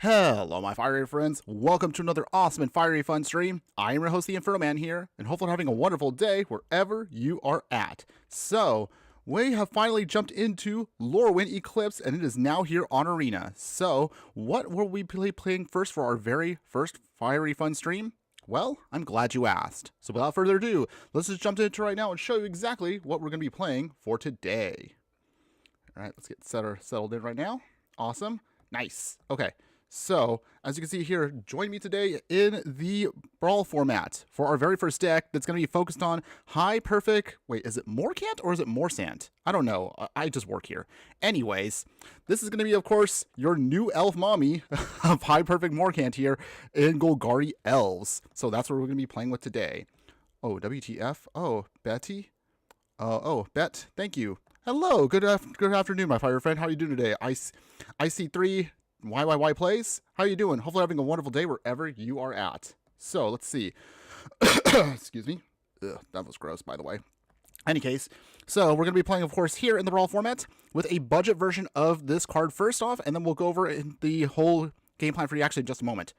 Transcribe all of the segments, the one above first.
Hello my fiery friends, welcome to another awesome and fiery fun stream. I am your host, the Infernoman here, and hopefully having a wonderful day wherever you are at. So, we have finally jumped into Lorwyn Eclisped, and it is now here on Arena. So, what will we be playing first for our very first fiery fun stream? Well, I'm glad you asked. So without further ado, let's just jump into it right now and show you exactly what we're going to be playing for today. Alright, let's get settled in right now. Awesome. Nice. Okay. So, as you can see here, join me today in the Brawl format for our very first deck that's going to be focused on High Perfect... Wait, is it Morcant or is it Morcant? I don't know. I just work here. Anyways, this is going to be, of course, your new elf mommy of High Perfect Morcant here in Golgari Elves. So that's what we're going to be playing with today. Oh, WTF? Oh, Betty? Oh, Bet, thank you. Hello, good afternoon, my fire friend. How are you doing today? I see 3... YYY plays. How are you doing? Hopefully having a wonderful day wherever you are at. So, let's see. Excuse me. Ugh, that was gross, by the way. Any case, so we're going to be playing, of course, here in the Brawl format with a budget version of this card first off, and then we'll go over the whole game plan for you actually in just a moment.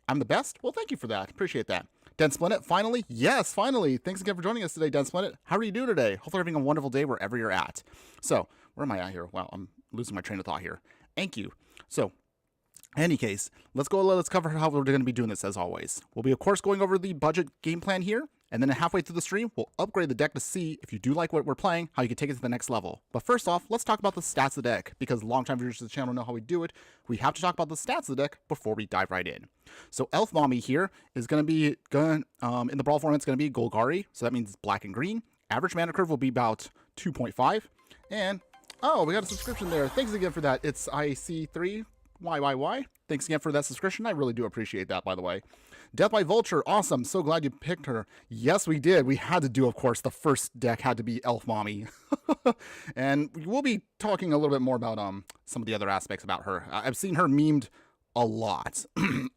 I'm the best? Well, thank you for that. Appreciate that. Den Splinit, finally? Yes, finally. Thanks again for joining us today, Den Splinit. How are you doing today? Hopefully having a wonderful day wherever you're at. So, where am I at here? Wow, I'm losing my train of thought here. Thank you. So, any case, let's cover how we're going to be doing this as always. We'll be, of course, going over the budget game plan here, and then halfway through the stream, we'll upgrade the deck to see if you do like what we're playing, how you can take it to the next level. But first off, let's talk about the stats of the deck, because longtime viewers of the channel know how we do it. We have to talk about the stats of the deck before we dive right in. So Elf Mommy here is going to be, in the Brawl format, it's going to be Golgari, so that means black and green. Average mana curve will be about 2.5, and, oh, we got a subscription there. Thanks again for that. It's IC3. YYY. Thanks again for that subscription. I really do appreciate that, by the way. Death by Vulture. Awesome. So glad you picked her. Yes, we did. We had to do, of course, the first deck had to be Elf Mommy. And we'll be talking a little bit more about some of the other aspects about her. I've seen her memed a lot.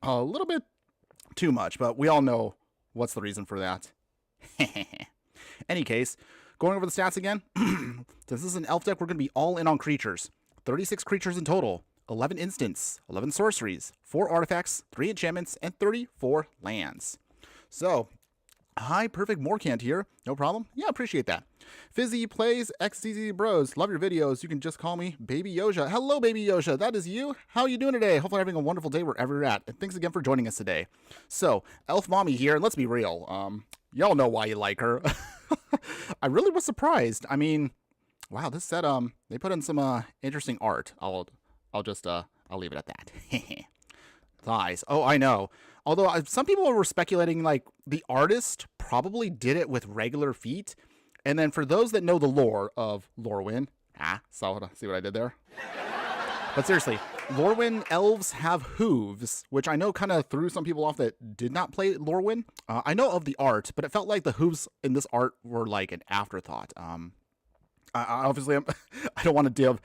A little bit too much, but we all know what's the reason for that. Any case, going over the stats again. Since this is an elf deck, we're going to be all in on creatures. 36 creatures in total. 11 instants, 11 sorceries, 4 artifacts, 3 enchantments, and 34 lands. So, High Perfect Morcant here. No problem. Yeah, appreciate that. Fizzy plays XZZ Bros. Love your videos. You can just call me Baby Yoja. Hello, Baby Yoja. That is you. How are you doing today? Hopefully having a wonderful day wherever you're at. And thanks again for joining us today. So, Elf Mommy here. And let's be real. Y'all know why you like her. I really was surprised. I mean, wow, this set, they put in some interesting art. I'll leave it at that. Thighs. Oh, I know. Although some people were speculating like the artist probably did it with regular feet. And then for those that know the lore of Lorwyn, see what I did there? But seriously, Lorwyn elves have hooves, which I know kind of threw some people off that did not play Lorwyn. I know of the art, but it felt like the hooves in this art were like an afterthought. Obviously, I don't want to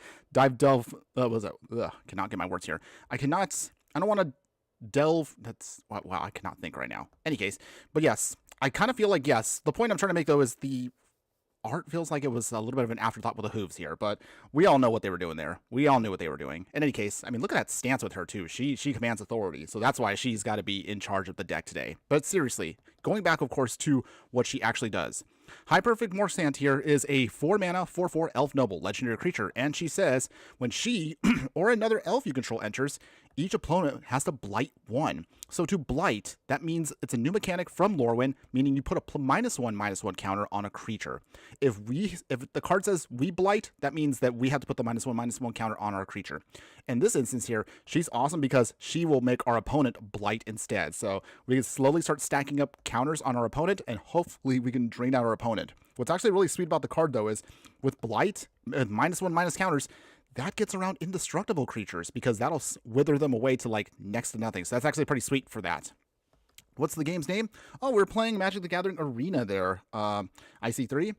cannot get my words here. I don't want to delve, wow, I cannot think right now. Any case, but yes, I kind of feel like, yes, the point I'm trying to make, though, is the art feels like it was a little bit of an afterthought with the hooves here, but we all know what they were doing there. We all knew what they were doing. In any case, I mean, look at that stance with her, too. She commands authority, so that's why she's got to be in charge of the deck today. But seriously, going back, of course, to what she actually does. High Perfect Morcant here is a 4-mana, 4/4 elf noble legendary creature, and she says when she or another elf you control enters, each opponent has to blight 1. So to blight, that means it's a new mechanic from Lorwyn, meaning you put a -1/-1 counter on a creature. If the card says we blight, that means that we have to put the -1/-1 counter on our creature. In this instance here, she's awesome because she will make our opponent blight instead. So we can slowly start stacking up counters on our opponent, and hopefully we can drain out our opponent. What's actually really sweet about the card, though, is with blight, -1/- counters, that gets around indestructible creatures because that'll wither them away to like next to nothing. So that's actually pretty sweet for that. What's the game's name? Oh, we're playing Magic the Gathering Arena there. IC3.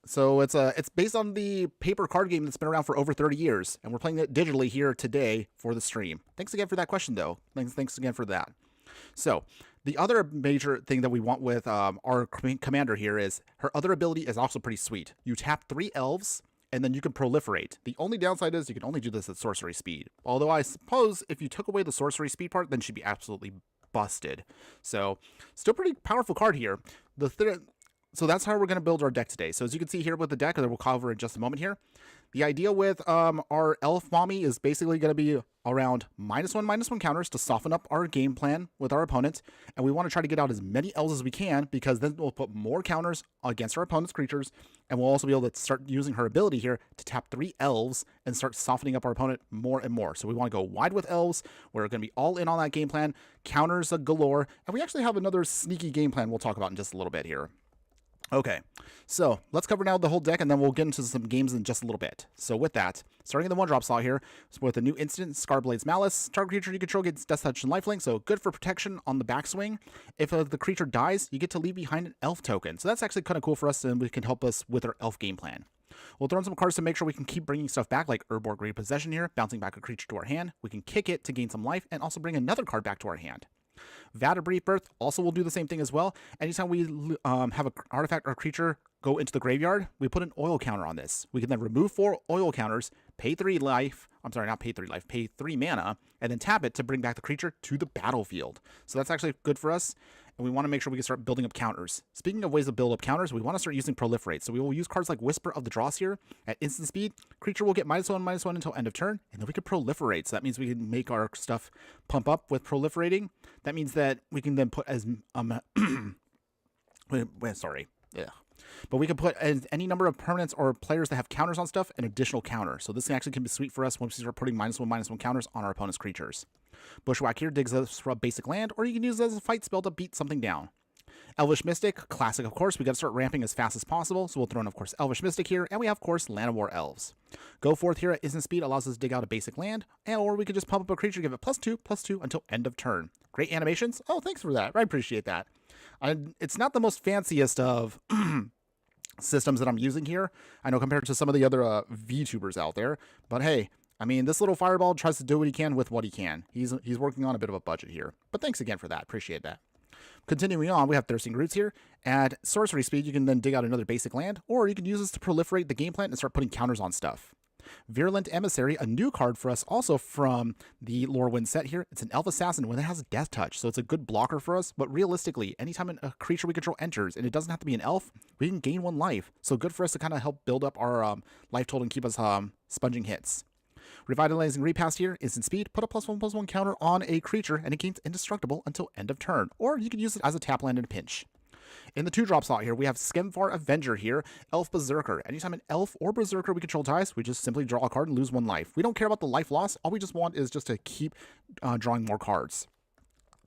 So it's based on the paper card game that's been around for over 30 years, and we're playing it digitally here today for the stream. Thanks again for that question, though. Thanks again for that. So the other major thing that we want with our commander here is her other ability is also pretty sweet. You tap 3 elves, and then you can proliferate. The only downside is you can only do this at sorcery speed. Although I suppose if you took away the sorcery speed part, then she'd be absolutely busted. So still pretty powerful card here. So that's how we're going to build our deck today. So as you can see here with the deck, that we'll cover in just a moment here. The idea with our elf mommy is basically going to be around -1/-1 counters to soften up our game plan with our opponent. And we want to try to get out as many elves as we can, because then we'll put more counters against our opponent's creatures. And we'll also be able to start using her ability here to tap 3 elves and start softening up our opponent more and more. So we want to go wide with elves. We're going to be all in on that game plan. Counters galore. And we actually have another sneaky game plan we'll talk about in just a little bit here. Okay, so let's cover now the whole deck, and then we'll get into some games in just a little bit. So with that, starting in the 1-drop slot here, with a new instant, Scarblade's Malice. Target creature you control gets Death Touch and Lifelink, so good for protection on the backswing. If the creature dies, you get to leave behind an elf token. So that's actually kind of cool for us, and we can help us with our elf game plan. We'll throw in some cards to make sure we can keep bringing stuff back, like Urborg Repossession here, bouncing back a creature to our hand. We can kick it to gain some life, and also bring another card back to our hand. Vat of Brief Birth also will do the same thing as well. Anytime we have an artifact or creature go into the graveyard, we put an oil counter on this. We can then remove 4 oil counters, pay 3 life, pay 3 mana, and then tap it to bring back the creature to the battlefield. So that's actually good for us, and we want to make sure we can start building up counters. Speaking of ways to build up counters, we want to start using Proliferate. So we will use cards like Whisper of the Dross here. At instant speed, creature will get -1/-1 until end of turn, and then we can proliferate. So that means we can make our stuff pump up with proliferating. That means that we can then put as But we can put as any number of permanents or players that have counters on stuff an additional counter. So this actually can be sweet for us once we start putting -1/-1 counters on our opponent's creatures. Bushwhack here digs us for a basic land, or you can use it as a fight spell to beat something down. Elvish Mystic, classic of course, we got to start ramping as fast as possible, so we'll throw in of course Elvish Mystic here, and we have of course Land of War Elves. Go Forth here at instant speed allows us to dig out a basic land, or we could just pump up a creature, give it +2/+2 until end of turn. Great animations, oh thanks for that, I appreciate that. It's not the most fanciest of systems that I'm using here, I know, compared to some of the other VTubers out there, but hey, I mean, this little fireball tries to do what he can with what he can. He's working on a bit of a budget here, but thanks again for that, appreciate that. Continuing on, we have Thirsting Roots here. At sorcery speed, you can then dig out another basic land, or you can use this to proliferate the game plan and start putting counters on stuff. Virulent Emissary, a new card for us, also from the Lorwyn set here. It's an Elf Assassin when it has Death Touch, so it's a good blocker for us, but realistically, anytime a creature we control enters, and it doesn't have to be an elf, we can gain 1 life, so good for us to kind of help build up our life total and keep us sponging hits. Revitalizing Repast here, instant speed, put a +1/+1 counter on a creature, and it gains indestructible until end of turn, or you can use it as a tap land in a pinch. In the 2-drop slot here, we have Skemvar Avenger here, Elf Berserker. Anytime an elf or berserker we control dies, we just simply draw a card and lose 1 life. We don't care about the life loss, all we just want is just to keep drawing more cards.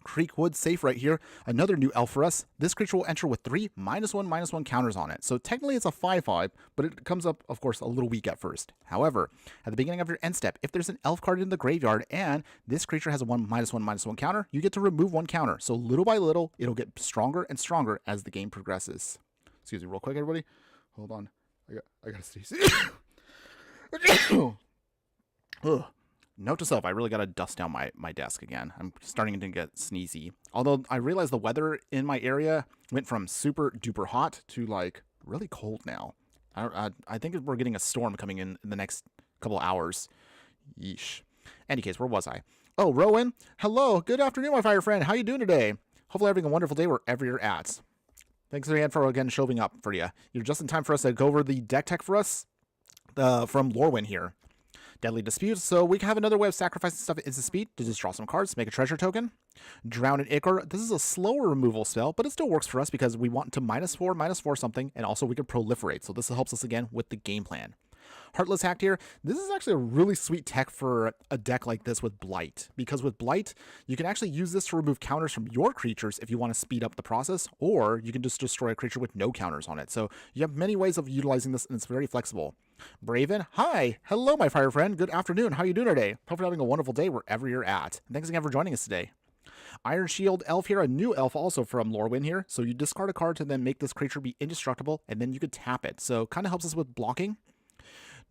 Creekwood Safe right here, another new elf for us. This creature will enter with 3 -1/-1 counters on it. So technically it's a 5/5, but it comes up, of course, a little weak at first. However, at the beginning of your end step, if there's an elf card in the graveyard and this creature has a -1/-1 counter, you get to remove 1 counter. So little by little, it'll get stronger and stronger as the game progresses. Excuse me real quick, everybody. Hold on. I gotta sneeze. Ugh. Note to self, I really got to dust down my desk again. I'm starting to get sneezy. Although I realize the weather in my area went from super duper hot to like really cold now. I think we're getting a storm coming in the next couple of hours. Yeesh. Any case, where was I? Oh, Rowan. Hello. Good afternoon, my fire friend. How you doing today? Hopefully having a wonderful day wherever you're at. Thanks again for showing up for you. You're just in time for us to go over the deck tech for us from Lorwyn here. Deadly Dispute, so we can have another way of sacrificing stuff at instant speed to just draw some cards, make a treasure token. Drown in Ichor, this is a slower removal spell, but it still works for us because we want to -4/-4 something, and also we can proliferate, so this helps us again with the game plan. Heartless Hack here, this is actually a really sweet tech for a deck like this with Blight, because with Blight, you can actually use this to remove counters from your creatures if you want to speed up the process, or you can just destroy a creature with no counters on it. So you have many ways of utilizing this, and it's very flexible. Braven, hi, hello my fire friend, good afternoon, how are you doing today? Hope you're having a wonderful day wherever you're at. And thanks again for joining us today. Iron Shield Elf here, a new elf also from Lorwyn here. So you discard a card to then make this creature be indestructible, and then you could tap it. So kind of helps us with blocking.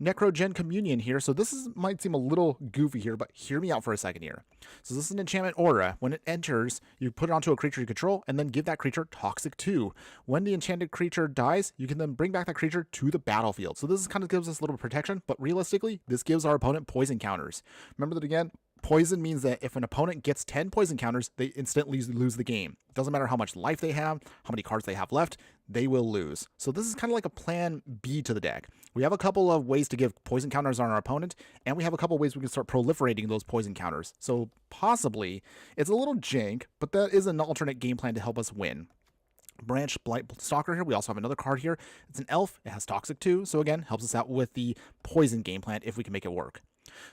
Necrogen Communion here. So might seem a little goofy here, but hear me out for a second here. So this is an enchantment aura. When it enters, you put it onto a creature you control and then give that creature Toxic 2. When the enchanted creature dies, you can then bring back that creature to the battlefield. So this kind of gives us a little protection, but realistically, this gives our opponent poison counters. Remember that again, poison means that if an opponent gets 10 poison counters, they instantly lose the game. It doesn't matter how much life they have, how many cards they have left, they will lose. So this is kind of like a plan B to the deck. We have a couple of ways to give poison counters on our opponent, and we have a couple of ways we can start proliferating those poison counters. So possibly, it's a little jank, but that is an alternate game plan to help us win. Branch Blight Stalker here. We also have another card here. It's an elf. It has Toxic 2. So again, helps us out with the poison game plan if we can make it work.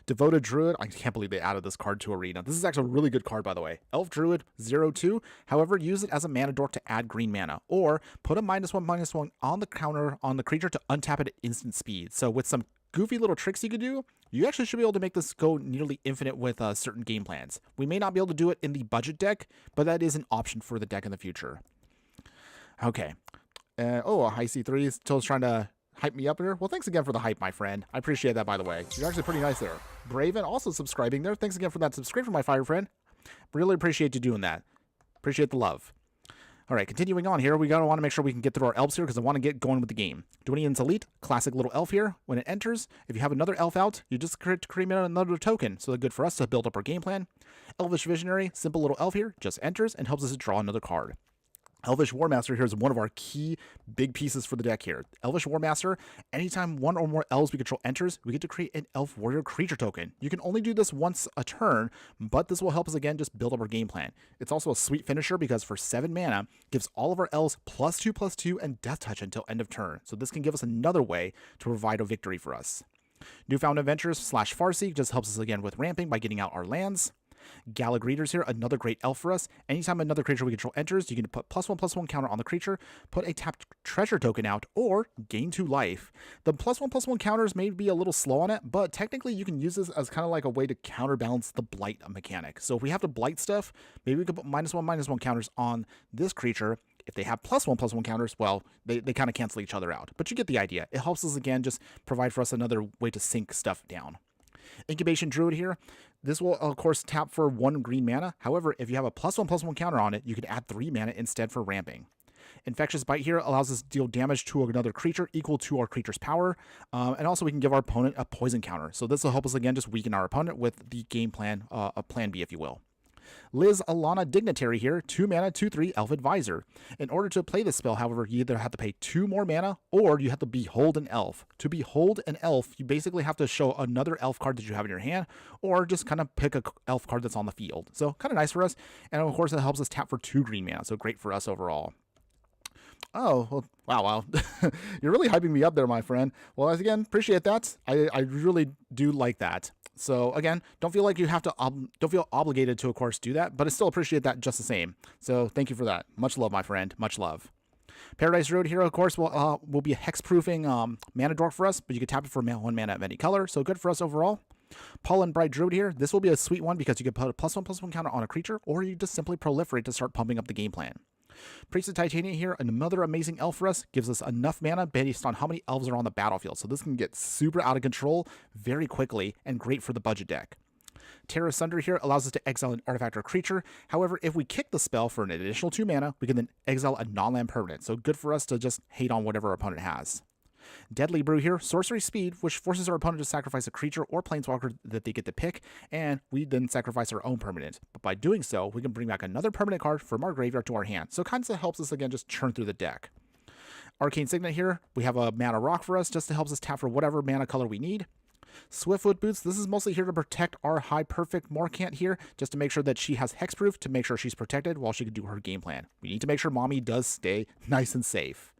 Devoted Druid. I can't believe they added this card to Arena. This is actually a really good card, by the way. Elf Druid 0/2. However, use it as a mana dork to add green mana, or put a -1/-1 on the counter on the creature to untap it at instant speed. So with some goofy little tricks you could do, you actually should be able to make this go nearly infinite with certain game plans. We may not be able to do it in the budget deck, but that is an option for the deck in the future. Okay. A High C3 is still trying to hype me up here. Well, thanks again for the hype, my friend. I appreciate that, by the way. You're actually pretty nice there. Braven also subscribing there. Thanks again for that subscription, my fire friend. Really appreciate you doing that. Appreciate the love. All right, continuing on here, we want to make sure we can get through our elves here because I want to get going with the game. Dwayne's Elite, classic little elf here. When it enters, if you have another elf out, you just create another token. So they're good for us to build up our game plan. Elvish Visionary, simple little elf here, just enters and helps us to draw another card. Elvish Warmaster here is one of our key big pieces for the deck here. Elvish Warmaster, anytime one or more elves we control enters, we get to create an Elf Warrior creature token. You can only do this once a turn, but this will help us again just build up our game plan. It's also a sweet finisher because for 7 mana, gives all of our elves +2/+2 and Death Touch until end of turn. So this can give us another way to provide a victory for us. Newfound Adventures / Farseek just helps us again with ramping by getting out our lands. Gallag Readers here, another great elf for us. Anytime another creature we control enters, you can put +1/+1 counter on the creature, put a tapped treasure token out, or gain 2 life. The +1/+1 counters may be a little slow on it, but technically you can use this as kind of like a way to counterbalance the blight mechanic. So if we have to blight stuff, maybe we could put -1/-1 counters on this creature. If they have +1/+1 counters, well, they kind of cancel each other out. But you get the idea. It helps us again just provide for us another way to sink stuff down. Incubation Druid here. This will, of course, tap for 1 green mana. However, if you have a +1/+1 counter on it, you can add 3 mana instead for ramping. Infectious Bite here allows us to deal damage to another creature equal to our creature's power. And also we can give our opponent a poison counter. So this will help us, again, just weaken our opponent with the game plan, a plan B, if you will. Liz Alana Dignitary here, 2 mana, 2/3 Elf Advisor. In order to play this spell, however, you either have to pay 2 more mana or you have to behold an elf. To behold an elf, you basically have to show another elf card that you have in your hand or just kind of pick a elf card that's on the field. So kind of nice for us. And of course, it helps us tap for 2 green mana. So great for us overall. Oh, well, wow. You're really hyping me up there, my friend. Well, again, appreciate that. I really do like that. So again, don't feel like you have to, don't feel obligated to, of course, do that, but I still appreciate that just the same. So thank you for that. Much love, my friend. Much love. Paradise Road here, of course, will be a hexproofing mana dork for us, but you can tap it for 1 mana of any color. So good for us overall. Pollen Bright Druid here. This will be a sweet one because you can put a +1/+1 counter on a creature, or you just simply proliferate to start pumping up the game plan. Priest of Titania here, another amazing elf for us, gives us enough mana based on how many elves are on the battlefield. So this can get super out of control very quickly and great for the budget deck. Terra Sunder here allows us to exile an artifact or creature. However, if we kick the spell for an additional 2 mana, we can then exile a non-land permanent. So good for us to just hate on whatever our opponent has. Deadly Brew here, sorcery speed, which forces our opponent to sacrifice a creature or planeswalker that they get to pick, and we then sacrifice our own permanent. But by doing so, we can bring back another permanent card from our graveyard to our hand. So it kind of helps us, again, just churn through the deck. Arcane Signet here, we have a mana rock for us, just to help us tap for whatever mana color we need. Swiftfoot Boots, this is mostly here to protect our High Perfect Morcant here, just to make sure that she has hexproof, to make sure she's protected while she can do her game plan. We need to make sure mommy does stay nice and safe.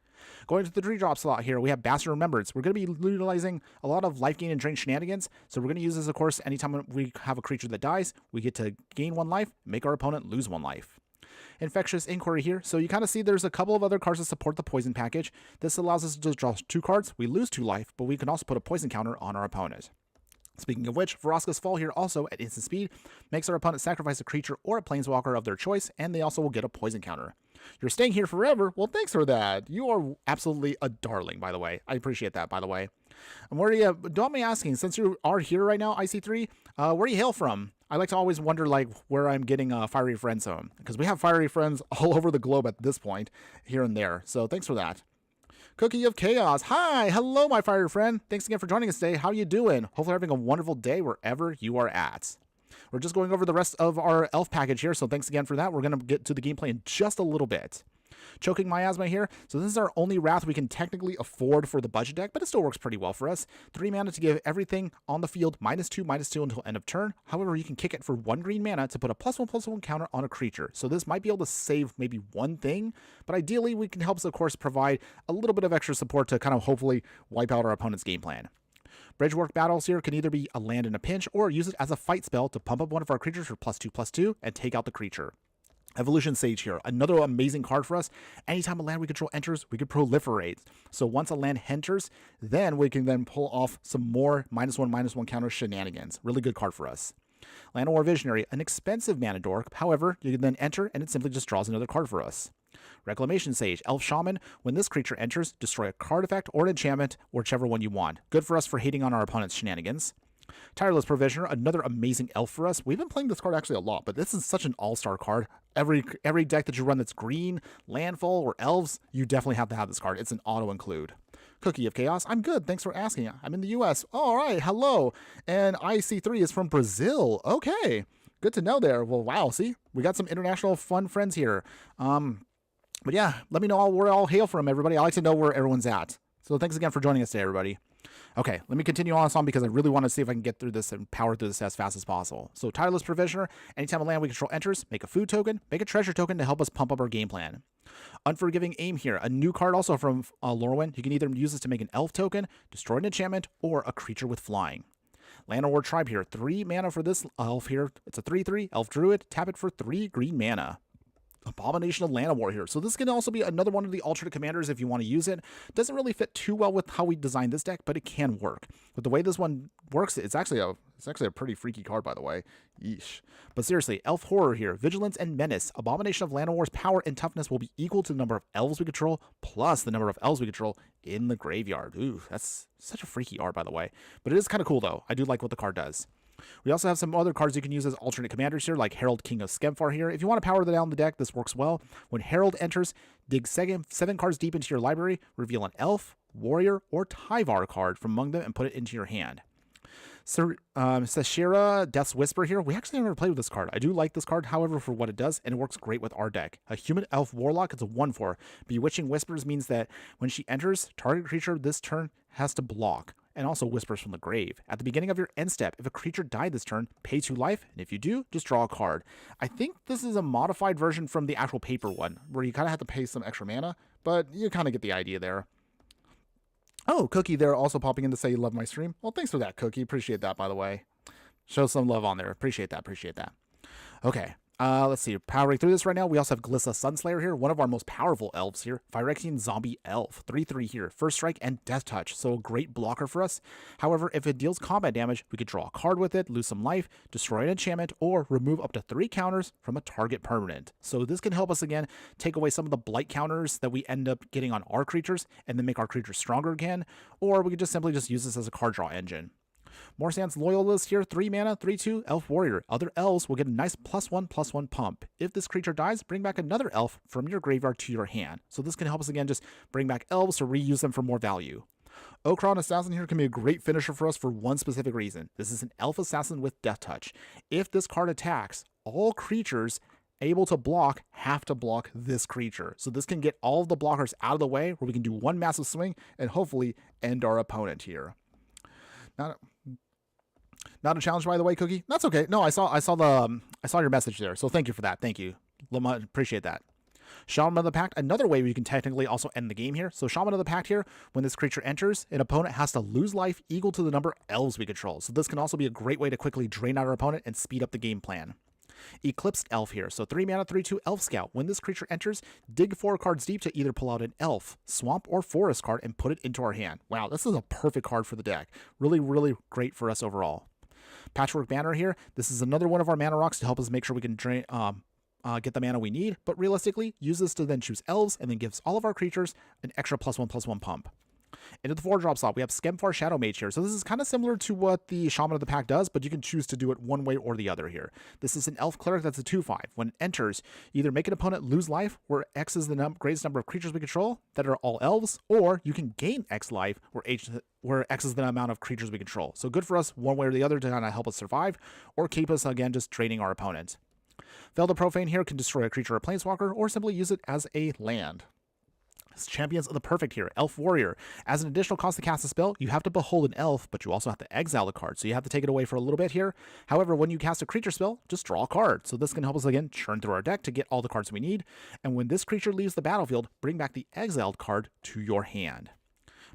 Going to the 3-drop slot here, we have Bastard Remembrance. We're going to be utilizing a lot of life gain and drain shenanigans, so we're going to use this, of course, anytime we have a creature that dies, we get to gain 1 life, make our opponent lose 1 life. Infectious Inquiry here, so you kind of see there's a couple of other cards that support the poison package. This allows us to just draw 2 cards, we lose 2 life, but we can also put a poison counter on our opponent. Speaking of which, Vraska's Fall here also at instant speed makes our opponent sacrifice a creature or a planeswalker of their choice, and they also will get a poison counter. You're staying here forever? Well, thanks for that. You are absolutely a darling, by the way. I appreciate that, by the way. And where do you, don't me asking, since you are here right now, IC3, where do you hail from? I like to always wonder, like, where I'm getting fiery friends from, because we have fiery friends all over the globe at this point, here and there. So thanks for that. Cookie of Chaos. Hi, hello, my fiery friend. Thanks again for joining us today. How you doing? Hopefully having a wonderful day wherever you are at. We're just going over the rest of our elf package here, so thanks again for that. We're going to get to the gameplay in just a little bit. Choking Miasma here. So this is our only Wrath we can technically afford for the budget deck, but it still works pretty well for us. 3 mana to give everything on the field -2/-2 until end of turn. However, you can kick it for 1 green mana to put a +1/+1 counter on a creature. So this might be able to save maybe one thing, but ideally we can help, of course, provide a little bit of extra support to kind of hopefully wipe out our opponent's game plan. Bridgework Battles here can either be a land in a pinch or use it as a fight spell to pump up one of our creatures for +2/+2 and take out the creature. Evolution Sage here, another amazing card for us. Anytime a land we control enters, we can proliferate. So once a land enters, then we can then pull off some more -1/-1 counter shenanigans. Really good card for us. Llanowar Visionary, an expensive mana dork. However, you can then enter and it simply just draws another card for us. Reclamation Sage, Elf Shaman. When this creature enters, destroy a card effect or an enchantment, whichever one you want. Good for us for hating on our opponent's shenanigans. Tireless Provisioner, another amazing elf for us. We've been playing this card actually a lot, but this is such an all-star card. Every deck that you run that's green, landfall, or elves, you definitely have to have this card. It's an auto-include. Cookie of Chaos, I'm good. Thanks for asking. I'm in the U.S. All right, hello. And IC3 is from Brazil. Okay, good to know there. Well, wow, see? We got some international fun friends here. But yeah, let me know where all hail from, everybody. I like to know where everyone's at. So thanks again for joining us today, everybody. Okay, let me continue on because I really want to see if I can get through this and power through this as fast as possible. So Tireless Provisioner, anytime a land we control enters, make a food token, make a treasure token to help us pump up our game plan. Unforgiving Aim here, a new card also from Lorwyn. You can either use this to make an elf token, destroy an enchantment, or a creature with flying. Llanowar Tribe here, 3 mana for this elf here. It's a 3/3 elf druid, tap it for 3 green mana. Abomination of Llanowar here. So this can also be another one of the alternate commanders if you want to use it. Doesn't really fit too well with how we designed this deck, but it can work. But the way this one works, it's actually a pretty freaky card, by the way. Yeesh. But seriously, Elf Horror here. Vigilance and Menace. Abomination of Llanowar's power and toughness will be equal to the number of elves we control, plus the number of elves we control in the graveyard. Ooh, that's such a freaky art, by the way. But it is kind of cool, though. I do like what the card does. We also have some other cards you can use as alternate commanders here, like Herald King of Skemfar here. If you want to power down the deck, this works well. When Herald enters, dig 7 cards deep into your library, reveal an Elf, Warrior, or Tyvar card from among them, and put it into your hand. Sashira, Death's Whisper here. We actually never played with this card. I do like this card, however, for what it does, and it works great with our deck. A Human Elf Warlock, it's a 1/4. Bewitching Whispers means that when she enters, target creature this turn has to block, and also Whispers from the Grave. At the beginning of your end step, if a creature died this turn, pay 2 life, and if you do, just draw a card. I think this is a modified version from the actual paper one, where you kind of have to pay some extra mana, but you kind of get the idea there. Oh, Cookie there also popping in to say you love my stream. Well, thanks for that, Cookie. Appreciate that, by the way. Show some love on there. Appreciate that. Appreciate that. Okay. Let's see. Powering through this right now, we also have Glissa Sunslayer here, one of our most powerful elves here. Phyrexian Zombie Elf, 3/3 here. First Strike and Death Touch, so a great blocker for us. However, if it deals combat damage, we could draw a card with it, lose some life, destroy an enchantment, or remove up to 3 counters from a target permanent. So this can help us again take away some of the blight counters that we end up getting on our creatures, and then make our creatures stronger again. Or we could just simply use this as a card draw engine. Morsand's Loyalist here, 3 mana, 3/2, Elf Warrior. Other elves will get a nice +1/+1 pump. If this creature dies, bring back another elf from your graveyard to your hand. So this can help us again just bring back elves to reuse them for more value. Okron Assassin here can be a great finisher for us for one specific reason. This is an elf assassin with Death Touch. If this card attacks, all creatures able to block have to block this creature. So this can get all of the blockers out of the way, where we can do one massive swing and hopefully end our opponent here. Not a challenge, by the way, Cookie. That's okay. No, I saw your message there. So thank you for that. Thank you. Appreciate that. Shaman of the Pact, another way we can technically also end the game here. So Shaman of the Pact here, when this creature enters, an opponent has to lose life equal to the number of elves we control. So this can also be a great way to quickly drain out our opponent and speed up the game plan. Eclipsed Elf here. So 3 mana, 3/2 Elf Scout. When this creature enters, dig 4 cards deep to either pull out an Elf, Swamp, or Forest card and put it into our hand. Wow, this is a perfect card for the deck. Really, really great for us overall. Patchwork Banner here. This is another one of our mana rocks to help us make sure we can get the mana we need, but realistically, use this to then choose elves and then gives all of our creatures an extra +1/+1 pump. Into the 4-drop slot, we have Skemfar Shadow Mage here. So this is kind of similar to what the Shaman of the Pack does, but you can choose to do it one way or the other here. This is an Elf Cleric that's a 2/5. When it enters, either make an opponent lose life, where X is the greatest number of creatures we control that are all elves, or you can gain X life, where X is the amount of creatures we control. So good for us one way or the other to kind of help us survive, or keep us, again, just draining our opponent. Velda Profane here can destroy a creature or planeswalker, or simply use it as a land. Champions of the Perfect here, Elf Warrior. As an additional cost to cast a spell, you have to behold an elf, but you also have to exile the card, so you have to take it away for a little bit here. However, when you cast a creature spell, just draw a card. So this can help us, again, churn through our deck to get all the cards we need. And when this creature leaves the battlefield, bring back the exiled card to your hand.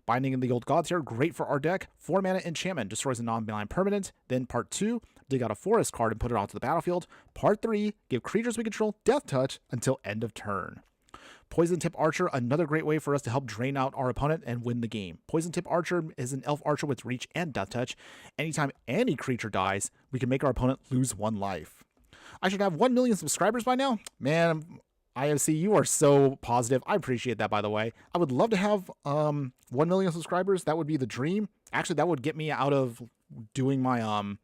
Binding in the Old Gods here, great for our deck. 4 mana enchantment, destroys a non-blind permanent. Then part 2, dig out a forest card and put it onto the battlefield. Part 3, give creatures we control Death Touch until end of turn. Poison Tip Archer, another great way for us to help drain out our opponent and win the game. Poison Tip Archer is an elf archer with reach and Death Touch. Anytime any creature dies, we can make our opponent lose 1 life. I should have 1 million subscribers by now. Man, IFC, you are so positive. I appreciate that, by the way. I would love to have 1 million subscribers. That would be the dream. Actually, that would get me out of doing my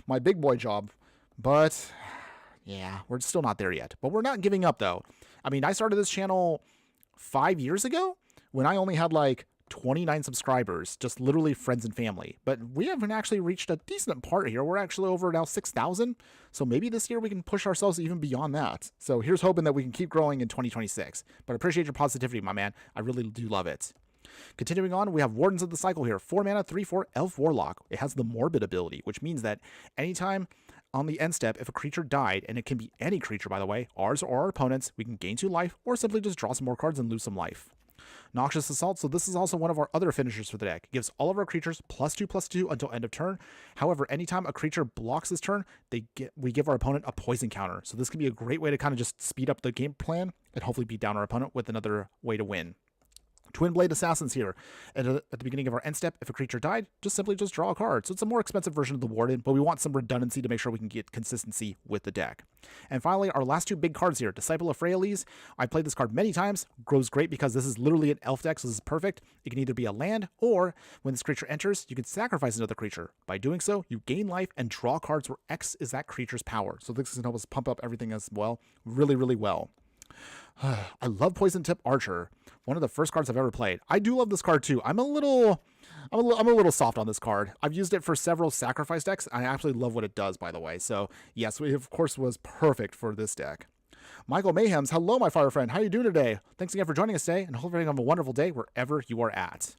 my big boy job. But yeah, we're still not there yet. But we're not giving up, though. I mean, I started this channel 5 years ago when I only had like 29 subscribers, just literally friends and family. But we haven't actually reached a decent part here. We're actually over now 6,000. So maybe this year we can push ourselves even beyond that. So here's hoping that we can keep growing in 2026. But I appreciate your positivity, my man. I really do love it. Continuing on, we have Wardens of the Cycle here. 4 mana, 3/4 Elf Warlock. It has the Morbid ability, which means that anytime on the end step, if a creature died, and it can be any creature, by the way, ours or our opponents, we can gain 2 life, or simply just draw some more cards and lose some life. Noxious Assault, so this is also one of our other finishers for the deck. It gives all of our creatures +2/+2 until end of turn. However, anytime a creature blocks this turn, we give our opponent a poison counter. So this can be a great way to kind of just speed up the game plan and hopefully beat down our opponent with another way to win. Twin Blade Assassins here. At the beginning of our end step, if a creature died, simply draw a card. So it's a more expensive version of the Warden, but we want some redundancy to make sure we can get consistency with the deck. And finally, our last 2 big cards here. Disciple of Freyalise. I played this card many times. Grows great because this is literally an elf deck, so this is perfect. It can either be a land, or when this creature enters, you can sacrifice another creature. By doing so, you gain life and draw cards where X is that creature's power. So this can help us pump up everything as well. Really, really well. I love Poison Tip Archer. One of the first cards I've ever played. I do love this card too. I'm a little soft on this card. I've used it for several sacrifice decks. I absolutely love what it does, by the way. So yes, it of course was perfect for this deck. Michael Mayhems, hello, my fire friend. How are you doing today? Thanks again for joining us today, and hope you're having a wonderful day wherever you are at.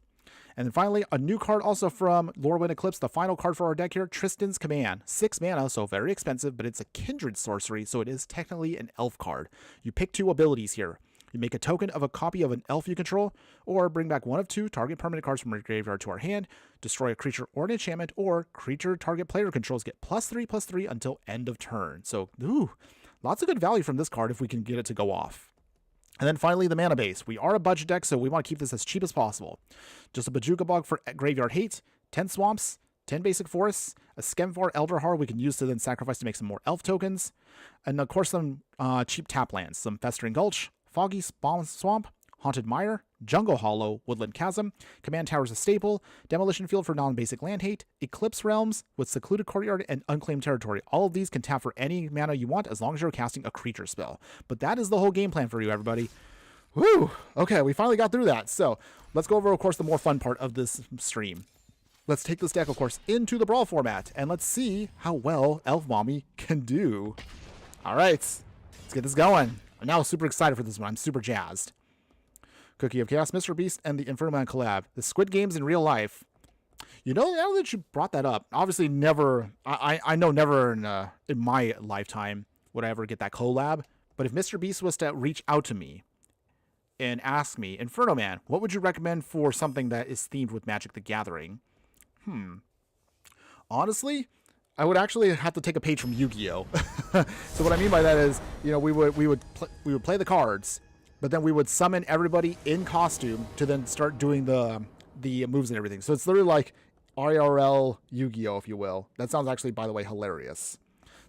And then finally, a new card also from Lorwyn Eclisped, the final card for our deck here, Tristan's Command. 6 mana, so very expensive, but it's a kindred sorcery, so it is technically an elf card. You pick 2 abilities here. You make a token of a copy of an elf you control, or bring back 1 of 2 target permanent cards from your graveyard to our hand, destroy a creature or an enchantment, or creature target player controls get +3/+3 until end of turn. So, lots of good value from this card if we can get it to go off. And then finally, the mana base. We are a budget deck, so we want to keep this as cheap as possible. Just a Bajuka Bog for Graveyard Hate, 10 swamps, 10 basic forests, a Skemfar Elderhar we can use to then sacrifice to make some more elf tokens, and of course some cheap tap lands, some Festering Gulch, Foggy Swamp, Haunted Mire, Jungle Hollow, Woodland Chasm, Command Tower's a staple, Demolition Field for non-basic land hate, Eclipse Realms with Secluded Courtyard and Unclaimed Territory. All of these can tap for any mana you want as long as you're casting a creature spell. But that is the whole game plan for you, everybody. Woo! Okay, we finally got through that. So let's go over, of course, the more fun part of this stream. Let's take this deck, of course, into the Brawl format, and let's see how well Elf Mommy can do. All right, let's get this going. I'm now super excited for this one. I'm super jazzed. Cookie of Chaos, Mr. Beast, and the Infernoman collab. The Squid Games in real life. You know, now that you brought that up, obviously never, I know never in my lifetime would I ever get that collab, but if Mr. Beast was to reach out to me and ask me, Infernoman, what would you recommend for something that is themed with Magic the Gathering? Honestly, I would actually have to take a page from Yu-Gi-Oh! So what I mean by that is, you know, we would play the cards, but then we would summon everybody in costume to then start doing the moves and everything. So it's literally like IRL Yu-Gi-Oh, if you will. That sounds actually, by the way, hilarious.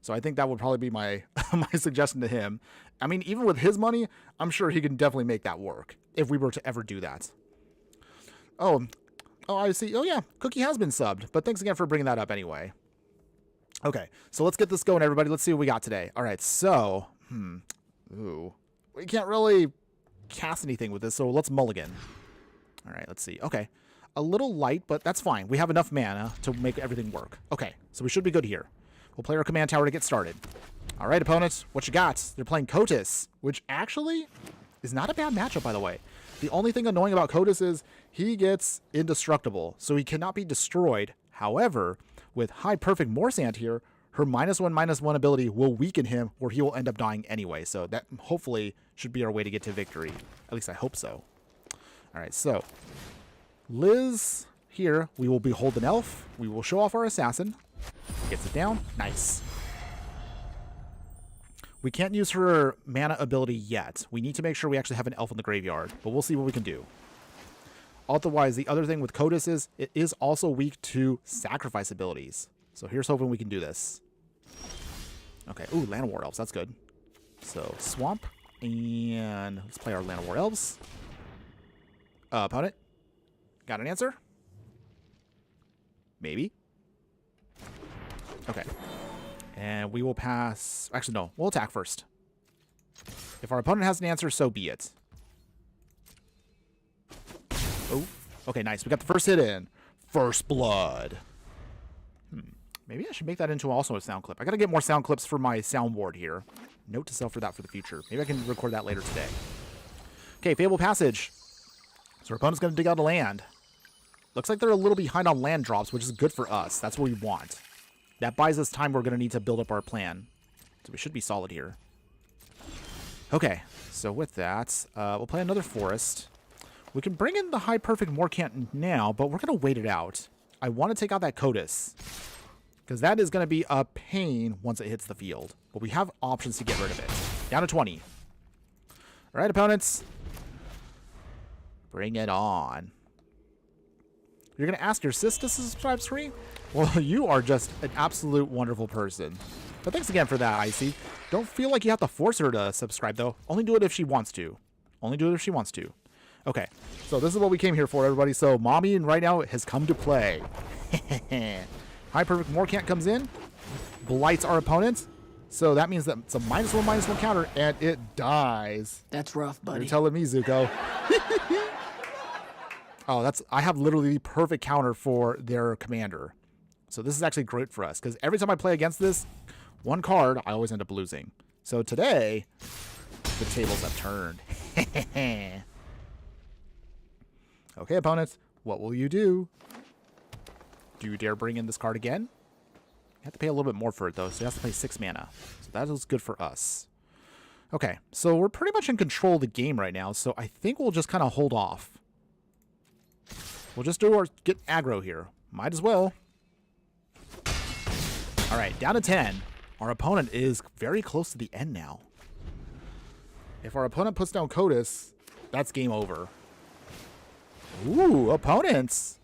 So I think that would probably be my my suggestion to him. I mean, even with his money, I'm sure he can definitely make that work if we were to ever do that. Oh, I see. Oh, yeah. Cookie has been subbed, but thanks again for bringing that up anyway. Okay, so let's get this going, everybody. Let's see what we got today. All right, so, ooh, we can't really cast anything with this, so let's mulligan. All right, let's see. Okay, a little light, but that's fine. We have enough mana to make everything work. Okay, so we should be good here. We'll play our command tower to get started. All right, opponents, what you got? They're playing Kotis, which actually is not a bad matchup, by the way. The only thing annoying about Kotis is he gets indestructible, so he cannot be destroyed. However, with High Perfect Morcant here, her -1/-1 ability will weaken him, or he will end up dying anyway. So that hopefully should be our way to get to victory. At least I hope so. All right, so Liz here, we will behold an elf. We will show off our assassin. Gets it down. Nice. We can't use her mana ability yet. We need to make sure we actually have an elf in the graveyard, but we'll see what we can do. Otherwise, the other thing with Kotis is it is also weak to sacrifice abilities. So here's hoping we can do this. Okay. Ooh, Land War Elves. That's good. So Swamp. And let's play our Land War Elves. Opponent. Got an answer? Maybe. Okay. And we will pass. Actually, no. We'll attack first. If our opponent has an answer, so be it. Oh, okay, nice. We got the first hit in. First blood. Maybe I should make that into also a sound clip. I got to get more sound clips for my soundboard here. Note to self for that for the future. Maybe I can record that later today. Okay, Fable Passage. So our opponent's going to dig out a land. Looks like they're a little behind on land drops, which is good for us. That's what we want. That buys us time we're going to need to build up our plan. So we should be solid here. Okay, so with that, we'll play another forest. We can bring in the High Perfect Morcant now, but we're going to wait it out. I want to take out that Kotis, because that is going to be a pain once it hits the field. But we have options to get rid of it. Down to 20. All right, opponents. Bring it on. You're going to ask your sis to subscribe stream? Well, you are just an absolute wonderful person. But thanks again for that, Icy. Don't feel like you have to force her to subscribe, though. Only do it if she wants to. Only do it if she wants to. Okay, so this is what we came here for, everybody. So Mommy right now has come to play. High Perfect Morcant comes in, blights our opponent. So that means that it's a -1/-1 counter, and it dies. That's rough, buddy. You're telling me, Zuko. Oh, I have literally the perfect counter for their commander. So this is actually great for us, because every time I play against this one card, I always end up losing. So today, the tables have turned. Okay, opponents, what will you do? Do you dare bring in this card again? You have to pay a little bit more for it, though, so you have to pay 6 mana. So that is good for us. Okay, so we're pretty much in control of the game right now, so I think we'll just kind of hold off. We'll just get aggro here. Might as well. All right, down to 10. Our opponent is very close to the end now. If our opponent puts down Kotis, that's game over. Ooh, opponents.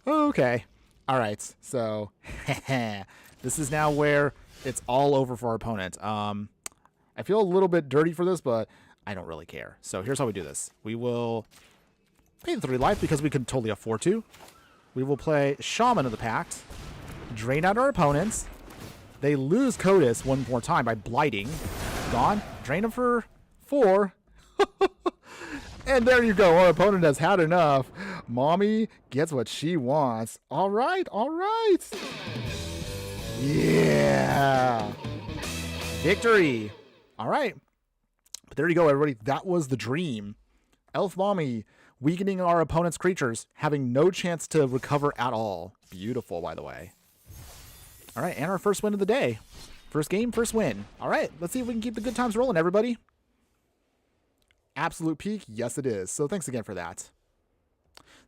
Okay. All right. So this is now where it's all over for our opponent. I feel a little bit dirty for this, but I don't really care. So here's how we do this. We will pay the 3 life because we can totally afford to. We will play Shaman of the Pact, drain out our opponents. They lose Kotis one more time by blighting. Gone. Drain them for 4. And there you go. Our opponent has had enough. Mommy gets what she wants. All right. All right. Yeah. Victory. All right. But there you go, everybody. That was the dream. Elf Mommy weakening our opponent's creatures, having no chance to recover at all. Beautiful, by the way. All right. And our first win of the day. First game, first win. All right. Let's see if we can keep the good times rolling, everybody. Absolute peak? Yes, it is. So thanks again for that.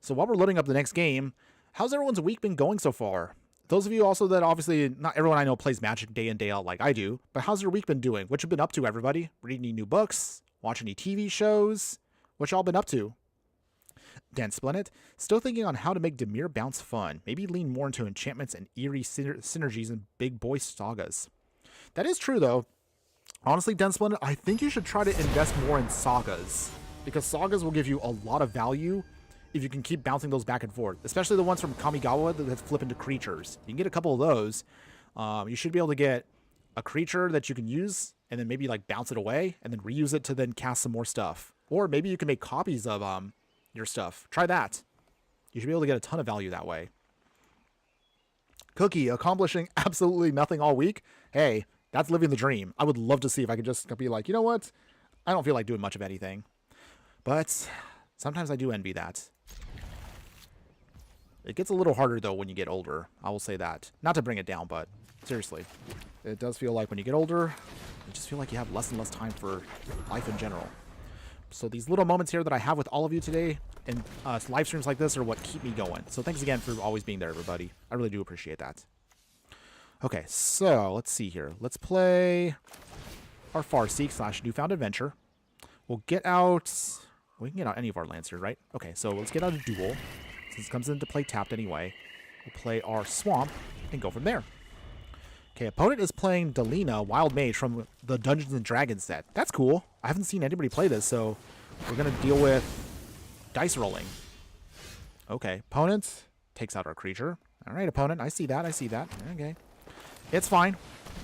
So while we're loading up the next game, how's everyone's week been going so far? Those of you also that obviously not everyone I know plays Magic day in, day out like I do, but how's your week been doing? What you been up to, everybody? Reading any new books? Watching any TV shows? What y'all been up to? Dan Splendid. Still thinking on how to make Dimir bounce fun. Maybe lean more into enchantments and eerie synergies in big boy sagas. That is true, though. Honestly, Dan Splendid, I think you should try to invest more in sagas. Because sagas will give you a lot of value if you can keep bouncing those back and forth. Especially the ones from Kamigawa that flip into creatures. You can get a couple of those. You should be able to get a creature that you can use and then maybe like bounce it away and then reuse it to then cast some more stuff. Or maybe you can make copies of your stuff. Try that. You should be able to get a ton of value that way. Cookie, accomplishing absolutely nothing all week. Hey, that's living the dream. I would love to see if I could just be like, you know what? I don't feel like doing much of anything. But sometimes I do envy that. It gets a little harder, though, when you get older. I will say that. Not to bring it down, but seriously. It does feel like when you get older, you just feel like you have less and less time for life in general. So these little moments here that I have with all of you today and live streams like this are what keep me going. So thanks again for always being there, everybody. I really do appreciate that. Okay, so let's see here. Let's play our Farseek / Newfound Adventure. We'll get out... We can get out any of our lands here, right? Okay, so let's get out a duel. Since it comes into play tapped anyway. We'll play our Swamp and go from there. Okay, opponent is playing Delina, Wild Mage from the Dungeons & Dragons set. That's cool. I haven't seen anybody play this, so we're going to deal with dice rolling. Okay, opponent takes out our creature. All right, opponent, I see that, I see that. Okay. It's fine.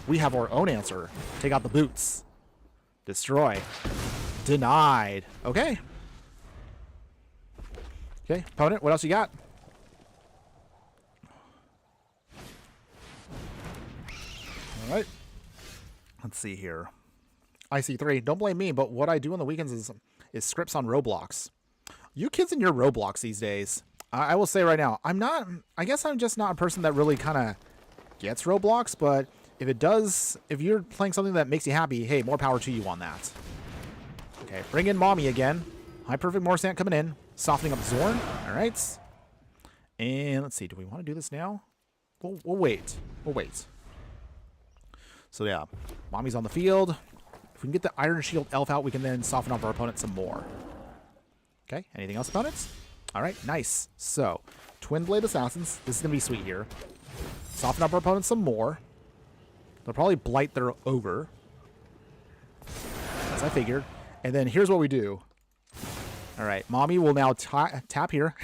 We have our own answer. Take out the boots. Destroy. Denied. Okay. Okay, opponent, what else you got? All right. Let's see here. IC3. Don't blame me, but what I do on the weekends is scripts on Roblox. You kids in your Roblox these days. I will say right now, I guess I'm just not a person that really kind of gets Roblox, but if you're playing something that makes you happy, hey, more power to you on that. Okay, bring in Mommy again. High Perfect Morcant coming in. Softening up Zorn. All right. And let's see. Do we want to do this now? We'll wait. We'll wait. So yeah, Mommy's on the field. If we can get the Iron Shield Elf out, we can then soften up our opponent some more. Okay, anything else, opponents? All right, nice. So, Twin Blade Assassins. This is going to be sweet here. Soften up our opponent some more. They'll probably blight their ogre. As I figured. And then here's what we do. All right, Mommy will now tap here.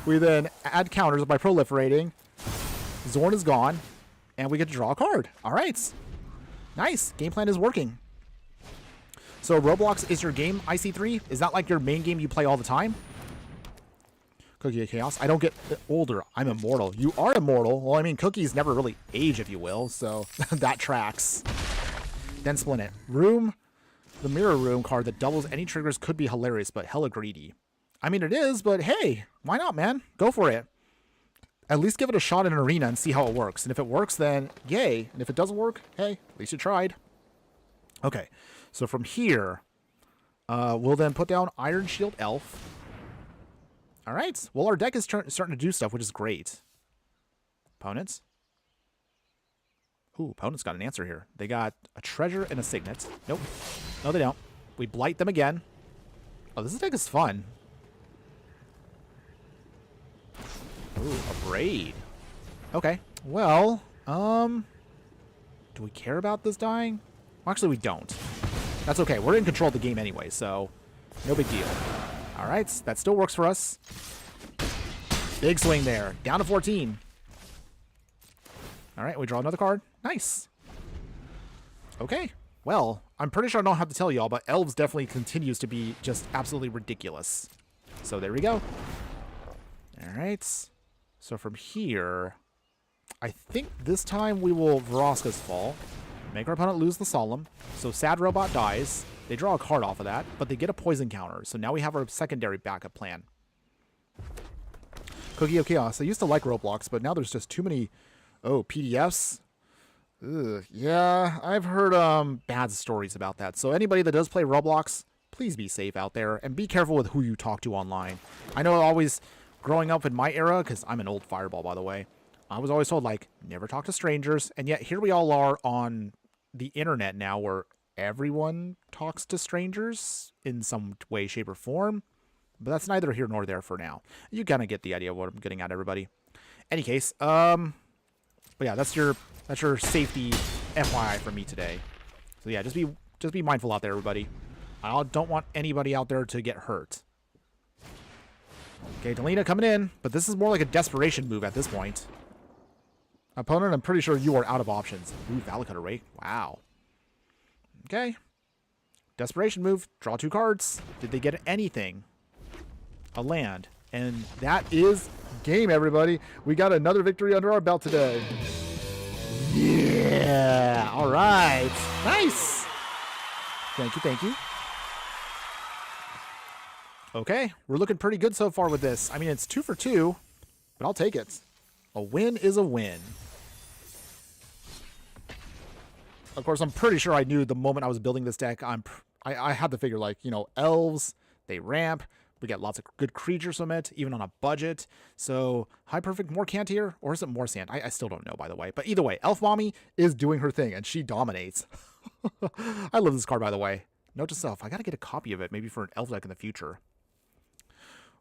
We then add counters by proliferating. Zorn is gone. And we get to draw a card. All right. Nice. Game plan is working. So Roblox is your game, IC3? Is that like your main game you play all the time? Cookie of Chaos. I don't get older. I'm immortal. You are immortal. Well, I mean, cookies never really age, if you will. So that tracks. Then Splendid. Room. The Mirror Room card that doubles any triggers could be hilarious, but hella greedy. I mean, it is, but hey, why not, man? Go for it. At least give it a shot in an arena and see how it works. And if it works, then yay. And if it doesn't work, hey, at least you tried. Okay, so from here, we'll then put down Iron Shield Elf. All right. Well, our deck is starting to do stuff, which is great. Opponents. Ooh, opponents got an answer here. They got a treasure and a signet. Nope. No, they don't. We blight them again. Oh, this deck is fun. Ooh, a braid. Okay. Well, do we care about this dying? Well, actually, we don't. That's okay. We're in control of the game anyway, so no big deal. All right. That still works for us. Big swing there. Down to 14. All right. We draw another card. Nice. Okay. Well, I'm pretty sure I don't have to tell y'all, but Elves definitely continues to be just absolutely ridiculous. So there we go. All right. So from here, I think this time we will Vraska's Fall. Make our opponent lose the Solemn. So Sad Robot dies. They draw a card off of that, but they get a poison counter. So now we have our secondary backup plan. Cookie of Chaos. I used to like Roblox, but now there's just too many, PDFs. Ugh, yeah, I've heard bad stories about that. So anybody that does play Roblox, please be safe out there and be careful with who you talk to online. I know always growing up in my era, because I'm an old fireball, by the way, I was always told, like, never talk to strangers. And yet here we all are on the internet now where everyone talks to strangers in some way, shape, or form. But that's neither here nor there for now. You kind of get the idea of what I'm getting at, everybody. Any case, but yeah, that's your safety FYI for me today. So yeah, just be mindful out there, everybody. I don't want anybody out there to get hurt. Okay, Delina coming in, but this is more like a desperation move at this point. Opponent, I'm pretty sure you are out of options. Ooh, Valakut Array. Wow. Okay. Desperation move. Draw 2 cards. Did they get anything? A land. And that is game, everybody. We got another victory under our belt today. Yeah. All right. Nice. Thank you. Thank you. Okay. We're looking pretty good so far with this. I mean, it's 2 for 2, but I'll take it. A win is a win. Of course, I'm pretty sure I knew the moment I was building this deck, I had to figure, like, you know, elves, they ramp. We get lots of good creatures from it, even on a budget. So, High Perfect Morcant here, or is it Morsand? I still don't know, by the way. But either way, Elf Mommy is doing her thing, and she dominates. I love this card, by the way. Note to self, I gotta get a copy of it, maybe for an elf deck in the future.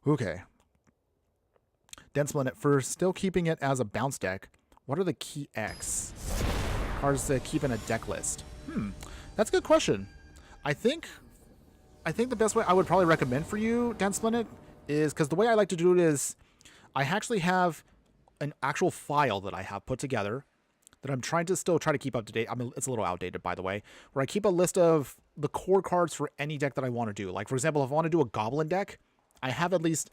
Okay. Dense Planet first, still keeping it as a bounce deck. What are the key X? Cards to keep in a deck list. That's a good question. I think the best way I would probably recommend for you, Dense Planet, is because the way I like to do it is I actually have an actual file that I have put together that I'm trying to still try to keep up to date. I mean, it's a little outdated, by the way, where I keep a list of the core cards for any deck that I want to do. Like, for example, if I want to do a Goblin deck, I have at least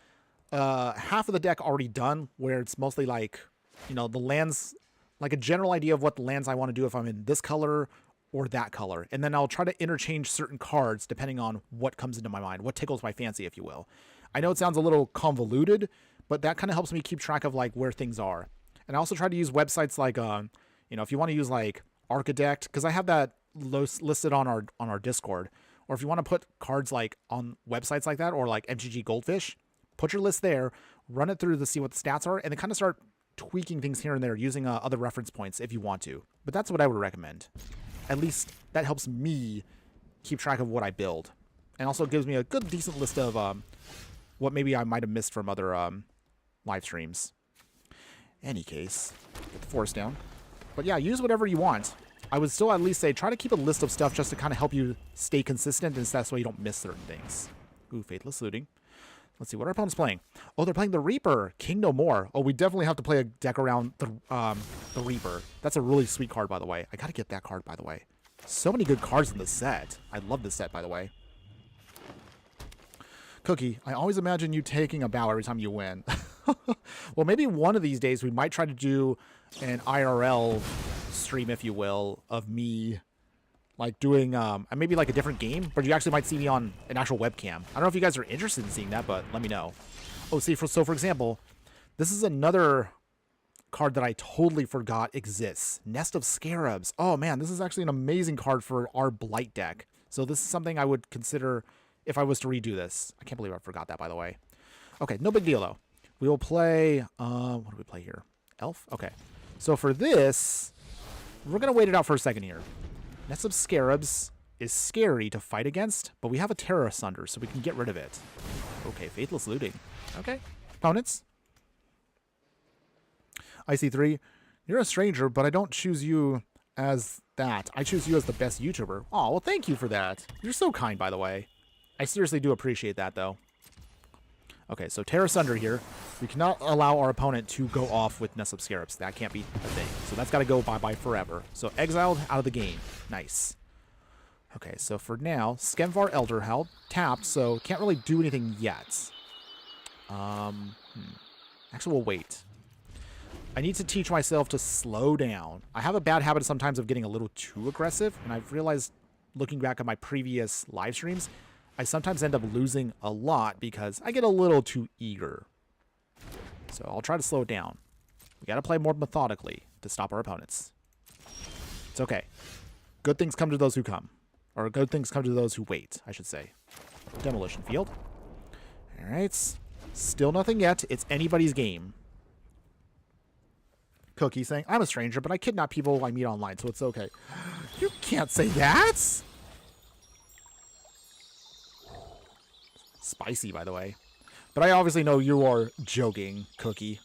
half of the deck already done, where it's mostly like, you know, the lands, like a general idea of what lands I want to do if I'm in this color or that color. And then I'll try to interchange certain cards depending on what comes into my mind, what tickles my fancy, if you will. I know it sounds a little convoluted, but that kind of helps me keep track of like where things are. And I also try to use websites like, you know, if you want to use like Architect, because I have that listed on our Discord, or if you want to put cards like on websites like that, or like MTG Goldfish, put your list there, run it through to see what the stats are, and then kind of start tweaking things here and there using other reference points if you want to. But that's what I would recommend. At least that helps me keep track of what I build, and also gives me a good, decent list of what maybe I might have missed from other live streams. Any case, get the forest down. But yeah, use whatever you want. I would still at least say try to keep a list of stuff just to kind of help you stay consistent, and that's why you don't miss certain things. Ooh, Faithless Looting. Let's see, what are opponents playing? Oh, they're playing the Reaper. King No More. Oh, we definitely have to play a deck around the Reaper. That's a really sweet card, by the way. I gotta get that card, by the way. So many good cards in this set. I love this set, by the way. Cookie, I always imagine you taking a bow every time you win. Well, maybe one of these days we might try to do an IRL stream, if you will, of me like doing maybe like a different game, but you actually might see me on an actual webcam. I don't know if you guys are interested in seeing that, but let me know. Oh, see, for example, this is another card that I totally forgot exists. Nest of Scarabs. Oh man, this is actually an amazing card for our Blight deck. So this is something I would consider if I was to redo this. I can't believe I forgot that, by the way. Okay, no big deal though. We will play, what do we play here? Elf? Okay. So for this, we're going to wait it out for a second here. Nest of Scarabs is scary to fight against, but we have a Terror Asunder, so we can get rid of it. Okay, Faithless Looting. Okay. Opponents. IC3, you're a stranger, but I don't choose you as that. I choose you as the best YouTuber. Oh, well, thank you for that. You're so kind, by the way. I seriously do appreciate that, though. Okay, so Terror Asunder here. We cannot allow our opponent to go off with Nest of Scarabs. That can't be a thing. So that's got to go bye-bye forever. So exiled out of the game. Nice. Okay, so for now, Skemvar Elderhound tapped, so can't really do anything yet. Actually, we'll wait. I need to teach myself to slow down. I have a bad habit sometimes of getting a little too aggressive, and I've realized, looking back at my previous live streams, I sometimes end up losing a lot because I get a little too eager. So I'll try to slow it down. We got to play more methodically to stop our opponents. It's okay. Good things come to those who come. Or good things come to those who wait, I should say. Demolition Field. Alright. Still nothing yet. It's anybody's game. Cookie saying, I'm a stranger, but I kidnap people I meet online, so it's okay. You can't say that! Spicy, by the way. But I obviously know you are joking, Cookie.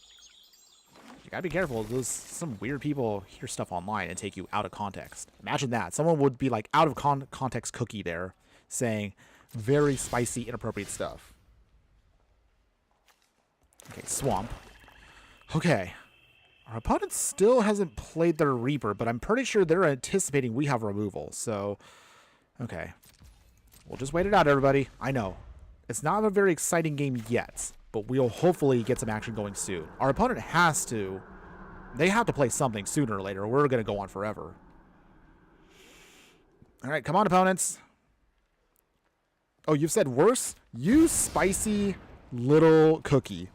You gotta be careful. Those some weird people hear stuff online and take you out of context. Imagine that. Someone would be like out of context Cookie there saying very spicy, inappropriate stuff. Okay, Swamp. Okay. Our opponent still hasn't played their Reaper, but I'm pretty sure they're anticipating we have removal. So, okay. We'll just wait it out, everybody. I know. It's not a very exciting game yet, but we'll hopefully get some action going soon. Our opponent has to... They have to play something sooner or later, or we're going to go on forever. All right, come on, opponents. Oh, you've said worse? You spicy little cookie.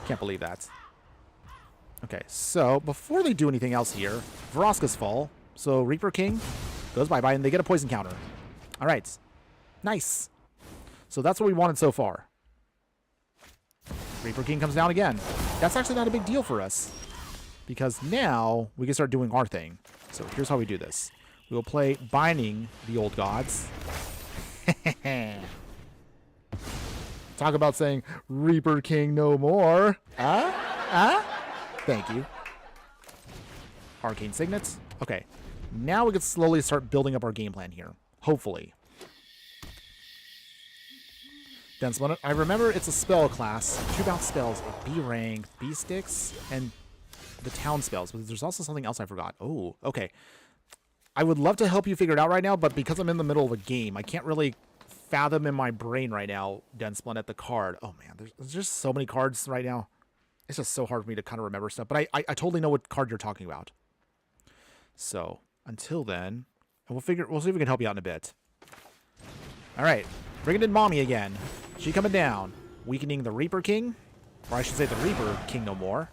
Can't believe that. Okay, so before they do anything else here, Vraska's fall. So Reaper King goes bye-bye, and they get a poison counter. All right. Nice. So that's what we wanted so far. Reaper King comes down again. That's actually not a big deal for us, because now we can start doing our thing. So here's how we do this. We will play Binding the Old Gods. Talk about saying, Reaper King no more. Thank you. Arcane Signets. Okay. Now we can slowly start building up our game plan here. Hopefully. Dense Limit. I remember it's a spell class. 2 bounce spells. A B rank, B sticks, and the town spells. But there's also something else I forgot. Oh, okay. I would love to help you figure it out right now, but because I'm in the middle of a game, I can't really fathom in my brain right now, Dense Limit, the card. Oh man, there's just so many cards right now. It's just so hard for me to kind of remember stuff. But I totally know what card you're talking about. So until then, we'll see if we can help you out in a bit. All right, bringing in Mommy again. She coming down, weakening the Reaper King, or I should say the Reaper King no more.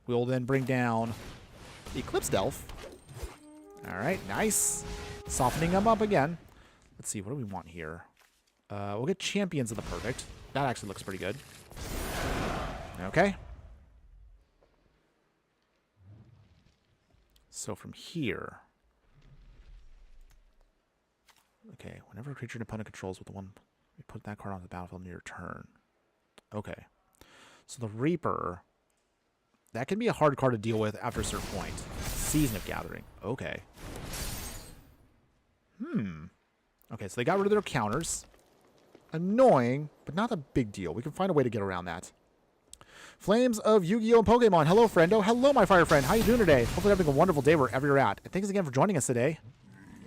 We'll then bring down the Eclipsed Elf. All right, nice. Softening them up again. Let's see, what do we want here? We'll get Champions of the Perfect. That actually looks pretty good. Okay. So from here... Okay, whenever a creature an opponent controls with the one... We put that card on the battlefield near your turn. Okay. So the Reaper... That can be a hard card to deal with after a certain point. Season of Gathering. Okay. Okay, so they got rid of their counters. Annoying, but not a big deal. We can find a way to get around that. Flames of Yu-Gi-Oh! And Pokemon. Hello, friendo. Hello, my fire friend. How you doing today? Hopefully having a wonderful day wherever you're at. And thanks again for joining us today.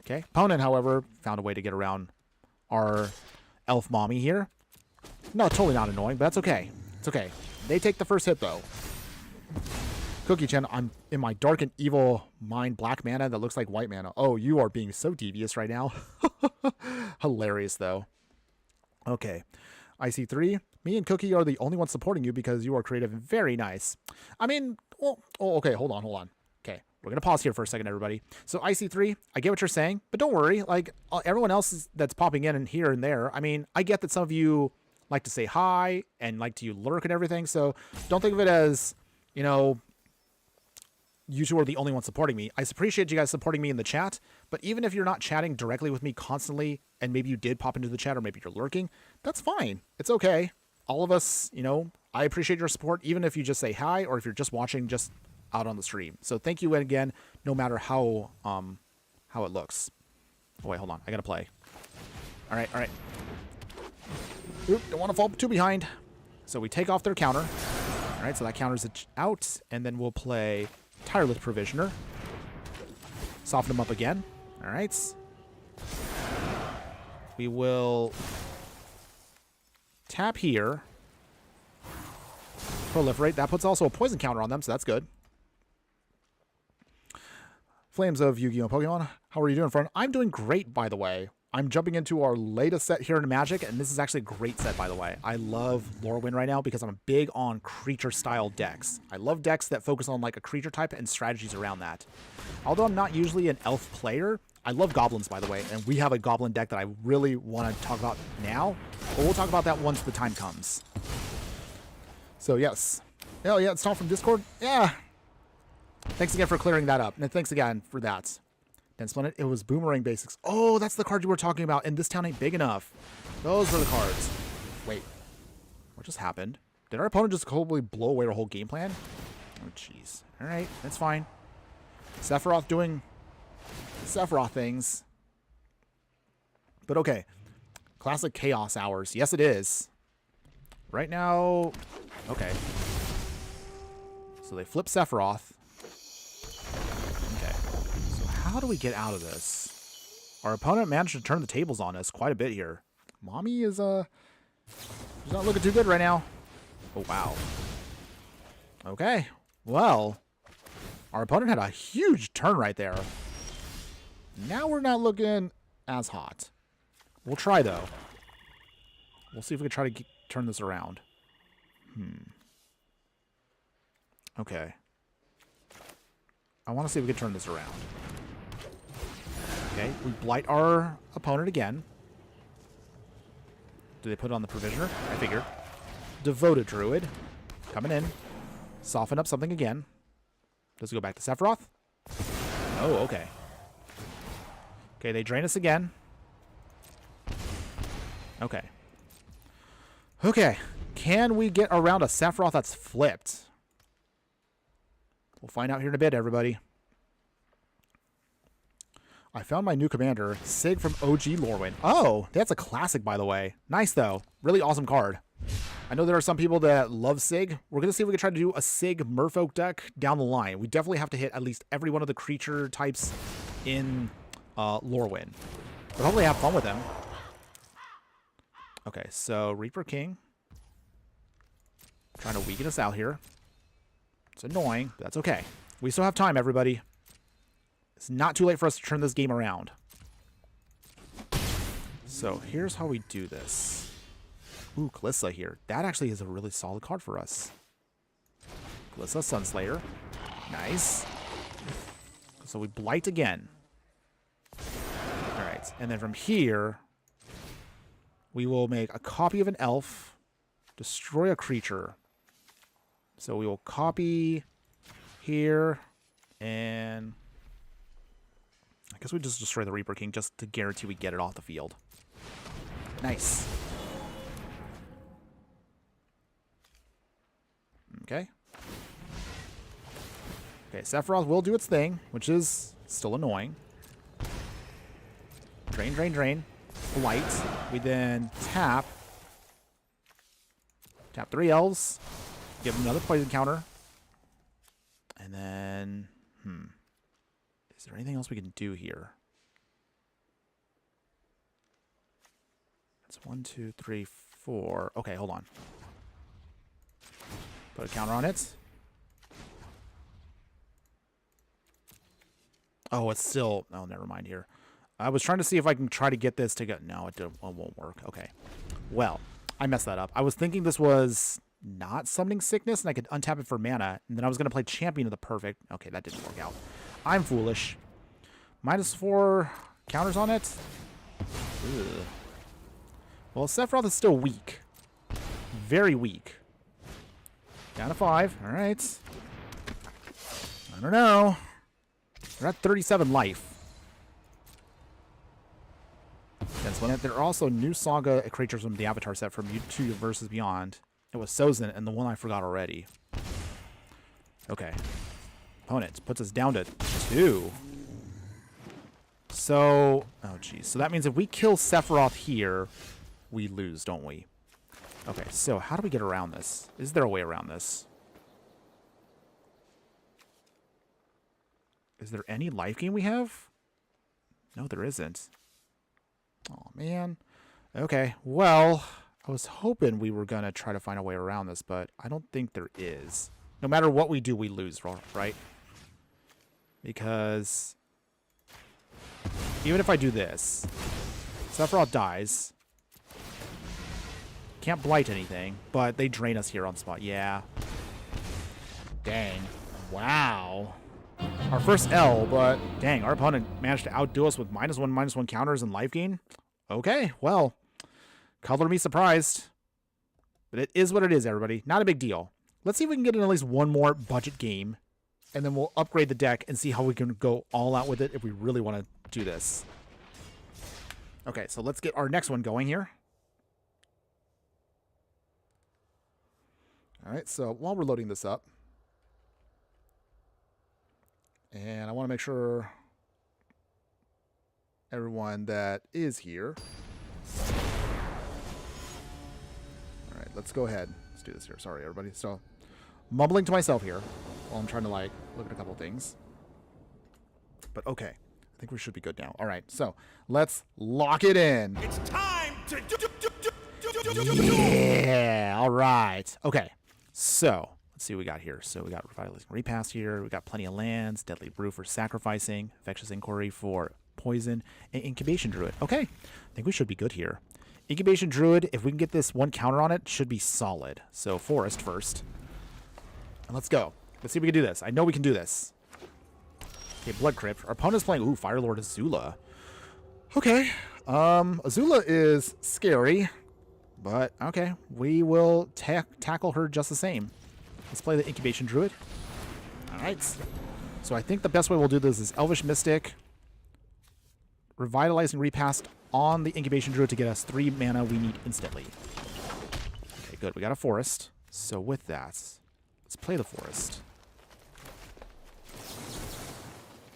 Okay. Opponent, however, found a way to get around our elf mommy here. No, totally not annoying, but that's okay. It's okay. They take the first hit, though. Cookie Chen, I'm in my dark and evil mind black mana that looks like white mana. Oh, you are being so devious right now. Hilarious, though. Okay. IC3, me and Cookie are the only ones supporting you because you are creative and very nice. I mean, well, oh, okay, hold on. Okay, we're going to pause here for a second, everybody. So IC3, I get what you're saying, but don't worry. Like, everyone else that's popping in and here and there, I mean, I get that some of you like to say hi and like to lurk and everything, so don't think of it as, you know, you two are the only ones supporting me. I appreciate you guys supporting me in the chat, but even if you're not chatting directly with me constantly, and maybe you did pop into the chat, or maybe you're lurking, that's fine. It's okay. All of us, you know, I appreciate your support, even if you just say hi, or if you're just watching just out on the stream. So thank you again, no matter how it looks. Oh, wait, hold on. I gotta play. All right. Oop, don't want to fall too behind. So we take off their counter. All right, so that counters it out, and then we'll play Tireless Provisioner. Soften them up again. All right. We will tap here. Proliferate. That puts also a poison counter on them, so that's good. Flames of Yu-Gi-Oh! Pokemon. How are you doing, friend? I'm doing great, by the way. I'm jumping into our latest set here in Magic, and this is actually a great set, by the way. I love Lorwyn right now because I'm big on creature-style decks. I love decks that focus on like a creature type and strategies around that. Although I'm not usually an elf player, I love goblins, by the way, and we have a goblin deck that I really want to talk about now, but we'll talk about that once the time comes. So, yes. Oh, yeah, it's not from Discord? Yeah. Thanks again for clearing that up, and thanks again for that. Dense Planet, it was Boomerang Basics. Oh, that's the card you were talking about, and this town ain't big enough. Those were the cards. Wait. What just happened? Did our opponent just totally blow away our whole game plan? Oh, jeez. All right, that's fine. Sephiroth doing Sephiroth things. But okay. Classic Chaos Hours. Yes, it is. Right now... Okay. So they flip Sephiroth. Okay. So how do we get out of this? Our opponent managed to turn the tables on us quite a bit here. Mommy is, she's not looking too good right now. Oh, wow. Okay. Well, our opponent had a huge turn right there. Now we're not looking as hot. We'll try, though. We'll see if we can try to turn this around. Okay. I want to see if we can turn this around. Okay, we blight our opponent again. Do they put it on the Provisioner? I figured. Devoted Druid. Coming in. Soften up something again. Does it go back to Sephiroth? Oh, okay. Okay, they drain us again. Okay. Okay. Can we get around a Sephiroth that's flipped? We'll find out here in a bit, everybody. I found my new commander, Sig from OG Lorwyn. Oh, that's a classic, by the way. Nice, though. Really awesome card. I know there are some people that love Sig. We're going to see if we can try to do a Sig Merfolk deck down the line. We definitely have to hit at least every one of the creature types in Lorwyn. But hopefully have fun with them. Okay, so Reaper King. Trying to weaken us out here. It's annoying, but that's okay. We still have time, everybody. It's not too late for us to turn this game around. So here's how we do this. Ooh, Kalissa here. That actually is a really solid card for us. Kalissa, Sunslayer. Nice. So we blight again. Alright, and then from here, we will make a copy of an elf, destroy a creature. So we will copy here, and I guess we just destroy the Reaper King just to guarantee we get it off the field. Nice. Okay. Okay, Sephiroth will do its thing, which is still annoying. Drain, drain, drain. Blight. We then tap. Tap 3 elves. Give them another poison counter. And then... Is there anything else we can do here? That's 1, 2, 3, 4. Okay, hold on. Put a counter on it. Oh, it's still... Oh, never mind here. I was trying to see if I can try to get this to get... No, it won't work. Okay. Well, I messed that up. I was thinking this was not Summoning Sickness, and I could untap it for mana, and then I was going to play Champion of the Perfect. Okay, that didn't work out. I'm foolish. -4 counters on it. Ugh. Well, Sephiroth is still weak. Very weak. Down to 5. All right. I don't know. We're at 37 life. There are also new Saga creatures from the Avatar set from Mewtwo Versus Beyond. It was Sozin and the one I forgot already. Okay. Opponent puts us down to 2. So, oh geez. So that means if we kill Sephiroth here, we lose, don't we? Okay, so how do we get around this? Is there a way around this? Is there any life gain we have? No, there isn't. Oh, man. Okay, well, I was hoping we were going to try to find a way around this, but I don't think there is. No matter what we do, we lose, right? Because even if I do this, Sephiroth dies. Can't blight anything, but they drain us here on spot. Yeah. Dang. Wow. Our first L, but dang, our opponent managed to outdo us with -1/-1 counters and life gain. Okay, well, color me surprised. But it is what it is, everybody. Not a big deal. Let's see if we can get in at least one more budget game, and then we'll upgrade the deck and see how we can go all out with it if we really want to do this. Okay, so let's get our next one going here. All right, so while we're loading this up, and I want to make sure everyone that is here. All right, let's go ahead. Let's do this here. Sorry, everybody. So, mumbling to myself here while I'm trying to like look at a couple of things. But okay, I think we should be good now. All right, so let's lock it in. It's time to do. Yeah, all right. Okay, so let's see what we got here. So we got Revitalizing Repass here. We got plenty of lands, Deadly Brew for sacrificing, Infectious Inquiry for poison, and Incubation Druid. Okay, I think we should be good here. Incubation Druid, if we can get this one counter on it, should be solid. So Forest first. And let's go. Let's see if we can do this. I know we can do this. Okay, Blood Crypt. Our opponent's playing, ooh, Firelord Azula. Okay. Azula is scary, but okay. We will tackle her just the same. Let's play the Incubation Druid. All right. So I think the best way we'll do this is Elvish Mystic, Revitalizing Repass on the Incubation Druid to get us 3 mana we need instantly. Okay, good. We got a Forest. So with that, let's play the Forest.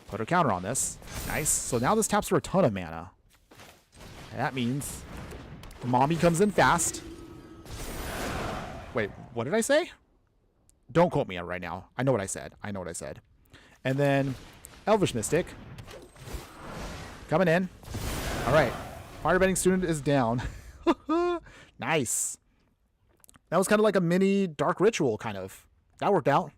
Put a counter on this. Nice. So now this taps for a ton of mana. And that means the mommy comes in fast. Wait, what did I say? Don't quote me right now. I know what I said. And then Elvish Mystic coming in. All right. Firebending Student is down. Nice. That was kind of like a mini Dark Ritual, kind of. That worked out.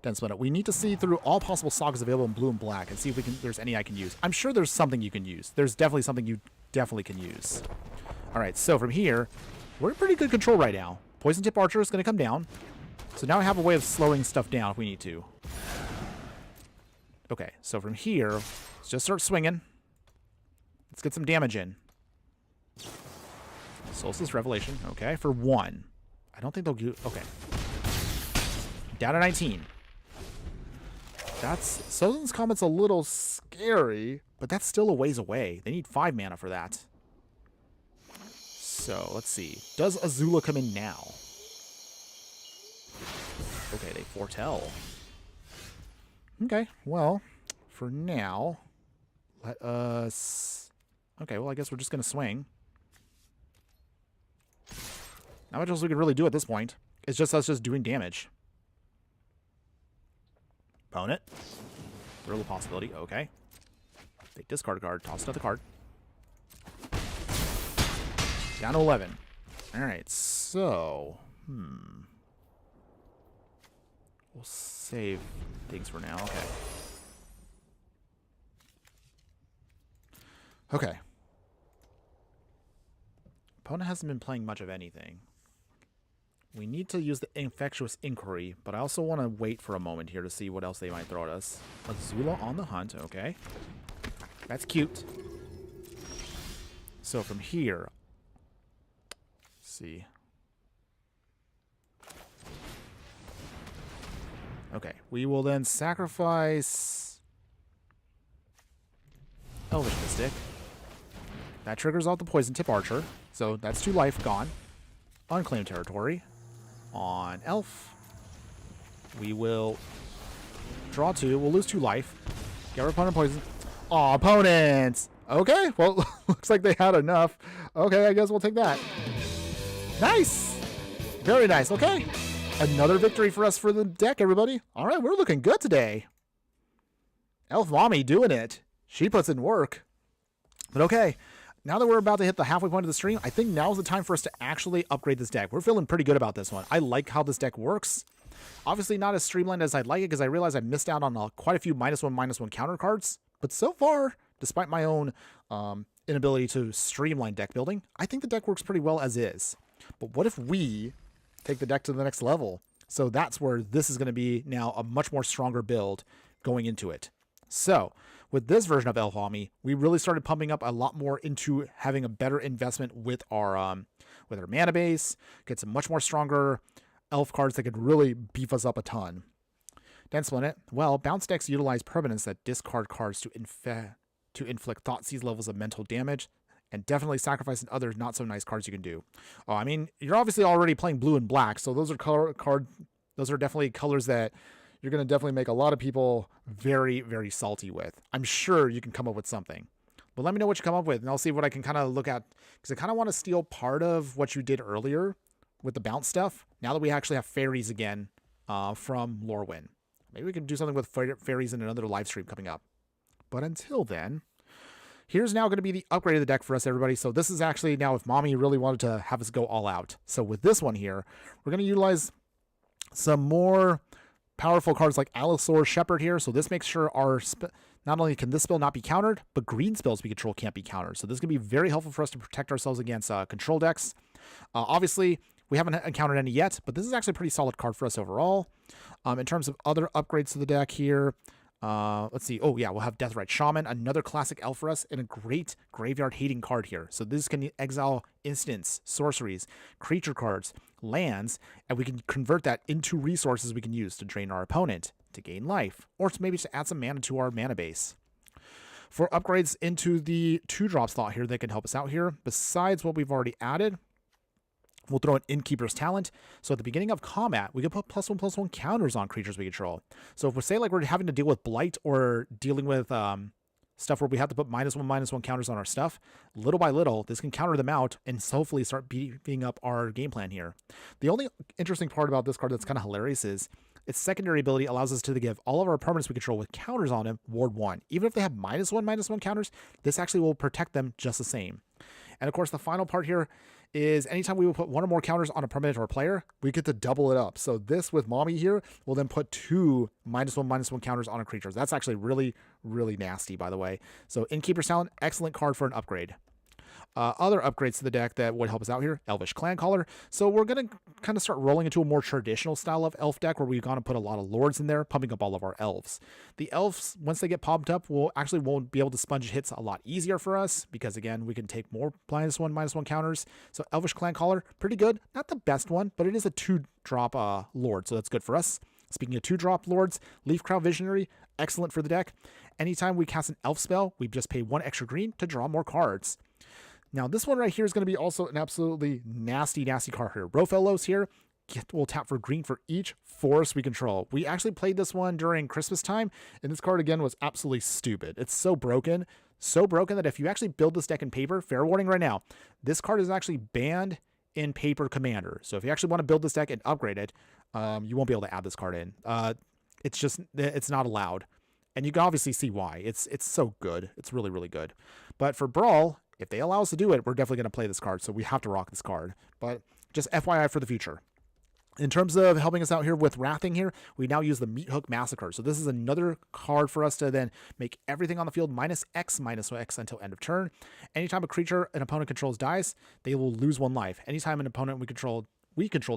Dense Splinter. We need to see through all possible sagas available in blue and black and see if there's any I can use. I'm sure there's something you can use. There's definitely something you definitely can use. All right, so from here, we're in pretty good control right now. Poison Tip Archer is going to come down. So now I have a way of slowing stuff down if we need to. Okay, so from here, let's just start swinging. Let's get some damage in. Solstice Revelation, okay, for 1. I don't think they'll do... Okay. Down to 19. That's... Sozin's Comet's a little scary, but that's still a ways away. They need 5 mana for that. So, let's see. Does Azula come in now? Okay, they foretell. Okay, well, for now, let us... Okay, well, I guess we're just going to swing. Not much else we could really do at this point. It's just us just doing damage. Opponent. Real possibility. Okay. They discard a card. Toss another card. Down to 11. Alright, so... We'll save things for now. Okay. Okay. Opponent hasn't been playing much of anything. We need to use the Infectious Inquiry, but I also want to wait for a moment here to see what else they might throw at us. Azula on the hunt, okay. That's cute. So from here, let's see. Okay, we will then sacrifice Elvish Mystic. That triggers off the Poison Tip Archer, so that's 2 life gone. Unclaimed territory. On Elf, we will draw 2. We'll lose 2 life. Get our opponent poison. Aw, opponents! Okay, well, looks like they had enough. Okay, I guess we'll take that. Nice! Very nice, okay. Another victory for us for the deck, everybody. All right, we're looking good today. Elf Mommy doing it. She puts in work. But okay, now that we're about to hit the halfway point of the stream, I think now's the time for us to actually upgrade this deck. We're feeling pretty good about this one. I like how this deck works. Obviously not as streamlined as I'd like it because I realized I missed out on quite a few -1/-1 counter cards. But so far, despite my own inability to streamline deck building, I think the deck works pretty well as is. But what if we take the deck to the next level? So that's where this is going to be now a much more stronger build going into it. So with this version of Elf Mommy, we really started pumping up a lot more into having a better investment with our mana base, get some much more stronger elf cards that could really beef us up a ton. Dense Splinter. Well, bounce decks utilize permanents that discard cards to inflict Thoughtseize levels of mental damage and definitely sacrificing other not so nice cards you can do. Oh, I mean, you're obviously already playing blue and black, so those are definitely colors that you're going to definitely make a lot of people very, very salty with. I'm sure you can come up with something. But let me know what you come up with, and I'll see what I can kind of look at, because I kind of want to steal part of what you did earlier with the bounce stuff, now that we actually have fairies again from Lorwyn. Maybe we can do something with fairies in another live stream coming up. But until then, here's now going to be the upgrade of the deck for us, everybody. So this is actually now if Mommy really wanted to have us go all out. So with this one here, we're going to utilize some more powerful cards like Allosaur Shepherd here. So this makes sure our not only can this spell not be countered, but green spells we control can't be countered. So this is going to be very helpful for us to protect ourselves against control decks. Obviously, we haven't encountered any yet, but this is actually a pretty solid card for us overall. In terms of other upgrades to the deck here, let's see. Oh, yeah, we'll have Deathrite Shaman, another classic elf for us, and a great graveyard hating card here. So this can exile instants, sorceries, creature cards, lands, and we can convert that into resources we can use to drain our opponent, to gain life, or to maybe to add some mana to our mana base. For upgrades into the 2-drop slot here that can help us out here, besides what we've already added, we'll throw an Innkeeper's Talent. So at the beginning of combat, we can put +1/+1 counters on creatures we control. So if we say like we're having to deal with Blight or dealing with stuff where we have to put -1/-1 counters on our stuff, little by little, this can counter them out and hopefully start beating up our game plan here. The only interesting part about this card that's kind of hilarious is its secondary ability allows us to give all of our permanents we control with counters on them Ward 1. Even if they have -1/-1 counters, this actually will protect them just the same. And of course, the final part here is anytime we will put 1 or more counters on a permanent or a player, we get to double it up. So this with Mommy here will then put 2 -1/-1 counters on a creature. That's actually really, really nasty, by the way. So Innkeeper's Talent, excellent card for an upgrade. Other upgrades to the deck that would help us out here, Elvish Clancaller. So we're going to kind of start rolling into a more traditional style of elf deck where we're going to put a lot of lords in there, pumping up all of our elves. The elves, once they get pumped up, won't be able to sponge hits a lot easier for us because, again, we can take more -1/-1 counters. So Elvish Clancaller, pretty good. Not the best one, but it is a 2-drop lord, so that's good for us. Speaking of 2-drop lords, Leafcrown Visionary, excellent for the deck. Anytime we cast an elf spell, we just pay 1 extra green to draw more cards. Now, this one right here is going to be also an absolutely nasty, nasty card here. Rofellos here will tap for green for each forest we control. We actually played this one during Christmas time, and this card, again, was absolutely stupid. It's so broken that if you actually build this deck in paper, fair warning right now, this card is actually banned in paper Commander. So if you actually want to build this deck and upgrade it, you won't be able to add this card in. It's not allowed. And you can obviously see why. It's so good. It's really, really good. But for Brawl, if they allow us to do it, we're definitely going to play this card, so we have to rock this card. But just FYI for the future. In terms of helping us out here with Wrathing here, we now use the Meat Hook Massacre. So this is another card for us to then make everything on the field -X until end of turn. Anytime a creature an opponent controls dies, they will lose 1 life. Anytime an opponent we control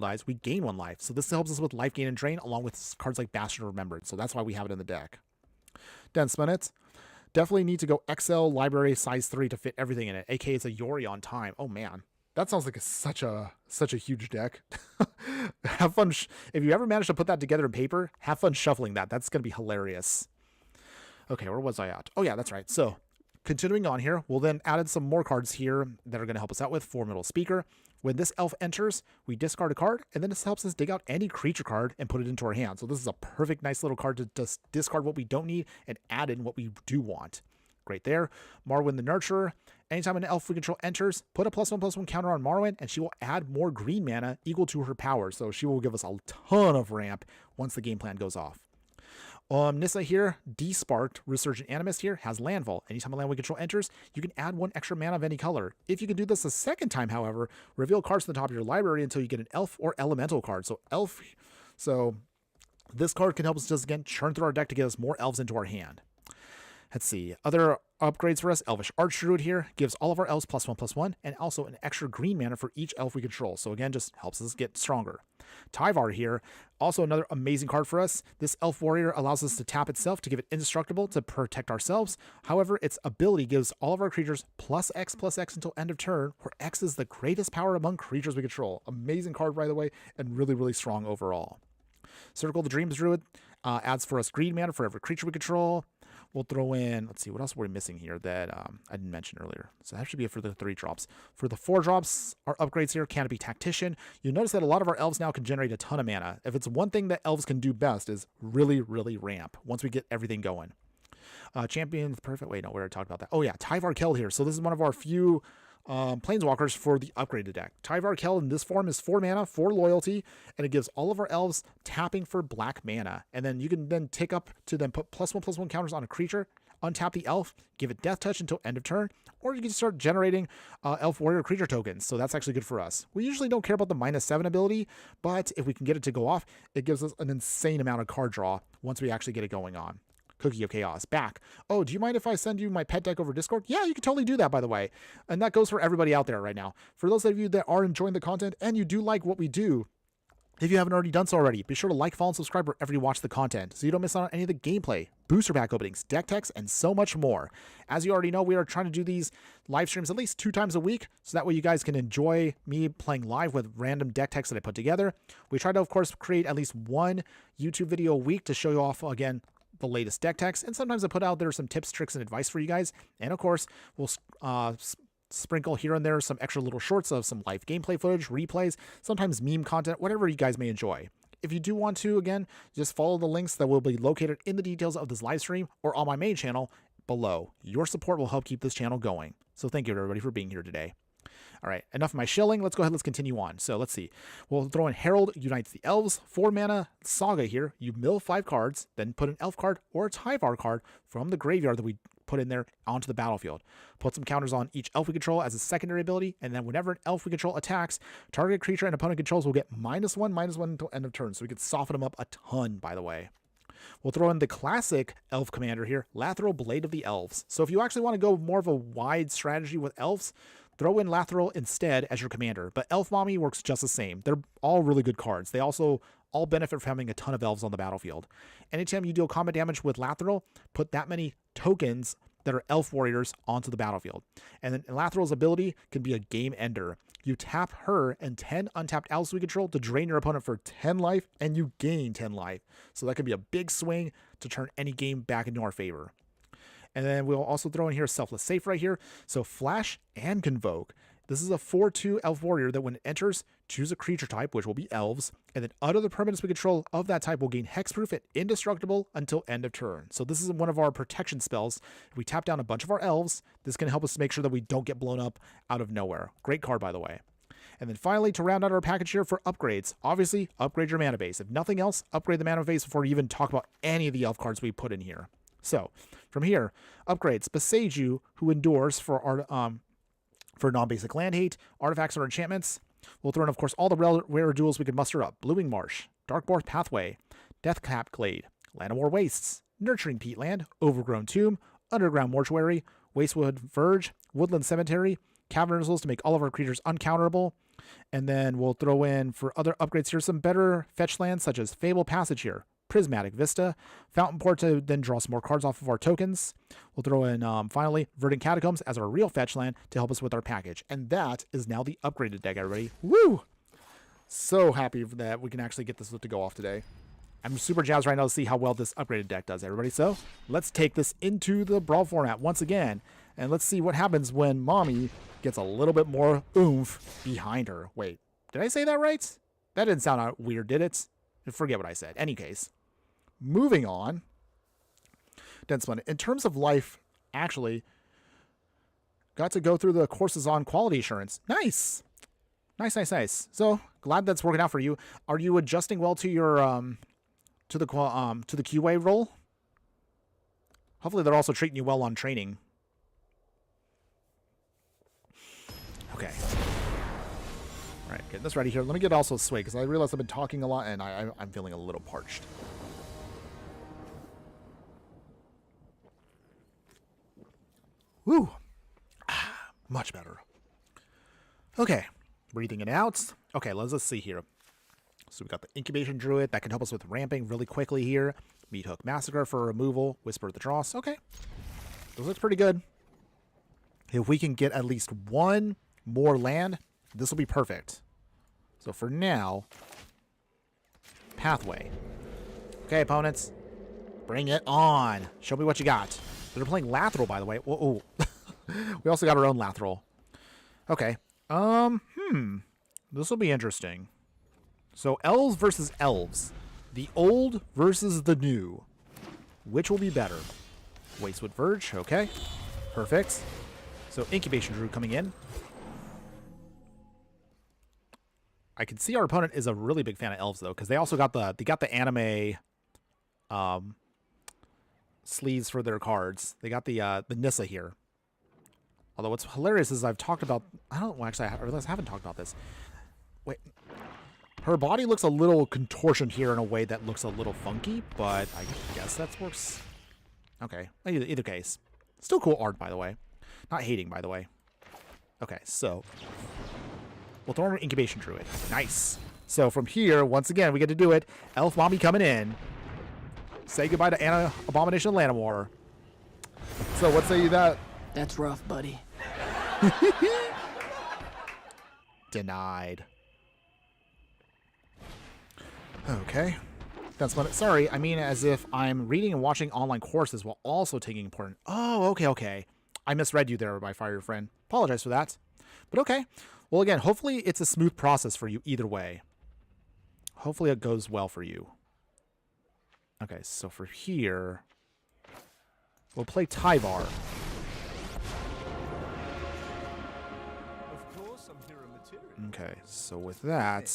dies, we gain 1 life. So this helps us with life gain and drain, along with cards like Bastion of Remembrance. So that's why we have it in the deck. Dense Minutes. Definitely need to go XL library size 3 to fit everything in it, aka it's a Yori on time. Oh man, that sounds like such a huge deck. Have fun if you ever manage to put that together in paper. Have fun shuffling that. That's gonna be hilarious. Okay, where was I at? Oh yeah, that's right. So continuing on here, we'll then add some more cards here that are gonna help us out with Formidable Speaker. When this elf enters, we discard a card, and then this helps us dig out any creature card and put it into our hand. So this is a perfect, nice little card to just discard what we don't need and add in what we do want. Great there. Marwyn the Nurturer. Anytime an elf we control enters, put a +1/+1 counter on Marwyn, and she will add more green mana equal to her power. So she will give us a ton of ramp once the game plan goes off. Nissa here, Desparked, Resurgent Animist here, has Landfall. Anytime a land we control enters, you can add 1 extra mana of any color. If you can do this a second time, however, reveal cards to the top of your library until you get an elf or elemental card. So this card can help us just, again, churn through our deck to get us more elves into our hand. Let's see. Other upgrades for us. Elvish Archdruid here gives all of our elves +1/+1 and also an extra green mana for each elf we control. So again, just helps us get stronger. Tyvar here, also another amazing card for us. This elf warrior allows us to tap itself to give it indestructible to protect ourselves. However, its ability gives all of our creatures +X/+X until end of turn, where X is the greatest power among creatures we control. Amazing card, by the way, and really, really strong overall. Circle the Dreams Druid adds for us green mana for every creature we control. We'll throw in, let's see, what else were we missing here that I didn't mention earlier. So that should be it for the 3 drops. For the 4 drops, our upgrades here, Canopy Tactician. You'll notice that a lot of our elves now can generate a ton of mana. If it's one thing that elves can do best is really, really ramp once we get everything going. Champion, perfect. Wait, no, we already talked about that. Oh yeah, Tyvar Kell here. So this is one of our few planeswalkers for the upgraded deck. Tyvar Kell in this form is 4 mana, 4 loyalty, and it gives all of our elves tapping for black mana. And then you can then tick up to then put +1/+1 counters on a creature, untap the elf, give it death touch until end of turn, or you can start generating elf warrior creature tokens. So that's actually good for us. We usually don't care about the -7 ability, but if we can get it to go off, it gives us an insane amount of card draw once we actually get it going on. Cookie of Chaos, back. Oh, do you mind if I send you my pet deck over Discord? Yeah, you can totally do that, by the way. And that goes for everybody out there right now. For those of you that are enjoying the content and you do like what we do, if you haven't already done so already, be sure to like, follow, and subscribe wherever you watch the content so you don't miss out on any of the gameplay, booster pack openings, deck techs, and so much more. As you already know, we are trying to do these live streams at least 2 times a week, so that way you guys can enjoy me playing live with random deck techs that I put together. We try to, of course, create at least 1 YouTube video a week to show you off, again, the latest deck techs, and sometimes I put out there some tips, tricks, and advice for you guys. And of course, we'll sprinkle here and there some extra little shorts of some live gameplay footage, replays, sometimes meme content, whatever you guys may enjoy. If you do want to, again, just follow the links that will be located in the details of this live stream or on my main channel below. Your support will help keep this channel going. So thank you everybody for being here today. All right, enough of my shilling. Let's go ahead. Let's continue on. So let's see. We'll throw in Herald Unites the Elves, 4 mana Saga here. You mill 5 cards, then put an elf card or a Tyvar card from the graveyard that we put in there onto the battlefield. Put some counters on each elf we control as a secondary ability, and then whenever an elf we control attacks, target creature and opponent controls will get -1/-1 until end of turn. So we could soften them up a ton, by the way. We'll throw in the classic elf commander here, Lathril Blade of the Elves. So if you actually want to go more of a wide strategy with elves, throw in Lathril instead as your commander, but Elf Mommy works just the same. They're all really good cards. They also all benefit from having a ton of elves on the battlefield. Anytime you deal combat damage with Lathril, put that many tokens that are elf warriors onto the battlefield. And then Lathril's ability can be a game ender. You tap her and 10 untapped elves we control to drain your opponent for 10 life, and you gain 10 life. So that can be a big swing to turn any game back into our favor. And then we'll also throw in here Selfless Safe right here. So Flash and Convoke. This is a 4/2 elf warrior that when it enters, choose a creature type, which will be elves, and then other the permanents we control of that type will gain hexproof and indestructible until end of turn. So this is one of our protection spells. If we tap down a bunch of our elves, this can help us make sure that we don't get blown up out of nowhere. Great card, by the way. And then finally, to round out our package here for upgrades, obviously upgrade your mana base. If nothing else, upgrade the mana base before you even talk about any of the elf cards we put in here. So from here, upgrades Beseiju, who endures for our for non-basic land hate, artifacts or enchantments. We'll throw in, of course, all the rare duels we can muster up. Blooming Marsh, Darkborth Pathway, Deathcap Glade, Land of War Wastes, Nurturing Peatland, Overgrown Tomb, Underground Mortuary, Wastewood Verge, Woodland Cemetery, Caverns to make all of our creatures uncounterable. And then we'll throw in, for other upgrades here, some better fetch lands such as Fable Passage here, Prismatic Vista, Fountain Port to then draw some more cards off of our tokens. We'll throw in, finally, Verdant Catacombs as our real fetch land to help us with our package. And that is now the upgraded deck, everybody. Woo! So happy that we can actually get this to go off today. I'm super jazzed right now to see how well this upgraded deck does, everybody. So let's take this into the Brawl format once again. And let's see what happens when Mommy gets a little bit more oomph behind her. Wait, did I say that right? That didn't sound weird, did it? Forget what I said. Any case. Moving on, Densman, in terms of life, actually, got to go through the courses on quality assurance. Nice. Nice. So glad that's working out for you. Are you adjusting well to your to the QA role? Hopefully they're also treating you well on training. Okay. All right, getting this ready here. Let me get also a swig because I realize I've been talking a lot and I'm feeling a little parched. Woo! Much better. Okay, breathing it out. Okay, let's see here. So we got the Incubation Druid that can help us with ramping really quickly here. Meat Hook Massacre for removal. Whisper of the Dross. Okay, this looks pretty good. If we can get at least one more land, this will be perfect. So for now, Pathway. Okay, opponents. Bring it on. Show me what you got. They're playing Lathril, by the way. Whoa. We also got our own Lathril. Okay. This will be interesting. So, elves versus elves. The old versus the new. Which will be better? Wastewood Verge. Okay. Perfect. So, Incubation Druid coming in. I can see our opponent is a really big fan of elves, though, because they also got the anime sleeves for their cards. They got the Nissa here. Although what's hilarious is I've talked about... I realize I haven't talked about this. Wait. Her body looks a little contortion here in a way that looks a little funky, but I guess that works. Okay. Either case. Still cool art, by the way. Not hating, by the way. Okay, so... We'll throw an Incubation Druid. Nice. So from here, once again, we get to do it. Elf Mommy coming in. Say goodbye to Anna Abomination of Llanowar. So what say you that? That's rough, buddy. Denied. Okay. That's what sorry, I mean as if I'm reading and watching online courses while also taking important... Oh, okay. I misread you there, my fire friend. Apologize for that. But okay. Well, again, hopefully it's a smooth process for you either way. Hopefully it goes well for you. Okay, so for here, we'll play Tyvar. Of course, I'm here in material. Okay, so with that...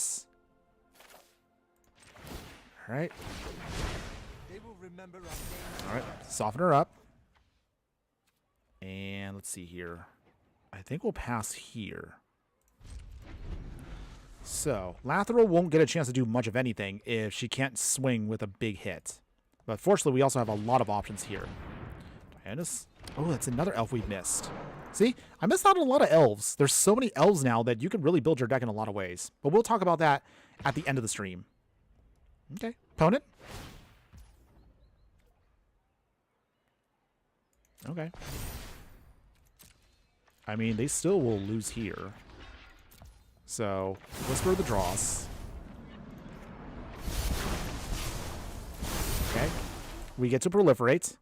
Alright. They will remember our name. Alright, soften her up. And let's see here. I think we'll pass here. So, Lathril won't get a chance to do much of anything if she can't swing with a big hit. But fortunately, we also have a lot of options here. Dianus? Oh, that's another elf we missed. See? I missed out on a lot of elves. There's so many elves now that you can really build your deck in a lot of ways. But we'll talk about that at the end of the stream. Okay. Opponent? Okay. I mean, they still will lose here. So, Whisper of the Dross. Okay. We get to proliferate.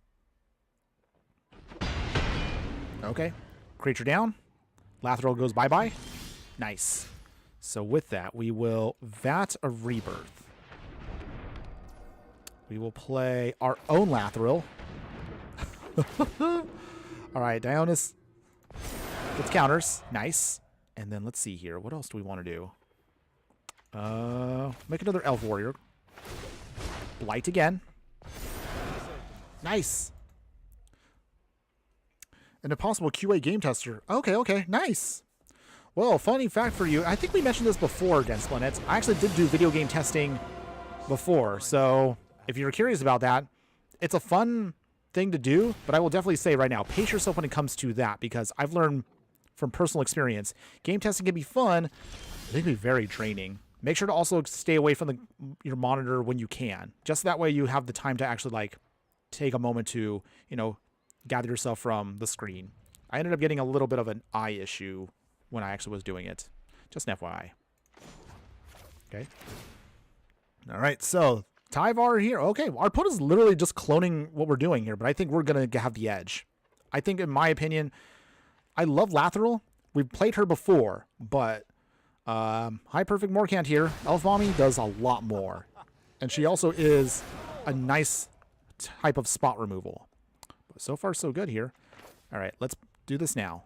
Okay. Creature down. Lathril goes bye-bye. Nice. So with that, we will Vat of Rebirth. We will play our own Lathril. Alright, Dianus gets counters. Nice. And then let's see here. What else do we want to do? Make another Elf Warrior. Blight again. Nice. An impossible QA game tester. Okay. Nice. Well, funny fact for you. I think we mentioned this before, Dense Planets. I actually did do video game testing before. So if you're curious about that, it's a fun thing to do. But I will definitely say right now, pace yourself when it comes to that. Because I've learned from personal experience, game testing can be fun. It can be very draining. Make sure to also stay away from your monitor when you can. Just that way you have the time to actually take a moment to, gather yourself from the screen. I ended up getting a little bit of an eye issue when I actually was doing it. Just an FYI. Okay. All right, so Tyvar here. Okay, our opponent is literally just cloning what we're doing here, but I think we're going to have the edge. I think, in my opinion, I love Lathril. We've played her before, but High Perfect Morcant here. Elf Mommy does a lot more. And she also is a nice type of spot removal. But so far, so good here. All right, let's do this now.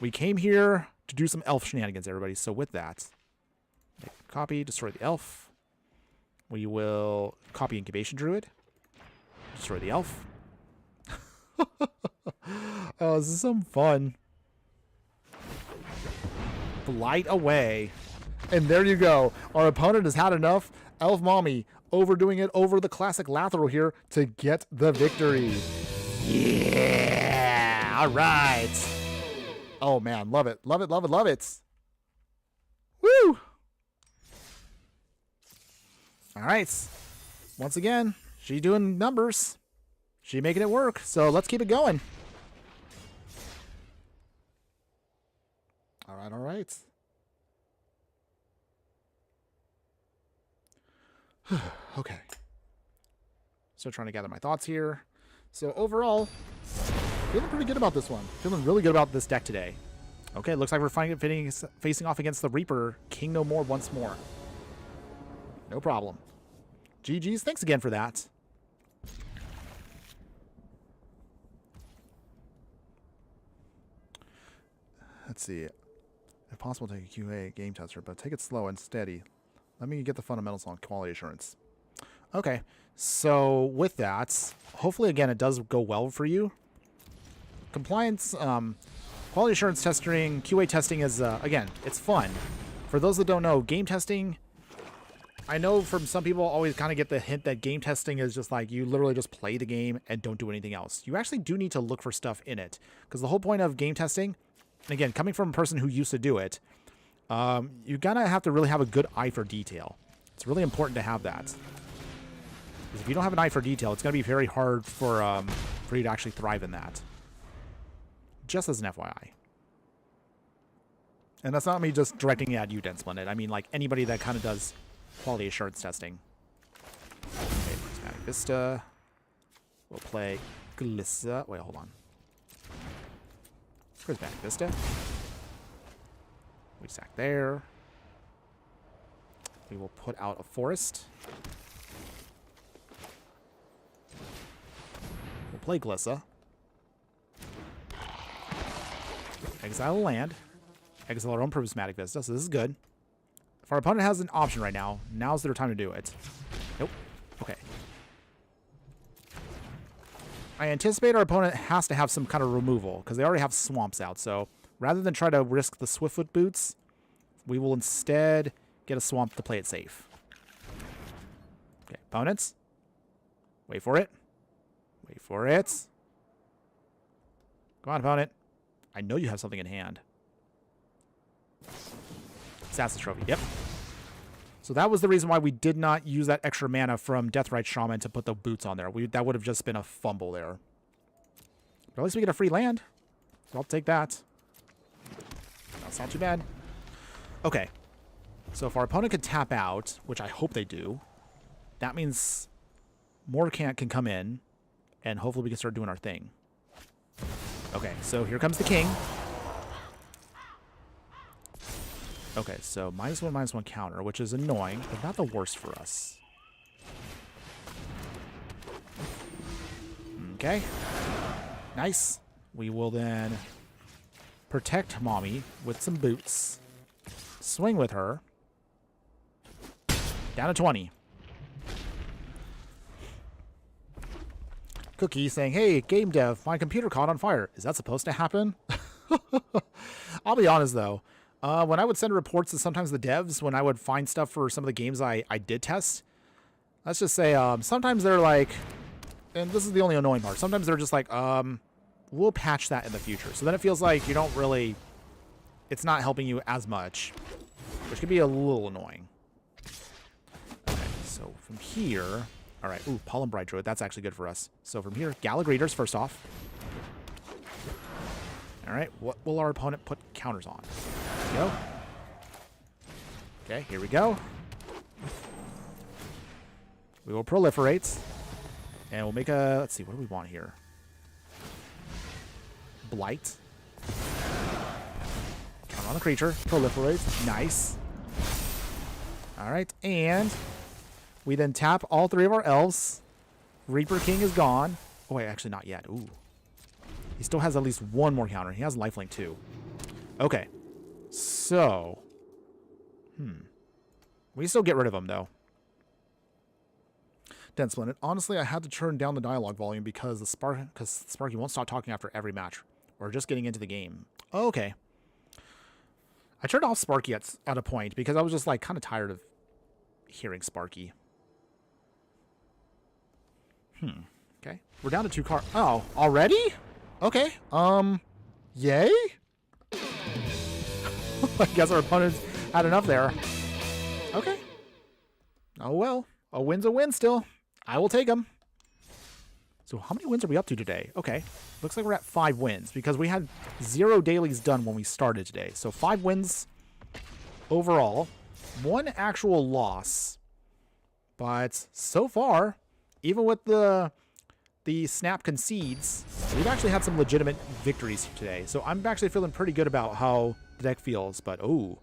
We came here to do some elf shenanigans, everybody. So with that, copy, destroy the elf. We will copy Incubation Druid. Destroy the elf. Oh, this is some fun. Blight away. And there you go. Our opponent has had enough. Elf Mommy overdoing it over the classic Lathril here to get the victory. Yeah. All right. Oh, man. Love it. Love it. Woo. All right. Once again, she doing numbers. She making it work. So let's keep it going. All right. Okay. Still trying to gather my thoughts here. So overall, feeling pretty good about this one. Feeling really good about this deck today. Okay, looks like we're facing off against the Reaper King No More once more. No problem. GG's. Thanks again for that. Let's see. If possible, take a QA game tester, but take it slow and steady. Let me get the fundamentals on quality assurance. Okay, so with that, hopefully, again, it does go well for you. Compliance, quality assurance testing, QA testing is, again, it's fun. For those that don't know, game testing, I know from some people always kind of get the hint that game testing is just like you literally just play the game and don't do anything else. You actually do need to look for stuff in it. Because the whole point of game testing, and again, coming from a person who used to do it, you're going to have to really have a good eye for detail. It's really important to have that. Because if you don't have an eye for detail, it's going to be very hard for you to actually thrive in that. Just as an FYI. And that's not me just directing it at you, Den Splendid. I mean, like, anybody that kind of does quality assurance testing. Okay, Prismatic Vista. We'll play Glissa. Wait, hold on. Prismatic Vista. We sack there. We will put out a forest. We'll play Glissa. Exile a land. Exile our own Prismatic Vista, so this is good. If our opponent has an option right now, now's their time to do it. Nope. Okay. I anticipate our opponent has to have some kind of removal, because they already have swamps out, so rather than try to risk the Swiftfoot Boots, we will instead get a swamp to play it safe. Okay, opponents. Wait for it. Wait for it. Come on, opponent. I know you have something in hand. Assassin's Trophy, yep. So that was the reason why we did not use that extra mana from Deathrite Shaman to put the boots on there. That would have just been a fumble there. But at least we get a free land. So I'll take that. That's not too bad. Okay. So if our opponent could tap out, which I hope they do, that means Morcant can come in, and hopefully we can start doing our thing. Okay, so here comes the king. Okay, so -1/-1 counter, which is annoying, but not the worst for us. Okay. Nice. We will then protect Mommy with some boots. Swing with her. Down to 20. Cookie saying, hey, game dev, my computer caught on fire. Is that supposed to happen? I'll be honest, though. When I would send reports to sometimes the devs, when I would find stuff for some of the games I did test, let's just say sometimes they're like, and this is the only annoying part, sometimes they're just like, we'll patch that in the future. So then it feels like you don't really, it's not helping you as much, which can be a little annoying. Okay, so from here, all right, ooh, Pollen Bright Druid, that's actually good for us. So from here, Gallagrators first off. All right, what will our opponent put counters on? There we go. Okay, here we go. We will proliferate. And we'll make a, let's see, what do we want here? Blight. Count on the creature. Proliferate. Nice. All right, and we then tap all three of our elves. Reaper King is gone. Oh, wait, actually not yet. Ooh. He still has at least one more counter. He has lifelink too. Okay. So. We still get rid of him, though. Den Splendid. Honestly, I had to turn down the dialogue volume because Sparky won't stop talking after every match. Or just getting into the game. Oh, okay. I turned off Sparky at a point because I was just like kind of tired of hearing Sparky. Okay. We're down to 2 cards. Oh, already? Okay. Yay? I guess our opponents had enough there. Okay. Oh well. A win's a win still. I will take them. So how many wins are we up to today? Okay. Looks like we're at 5 wins because we had 0 dailies done when we started today. So 5 wins overall. 1 actual loss. But so far, even with the snap concedes, we've actually had some legitimate victories today. So I'm actually feeling pretty good about how the deck feels. But, oh,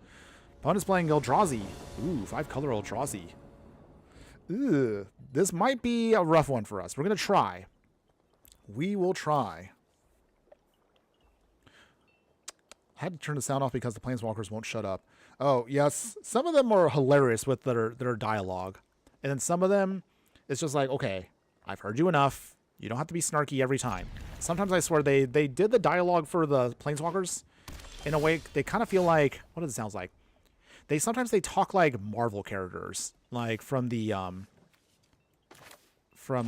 opponent's playing Eldrazi. Ooh, 5-color Eldrazi. Ooh, this might be a rough one for us. We're going to try. We will try. I had to turn the sound off because the Planeswalkers won't shut up. Oh, yes. Some of them are hilarious with their dialogue. And then some of them, it's just like, okay, I've heard you enough. You don't have to be snarky every time. Sometimes I swear they did the dialogue for the Planeswalkers in a way they kind of feel like, what does it sound like? Sometimes they talk like Marvel characters, like from the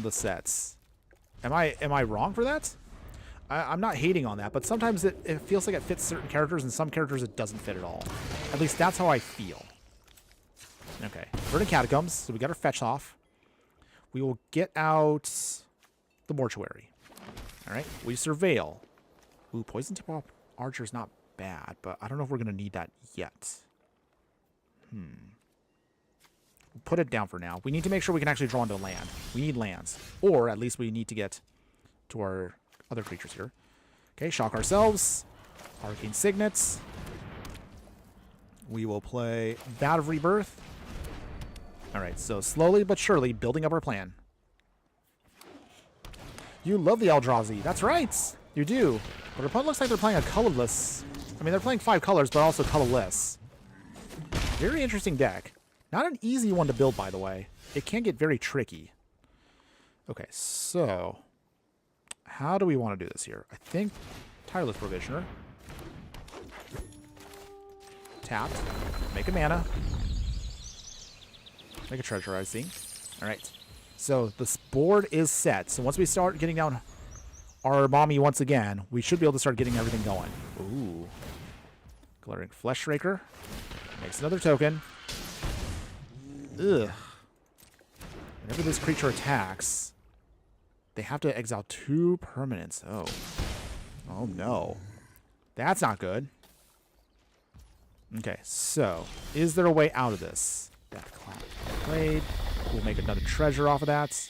sets. Am I wrong for that? I'm not hating on that, but sometimes it feels like it fits certain characters, and some characters it doesn't fit at all. At least that's how I feel. Okay, we're in Catacombs, so we got our fetch off. We will get out the Mortuary. All right, we surveil. Ooh, Poison Tip Archer's not bad, but I don't know if we're going to need that yet. Put it down for now. We need to make sure we can actually draw into land. We need lands. Or at least we need to get to our other creatures here. Okay, shock ourselves. Arcane Signets. We will play Vat of Rebirth. Alright, so slowly but surely building up our plan. You love the Eldrazi. That's right. You do. But our opponent looks like they're playing a colorless. I mean, they're playing 5 colors, but also colorless. Very interesting deck. Not an easy one to build, by the way. It can get very tricky. Okay, so how do we want to do this here? I think Tireless Provisioner. Tapped. Make a mana. Make a treasure, I see. All right. So this board is set. So once we start getting down our mommy once again, we should be able to start getting everything going. Ooh. Glaring Fleshraker. Makes another token. Ugh. Whenever this creature attacks, they have to exile 2 permanents. Oh. Oh no. That's not good. Okay, so is there a way out of this? Death Cloud played. We'll make another treasure off of that.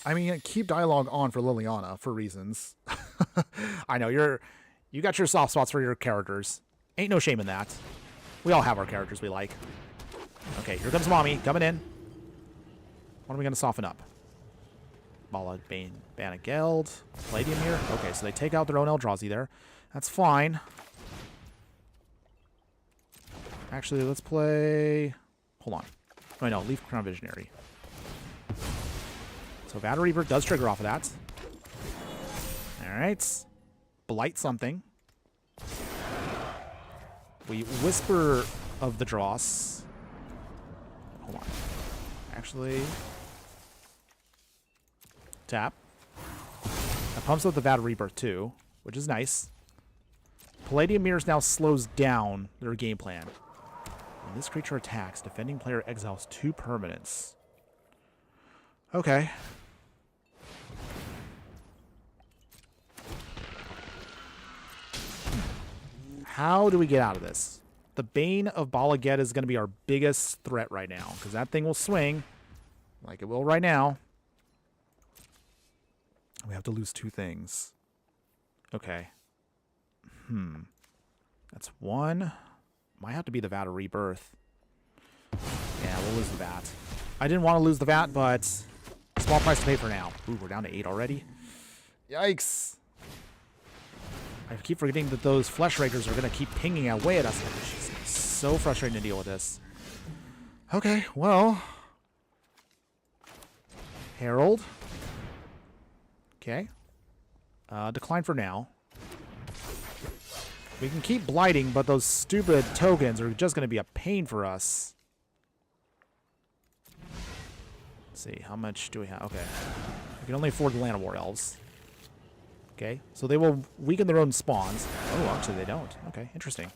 I mean, keep dialogue on for Liliana for reasons. I know you got your soft spots for your characters. Ain't no shame in that. We all have our characters we like. Okay, here comes Mommy coming in. What are we going to soften up? Bala Bane Banageld. Palladium here. Okay, so they take out their own Eldrazi there. That's fine. Actually, let's play... Hold on. Oh, no, Leaf Crown Visionary. So Vat of Rebirth does trigger off of that. Alright. Blight something. We Whisper of the Dross. Hold on. Actually... Tap. That pumps up the Vat of Rebirth too, which is nice. Palladium Mirrors now slows down their game plan. When this creature attacks, defending player exiles 2 permanents. Okay. How do we get out of this? The Bane of Bala Ged is going to be our biggest threat right now, because that thing will swing like it will right now. We have to lose 2 things. Okay. That's 1. Might have to be the Vat of Rebirth. Yeah, we'll lose the Vat. I didn't want to lose the Vat, but small price to pay for now. Ooh, we're down to 8 already. Yikes. I keep forgetting that those Fleshrakers are going to keep pinging away at us. It's so frustrating to deal with this. Okay, well. Herald. Okay. Decline for now. We can keep blighting, but those stupid tokens are just going to be a pain for us. Let's see, how much do we have? Okay. We can only afford the Land of War Elves. Okay, so they will weaken their own spawns. Oh, actually they don't. Okay, interesting.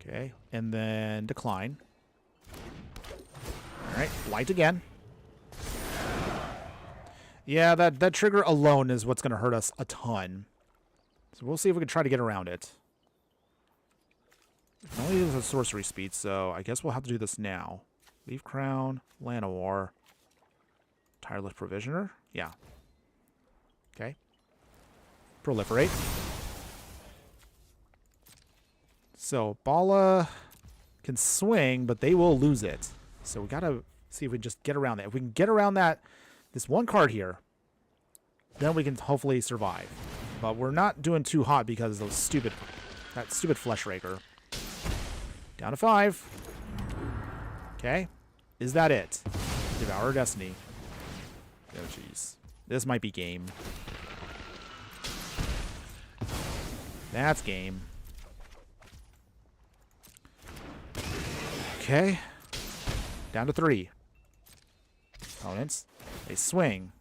Okay, and then decline. Alright, blight again. Yeah, that trigger alone is what's going to hurt us a ton. So we'll see if we can try to get around it. It only uses a sorcery speed, so I guess we'll have to do this now. Leaf Crown, Llanowar, Tireless Provisioner. Yeah. Okay. Proliferate. So Bala can swing, but they will lose it. So we gotta see if we can just get around that. If we can get around that, this one card here, then we can hopefully survive. But we're not doing too hot because of that stupid Flesh Raker. Down to 5. Okay. Is that it? Devour Destiny. Oh, jeez. This might be game. That's game. Okay. Down to 3. Opponents. They swing.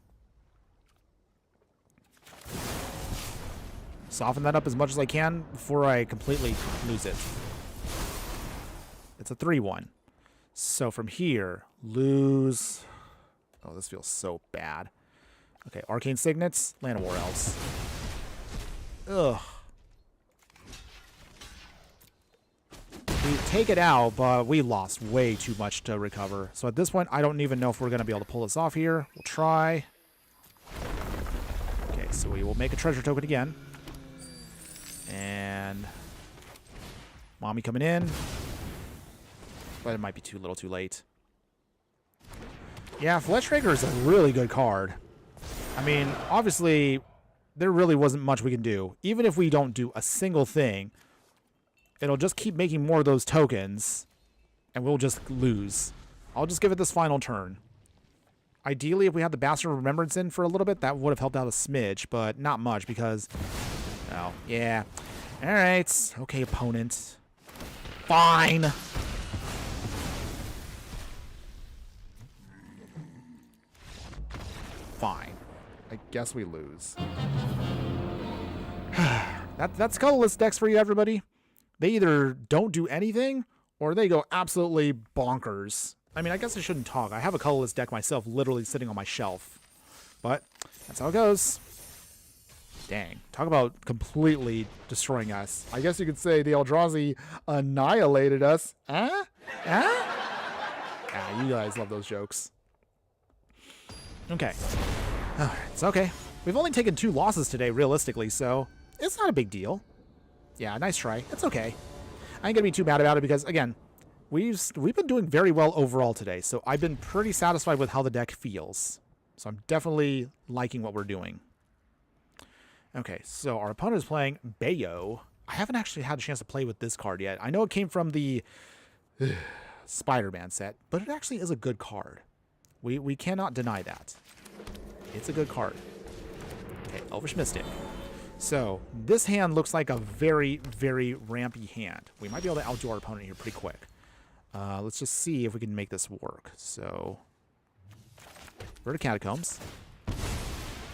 Soften that up as much as I can before I completely lose it. It's a 3-1. So from here, lose... Oh, this feels so bad. Okay, Arcane Signets, Land of War Elves. Ugh. We take it out, but we lost way too much to recover. So at this point, I don't even know if we're going to be able to pull this off here. We'll try. Okay, so we will make a treasure token again. And Mommy coming in. But it might be too little too late. Yeah, Fleshraker is a really good card. I mean, obviously, there really wasn't much we can do. Even if we don't do a single thing, it'll just keep making more of those tokens, and we'll just lose. I'll just give it this final turn. Ideally, if we had the Bastard of Remembrance in for a little bit, that would have helped out a smidge, but not much because... Oh, yeah. Alright. Okay, opponent. Fine. Fine. I guess we lose. That's colorless decks for you, everybody. They either don't do anything, or they go absolutely bonkers. I mean, I guess I shouldn't talk. I have a colorless deck myself literally sitting on my shelf. But that's how it goes. Dang. Talk about completely destroying us. I guess you could say the Eldrazi annihilated us. Huh? Huh? Ah, you guys love those jokes. Okay. It's okay. We've only taken 2 losses today, realistically, so it's not a big deal. Yeah, nice try. It's okay. I ain't gonna be too mad about it because, again, we've been doing very well overall today, so I've been pretty satisfied with how the deck feels. So I'm definitely liking what we're doing. Okay, so our opponent is playing Bayo. I haven't actually had a chance to play with this card yet. I know it came from the Spider-Man set, but it actually is a good card. We cannot deny that. It's a good card. Okay, Elvish Mystic. So, this hand looks like a very, very rampy hand. We might be able to outdo our opponent here pretty quick. Let's just see if we can make this work. So, Bird of Catacombs.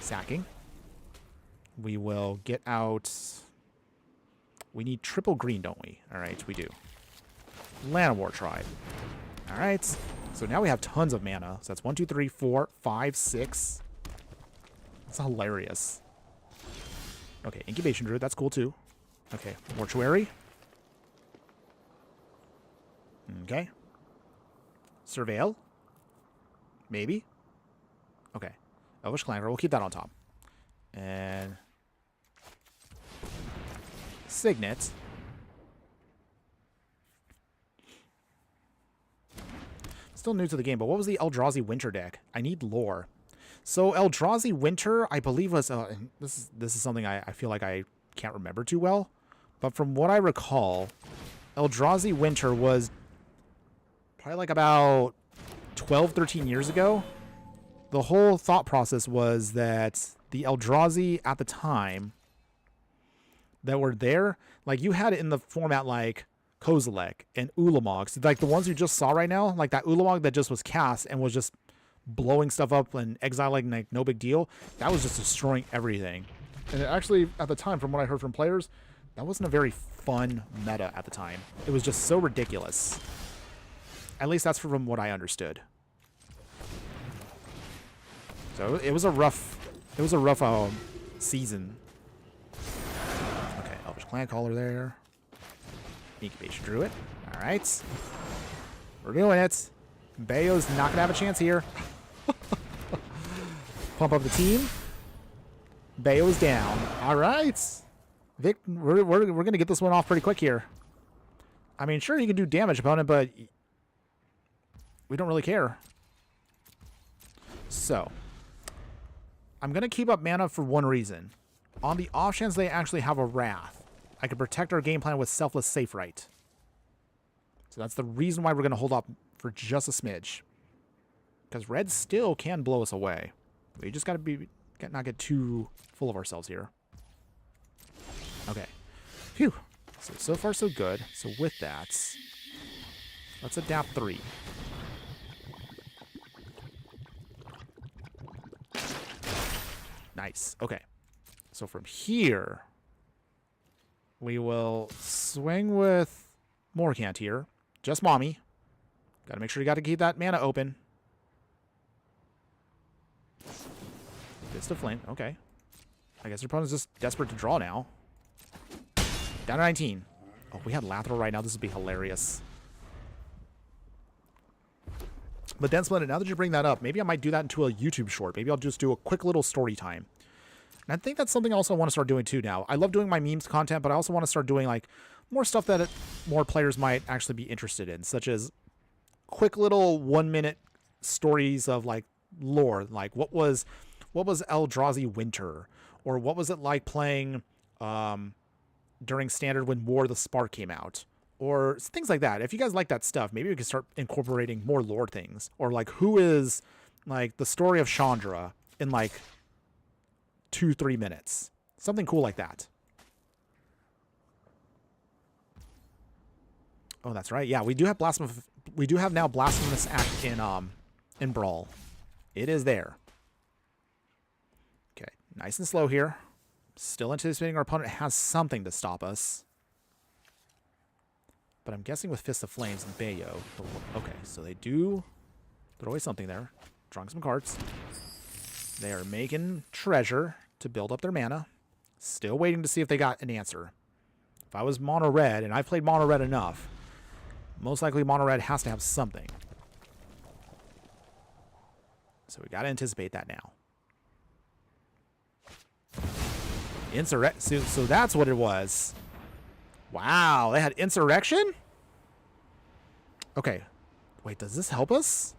Sacking. We will get out... We need triple green, don't we? Alright, we do. Llanowar Tribe. Alright. So now we have tons of mana. So that's 1, 2, 3, 4, 5, 6. That's hilarious. Okay, Incubation Druid. That's cool too. Okay, Mortuary. Okay. Surveil. Maybe. Okay. Elvish Clanker. We'll keep that on top. And... Signet. Still new to the game, but what was the Eldrazi Winter deck? I need lore. So Eldrazi Winter, I believe was... this is something I feel like I can't remember too well. But from what I recall, Eldrazi Winter was probably like about 12, 13 years ago. The whole thought process was that the Eldrazi at the time that were there, like you had it in the format like Kozilek and Ulamog. Like the ones you just saw right now, like that Ulamog that just was cast and was just blowing stuff up and exiling like no big deal. That was just destroying everything. And actually, at the time, from what I heard from players, that wasn't a very fun meta at the time. It was just so ridiculous. At least that's from what I understood. So it was a rough season. Okay, Elvish Clancaller there. Incubation Druid. All right. We're doing it. Bayo's not going to have a chance here. Pump up the team. Bayo's down. All right. Vic, we're going to get this one off pretty quick here. I mean, sure, you can do damage, opponent, but we don't really care. So, I'm going to keep up mana for one reason. On the off chance they actually have a Wrath, I can protect our game plan with Selfless Safe Right. So that's the reason why we're going to hold up for just a smidge. Because red still can blow us away. We just got to not get too full of ourselves here. Okay. Phew. So far so good. So with that, let's adapt 3. Nice. Okay. So from here, we will swing with Morcant here. Just mommy. Got to make sure you got to keep that mana open. Fist of Flame. Okay. I guess your opponent's just desperate to draw now. Down to 19. Oh, we had Lateral right now. This would be hilarious. But then, Splendid, now that you bring that up, maybe I might do that into a YouTube short. Maybe I'll just do a quick little story time. And I think that's something else I want to start doing too now. I love doing my memes content, but I also want to start doing like more stuff that more players might actually be interested in, such as quick little 1-minute stories of like lore, like what was Eldrazi Winter, or what was it like playing during Standard when War of the Spark came out, or things like that. If you guys like that stuff, maybe we can start incorporating more lore things, or like who is like the story of Chandra in like 2-3 minutes, something cool like that. Oh, that's right. Yeah, we do have now Blasphemous Act in Brawl. It is there. Okay, nice and slow here. Still anticipating our opponent has something to stop us. But I'm guessing with Fist of Flames and Bayo. Okay, so they do. There's always something there. Drawing some cards. They are making treasure to build up their mana. Still waiting to see if they got an answer. If I was mono red, and I've played mono red enough, most likely mono red has to have something. So we got to anticipate that now. So that's what it was. Wow, they had Insurrection? Okay. Wait, does this help us?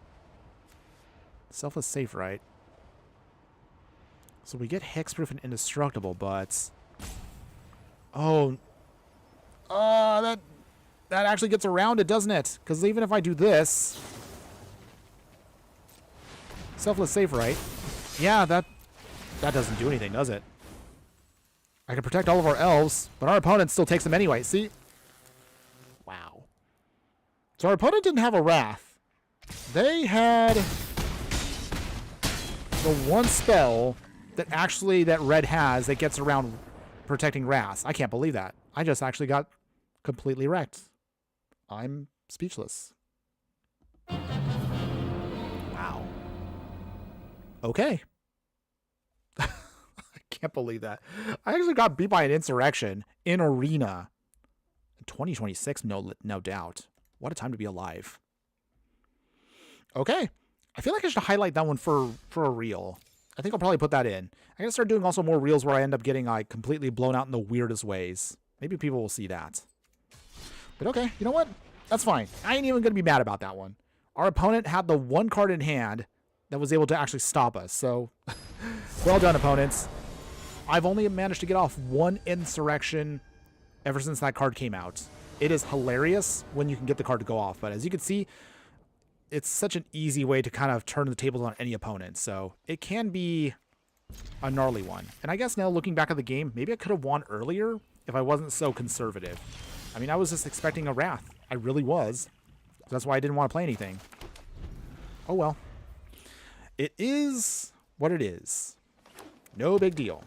Selfless Safe Right. So we get Hexproof and Indestructible, but... Oh. That actually gets around it, doesn't it? Because even if I do this... Selfless Safe Right. Yeah, that doesn't do anything, does it? I can protect all of our elves, but our opponent still takes them anyway. See? Wow. So our opponent didn't have a Wrath. They had the one spell that red has that gets around protecting Wrath. I can't believe that. I just actually got completely wrecked. I'm speechless. Wow. Okay. Can't believe that. I actually got beat by an Insurrection in Arena. 2026, no doubt. What a time to be alive. Okay. I feel like I should highlight that one for a reel. I think I'll probably put that in. I gotta start doing also more reels where I end up getting like completely blown out in the weirdest ways. Maybe people will see that. But okay, you know what? That's fine. I ain't even gonna be mad about that one. Our opponent had the one card in hand that was able to actually stop us. So, well done, opponents. I've only managed to get off one Insurrection ever since that card came out. It is hilarious when you can get the card to go off, but as you can see, it's such an easy way to kind of turn the tables on any opponent, so it can be a gnarly one. And I guess now looking back at the game, maybe I could have won earlier if I wasn't so conservative. I mean, I was just expecting a Wrath. I really was. So that's why I didn't want to play anything. Oh well. It is what it is. No big deal.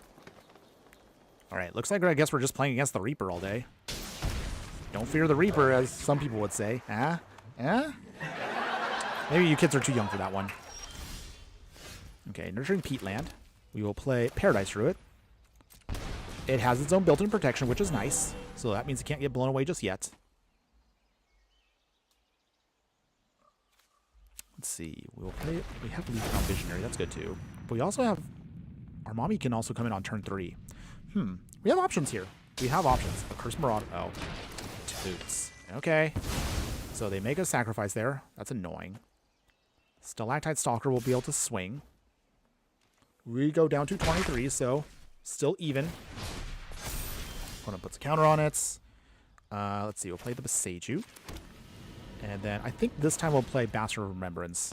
Alright, looks like I guess we're just playing against the Reaper all day. Don't fear the Reaper, as some people would say. Huh? Huh? Maybe you kids are too young for that one. Okay, Nurturing Peatland. We will play Paradise Druid. It has its own built-in protection, which is nice. So that means it can't get blown away just yet. Let's see. We'll play. We have Leaf Crown Visionary. That's good too. But we also have our mommy can also come in on turn 3. We have options here. We have options. A Curse Marauder. Oh, toots. Okay. So they make a sacrifice there. That's annoying. Stalactite Stalker will be able to swing. We go down to 23, so still even. Opponent puts a counter on it. Let's see. We'll play the Beseiju. And then I think this time we'll play Bastion of Remembrance.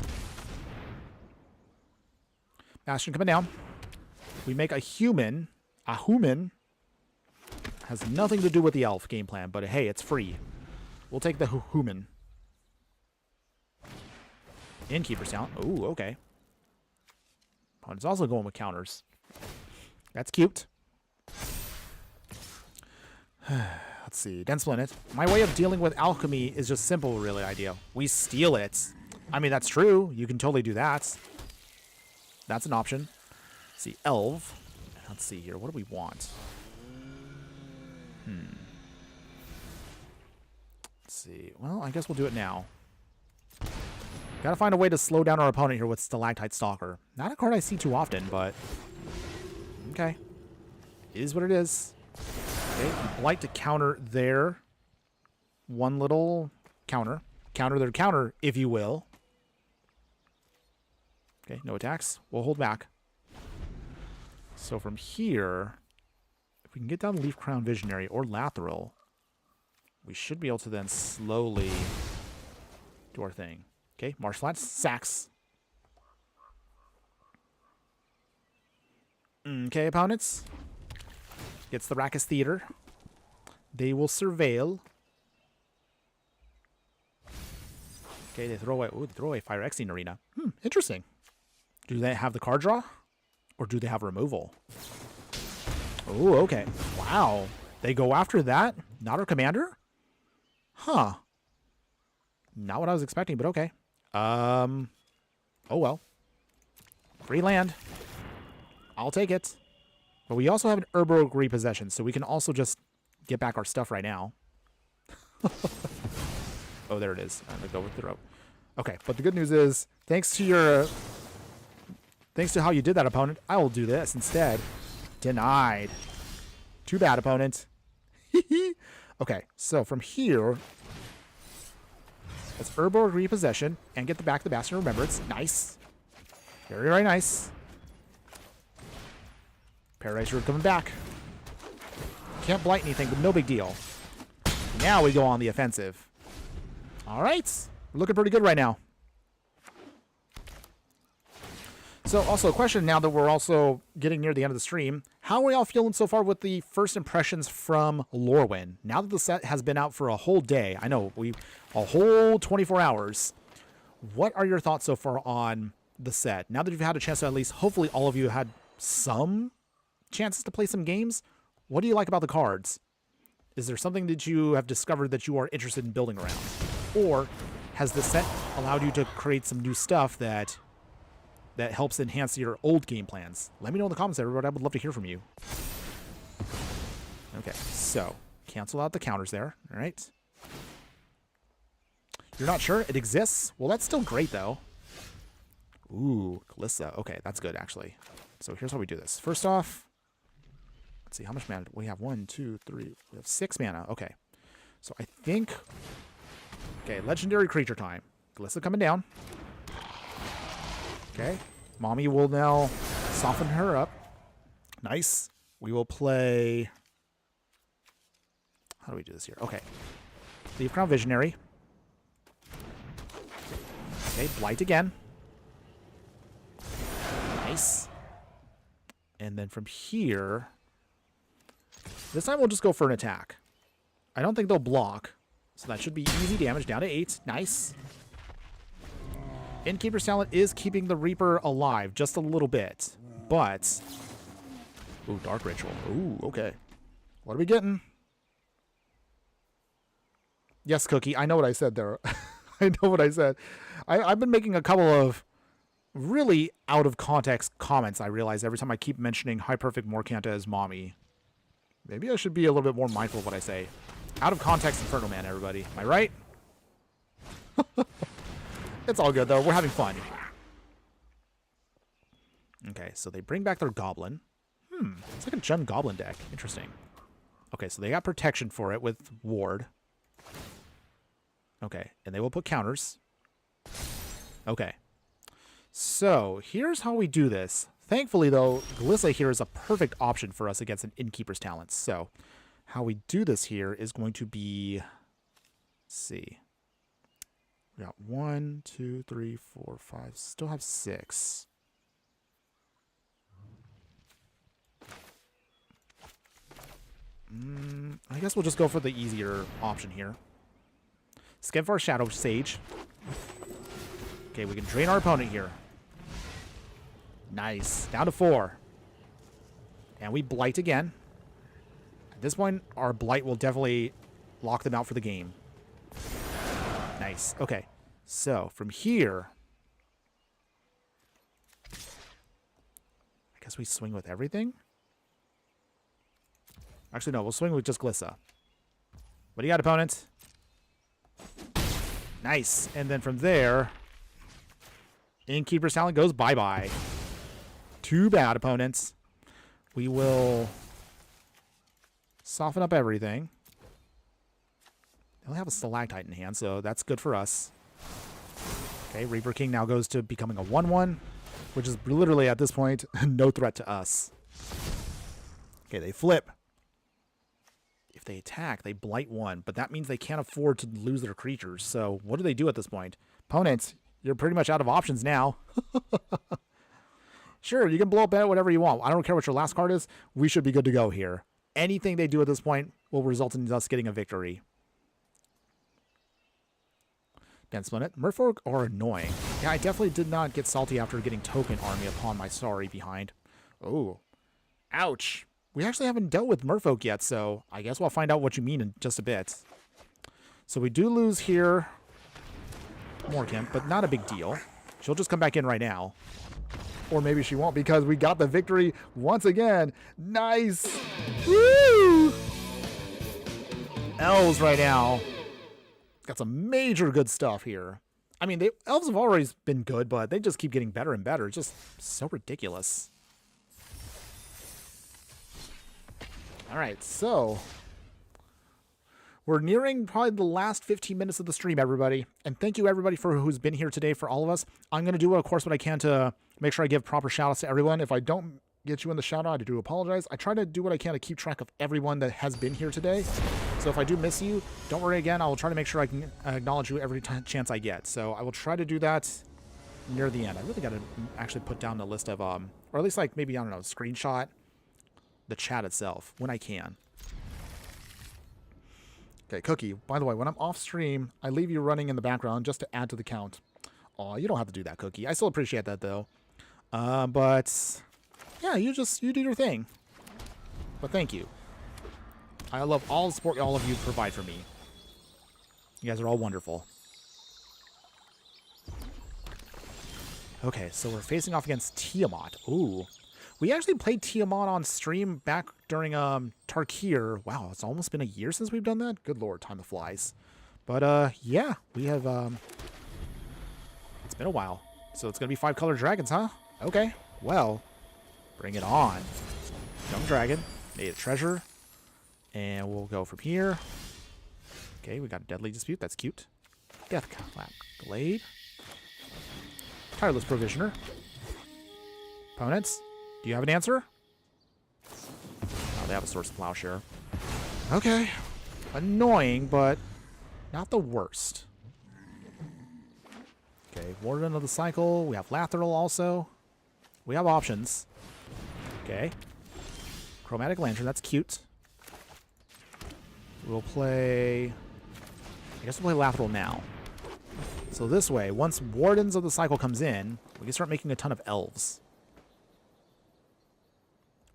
Bastion coming down. We make a human. A human. Has nothing to do with the elf game plan, but hey, it's free. We'll take the human. Innkeeper's talent. Ooh, okay. Opponent's also going with counters. That's cute. Let's see. Dense Planet. My way of dealing with alchemy is just simple, really, idea. We steal it. I mean, that's true. You can totally do that. That's an option. Let's see. Elf. Let's see here. What do we want? Let's see. Well, I guess we'll do it now. Gotta find a way to slow down our opponent here with Stalactite Stalker. Not a card I see too often, but... Okay. It is what it is. Okay, Blight to counter their one little counter. Counter their counter, if you will. Okay, no attacks. We'll hold back. So from here, if we can get down Leaf Crown Visionary or Lateral, we should be able to then slowly do our thing. Okay, Marsh Flats, sacks. Okay, opponents. Gets the Rackus Theater. They will surveil. Okay, they throw away. Ooh, they throw away Fire Exing Arena. Interesting. Do they have the card draw? Or do they have removal? Oh, okay. Wow. They go after that? Not our commander? Huh. Not what I was expecting, but okay. Oh well. Free land. I'll take it. But we also have an Herbal Repossession, so we can also just get back our stuff right now. Oh, there it is. I'm gonna go with the rope. Okay, but the good news is, thanks to how you did that, opponent, I will do this instead. Denied. Too bad, opponent. Okay, so from here, let's Herbal Repossession and get back the Bastion of Remembrance. Nice. Very, very nice. Paradise Root coming back. Can't blight anything, but no big deal. Now we go on the offensive. All right. We're looking pretty good right now. So also a question now that we're also getting near the end of the stream. How are y'all feeling so far with the first impressions from Lorwyn? Now that the set has been out for a whole day, I know, a whole 24 hours. What are your thoughts so far on the set? Now that you've had a chance to at least, hopefully all of you had some chances to play some games, what do you like about the cards? Is there something that you have discovered that you are interested in building around? Or has the set allowed you to create some new stuff that helps enhance your old game plans? Let me know in the comments, everybody. I would love to hear from you. Okay, so cancel out the counters there. All right. You're not sure it exists? Well, that's still great, though. Ooh, Kalissa. Okay, that's good, actually. So here's how we do this. First off, let's see, how much mana? We have 1, 2, 3. We have 6 mana. Okay. So I think... Okay, legendary creature time. Kalissa coming down. Okay. Mommy will now soften her up. Nice. We will play... How do we do this here? Okay. Leaf Crown Visionary. Okay, Blight again. Nice. And then from here... This time we'll just go for an attack. I don't think they'll block. So that should be easy damage. Down to 8. Nice. Innkeeper's Talent is keeping the Reaper alive just a little bit. But... Ooh, Dark Ritual. Ooh, okay. What are we getting? Yes, Cookie. I know what I said there. I know what I said. I've been making a couple of really out of context comments, I realize, every time I keep mentioning High Perfect Morcant as mommy. Maybe I should be a little bit more mindful of what I say. Out of context Infernoman, everybody. Am I right? It's all good, though. We're having fun. Okay, so they bring back their Goblin. It's like a Jund Goblin deck. Interesting. Okay, so they got protection for it with Ward. Okay, and they will put counters. Okay. So, here's how we do this. Thankfully, though, Glissa here is a perfect option for us against an Innkeeper's Talents. So, how we do this here is going to be... Let's see. We got 1, 2, 3, 4, 5. Still have 6. I guess we'll just go for the easier option here. Skip for our Shadow Sage. Okay, we can drain our opponent here. Nice. Down to 4. And we Blight again. At this point, our Blight will definitely lock them out for the game. Nice. Okay. So, from here... I guess we swing with everything? Actually, no. We'll swing with just Glissa. What do you got, opponent? Nice. And then from there... Innkeeper's Talent goes bye-bye. Too bad, opponents. We will soften up everything. They only have a Stalactite in hand, so that's good for us. Okay, Reaper King now goes to becoming a 1-1, which is literally, at this point, no threat to us. Okay, they flip. If they attack, they Blight 1, but that means they can't afford to lose their creatures. So what do they do at this point? Opponents, you're pretty much out of options now. Sure, you can blow up at whatever you want. I don't care what your last card is. We should be good to go here. Anything they do at this point will result in us getting a victory. Again, Splinit. Merfolk are annoying. Yeah, I definitely did not get salty after getting Token Army upon my sorry behind. Oh. Ouch. We actually haven't dealt with Merfolk yet, so I guess we'll find out what you mean in just a bit. So we do lose here Morcant, but not a big deal. She'll just come back in right now. Or maybe she won't because we got the victory once again. Nice. Woo! Elves right now. Got some major good stuff here. I mean, elves have always been good, but they just keep getting better and better. It's just so ridiculous. All right, so we're nearing probably the last 15 minutes of the stream, everybody. And thank you, everybody, for who's been here today for all of us. I'm going to do, of course, what I can to make sure I give proper shout-outs to everyone. If I don't get you in the shout-out, I do apologize. I try to do what I can to keep track of everyone that has been here today. So if I do miss you, don't worry again. I will try to make sure I can acknowledge you every chance I get. So I will try to do that near the end. I really got to actually put down the list of, or at least like maybe, I don't know, screenshot the chat itself when I can. Okay, Cookie, by the way, when I'm off stream, I leave you running in the background just to add to the count. Aw, you don't have to do that, Cookie. I still appreciate that, though. But yeah, you do your thing. But thank you. I love all the support all of you provide for me. You guys are all wonderful. Okay, so we're facing off against Tiamat. Ooh. We actually played Tiamat on stream back during Tarkir. Wow, it's almost been a year since we've done that. Good lord, time flies. But yeah, we have it's been a while. So it's gonna be 5-color dragons, huh? Okay. Well, bring it on. Young dragon, made a treasure. And we'll go from here. Okay, we got a Deadly Dispute. That's cute. Death Clap Glade. Tireless Provisioner. Opponents, do you have an answer? Oh, they have a Source of Plowshare. Okay. Annoying, but not the worst. Okay, Warden of the Cycle. We have Lathril also. We have options. Okay. Chromatic Lantern. That's cute. We'll play... I guess we'll play Lathril now. So this way, once Wardens of the Cycle comes in, we can start making a ton of elves.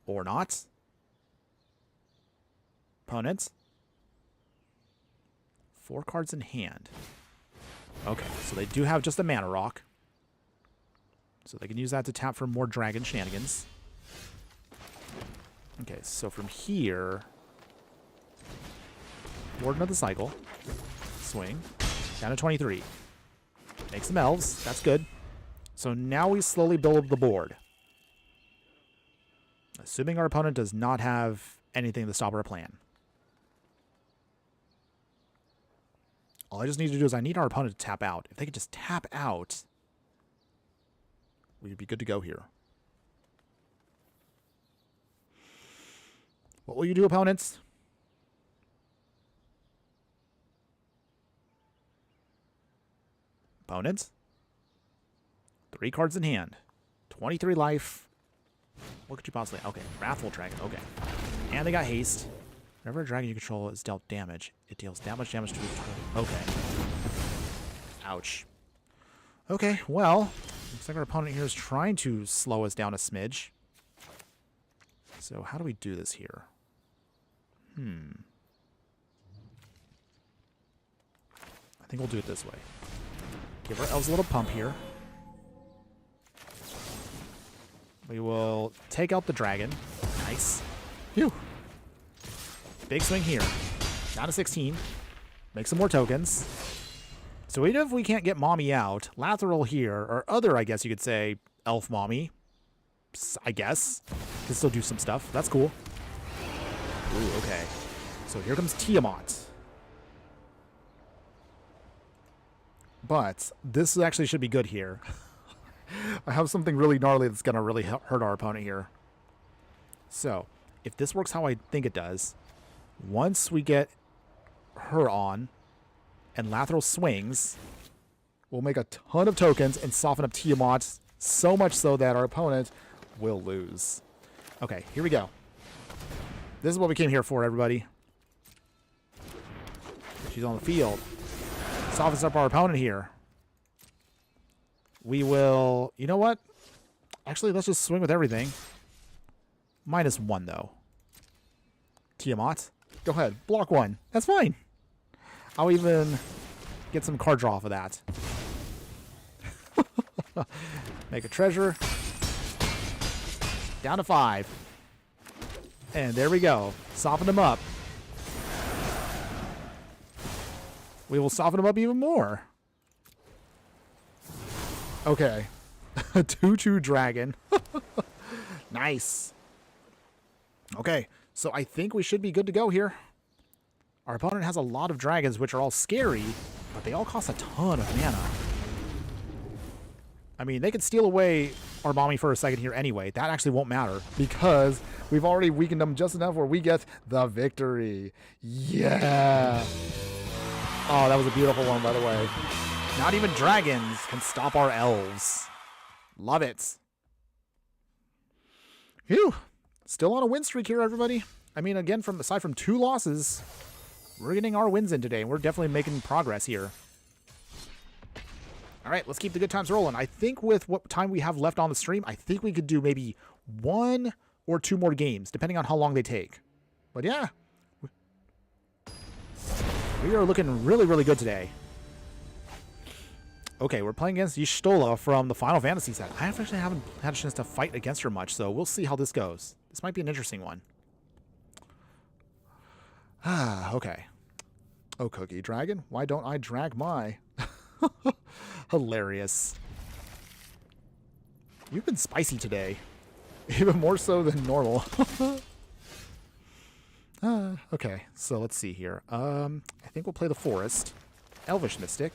Or not. Opponents. 4 cards in hand. Okay, so they do have just a mana rock. So they can use that to tap for more dragon shenanigans. Okay, so from here... Warden of the Cycle. Swing. Down to 23. Make some elves. That's good. So now we slowly build up the board. Assuming our opponent does not have anything to stop our plan. All I just need to do is I need our opponent to tap out. If they could just tap out, we'd be good to go here. What will you do, opponents? Opponents? 3 cards in hand. 23 life. What could you possibly... Okay, Wrathful Dragon. Okay. And they got haste. Whenever a dragon you control is dealt damage, it deals that much damage to the target. Okay. Ouch. Okay, well, looks like our opponent here is trying to slow us down a smidge. So how do we do this here? I think we'll do it this way. Give our elves a little pump here. We will take out the dragon. Nice. Phew. Big swing here. Down to 16. Make some more tokens. So even if we can't get Mommy out, Lateral here, or other, I guess you could say, Elf Mommy, I guess, can still do some stuff. That's cool. Ooh, okay. So here comes Tiamat. But this actually should be good here. I have something really gnarly that's going to really hurt our opponent here. So, if this works how I think it does, once we get her on and Lateral swings, we'll make a ton of tokens and soften up Tiamat so much so that our opponent will lose. Okay, here we go. This is what we came here for, everybody. She's on the field. Softens up our opponent here. We will... You know what? Actually, let's just swing with everything. -1, though. Tiamat, go ahead. Block 1. That's fine. I'll even get some card draw off of that. Make a treasure. Down to 5. And there we go. Soften them up. We will soften them up even more. Okay. 2/2 dragon. Nice. Okay, so I think we should be good to go here. Our opponent has a lot of dragons, which are all scary, but they all cost a ton of mana. I mean, they could steal away our Mommy for a second here anyway. That actually won't matter because we've already weakened them just enough where we get the victory. Yeah. Oh, that was a beautiful one, by the way. Not even dragons can stop our elves. Love it. Phew. Still on a win streak here, everybody. I mean, again, aside from 2 losses, we're getting our wins in today, and we're definitely making progress here. All right, let's keep the good times rolling. I think with what time we have left on the stream, I think we could do maybe 1 or 2 more games, depending on how long they take. But yeah, we are looking really, really good today. Okay, we're playing against Y'shtola from the Final Fantasy set. I actually haven't had a chance to fight against her much, so we'll see how this goes. This might be an interesting one. Okay. Oh, Cookie Dragon, why don't I drag my... Hilarious. You've been spicy today. Even more so than normal. Okay, so let's see here. I think we'll play the Forest. Elvish Mystic.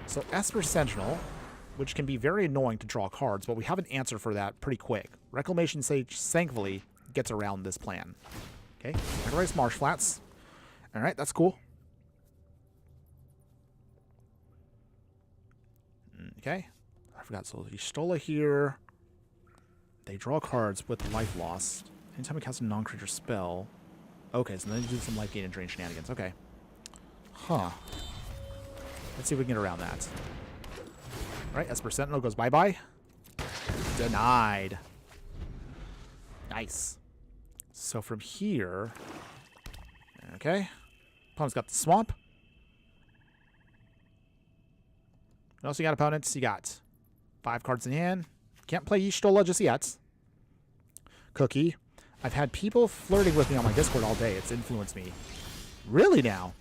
So Esper Sentinel, which can be very annoying to draw cards, but we have an answer for that pretty quick. Reclamation Sage, thankfully, gets around this plan. Okay, Sacrifice Marsh Flats. Alright, that's cool. Okay, I forgot. So Y'shtola here. They draw cards with life lost. Anytime we cast a non-creature spell. Okay, so then you do some life gain and drain shenanigans. Okay. Huh. Let's see if we can get around that. Alright, Esper Sentinel goes bye-bye. Denied. Nice. So from here... Okay. Opponent's got the Swamp. What else you got, opponents? You got 5 cards in hand. Can't play Y'shtola just yet. Cookie. I've had people flirting with me on my Discord all day. It's influenced me. Really now?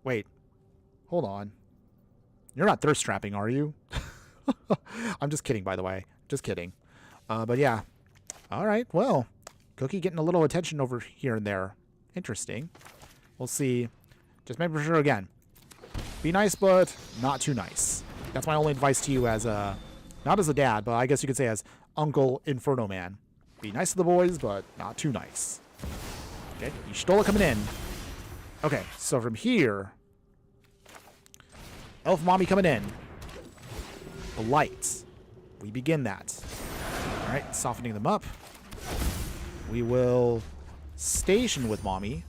Wait. Hold on. You're not thirst trapping, are you? I'm just kidding, by the way. Just kidding. But yeah. All right. Well, Cookie getting a little attention over here and there. Interesting. We'll see. Just make sure again. Be nice, but not too nice. That's my only advice to you as a, not as a dad, but I guess you could say as Uncle Infernoman. Be nice to the boys, but not too nice. Okay, Y'shtola coming in. Okay, so from here, Elf Mommy coming in. The lights. We begin that. All right, softening them up. We will station with Mommy.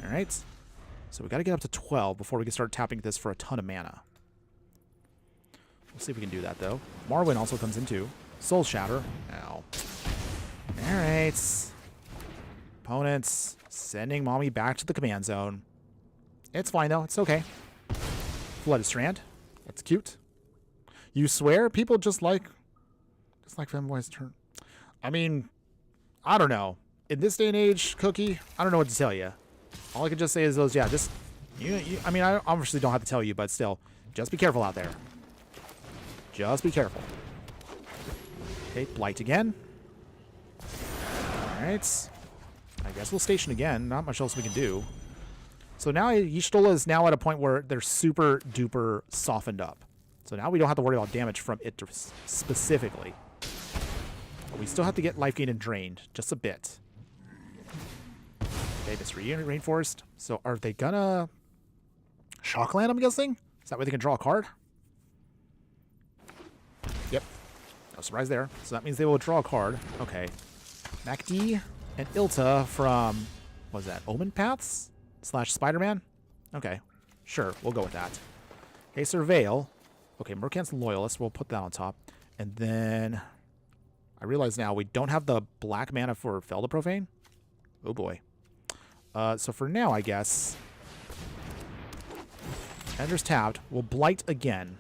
All right. So we got to get up to 12 before we can start tapping this for a ton of mana. We'll see if we can do that, though. Marwyn also comes in, too. Soul Shatter. Ow. All right. Opponents sending Mommy back to the command zone. It's fine, though. It's okay. Flooded Strand. That's cute. You swear? People just like Femboy's turn. I mean, I don't know. In this day and age, Cookie, I don't know what to tell you. All I can just say is those, yeah, just, I mean, I obviously don't have to tell you, but still, just be careful out there. Just be careful. Okay, Blight again. All right. I guess we'll station again. Not much else we can do. So now Y'shtola is now at a point where they're super duper softened up. So now we don't have to worry about damage from it specifically. But we still have to get life gain and drained just a bit. Okay, this Rainforest. So are they gonna Shockland, I'm guessing? Is that way they can draw a card? Yep. No surprise there. So that means they will draw a card. Okay. MacD and Ilta from, what was that, Omen Paths? / Spider-Man? Okay. Sure, we'll go with that. Okay, Surveil. Okay, Morcant's Loyalist. We'll put that on top. And then I realize now we don't have the black mana for Felda Profane. Oh boy. So for now, I guess, Ender's tapped. We'll Blight again.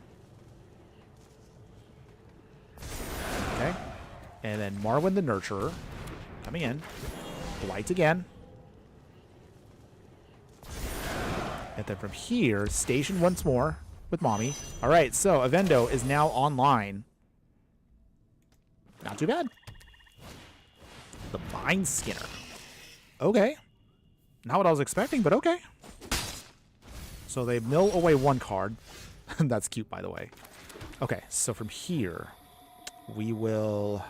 Okay. And then Marwyn the Nurturer coming in. Blight again. And then from here, station once more with Mommy. All right, so Avendo is now online. Not too bad. The Mind Skinner. Okay. Not what I was expecting, but okay. So they mill away one card. That's cute, by the way. Okay, so from here, we will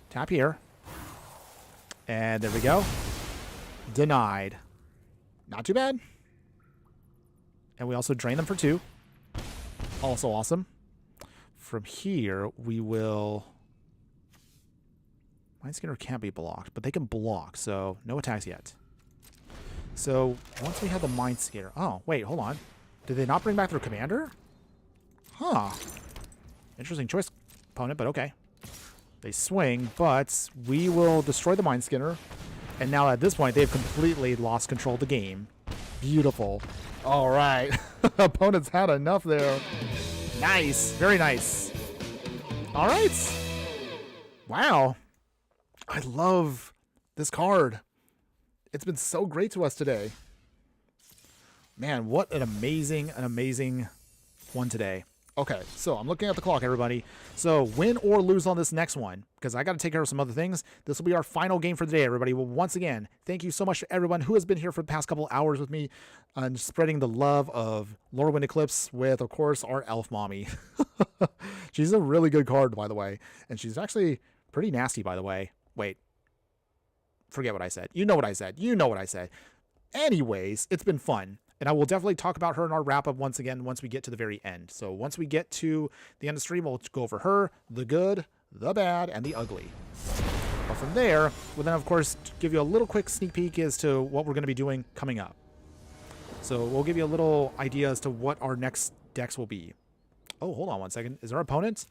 tap here. And there we go. Denied. Not too bad. And we also drain them for 2. Also awesome. From here, we will... Mind Skinner can't be blocked, but they can block, so no attacks yet. So once we have the Mind Skinner... Oh, wait, hold on. Did they not bring back their commander? Huh. Interesting choice, opponent, but okay. They swing, but we will destroy the Mind Skinner. And now at this point, they've completely lost control of the game. Beautiful. All right. Opponents had enough there. Nice. Very nice. All right. Wow. I love this card. It's been so great to us today. Man, what an amazing one today. Okay, so I'm looking at the clock, everybody. So win or lose on this next one, because I got to take care of some other things. This will be our final game for the day, everybody. Well, once again, thank you so much to everyone who has been here for the past couple hours with me and spreading the love of Lorwyn Eclisped with, of course, our Elf Mommy. She's a really good card, by the way, and she's actually pretty nasty, by the way. Wait. Forget what I said. You know what I said. You know what I said. Anyways, it's been fun. And I will definitely talk about her in our wrap-up once again once we get to the very end. So once we get to the end of the stream, we'll go over her, the good, the bad, and the ugly. But from there, we'll then, of course, give you a little quick sneak peek as to what we're going to be doing coming up. So we'll give you a little idea as to what our next decks will be. Oh, hold on one second. Is our opponent?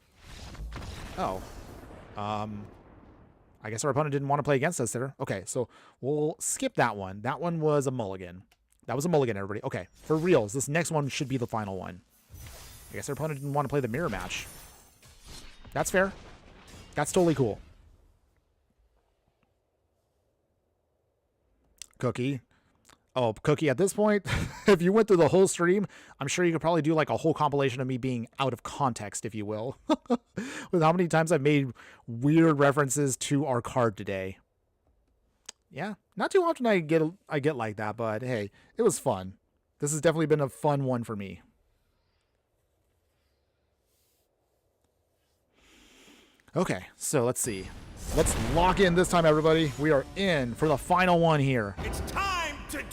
Oh. I guess our opponent didn't want to play against us there. Okay, so we'll skip that one. That one was a mulligan. That was a mulligan, everybody. Okay, for reals, this next one should be the final one. I guess our opponent didn't want to play the mirror match. That's fair. That's totally cool. Cookie, Oh, Cookie, at this point, if you went through the whole stream, I'm sure you could probably do like a whole compilation of me being out of context, if you will, with how many times I've made weird references to our card today. Yeah, not too often I get like that, but hey, it was fun. This has definitely been a fun one for me. Okay, so let's see. Let's lock in this time, everybody. We are in for the final one here. It's time to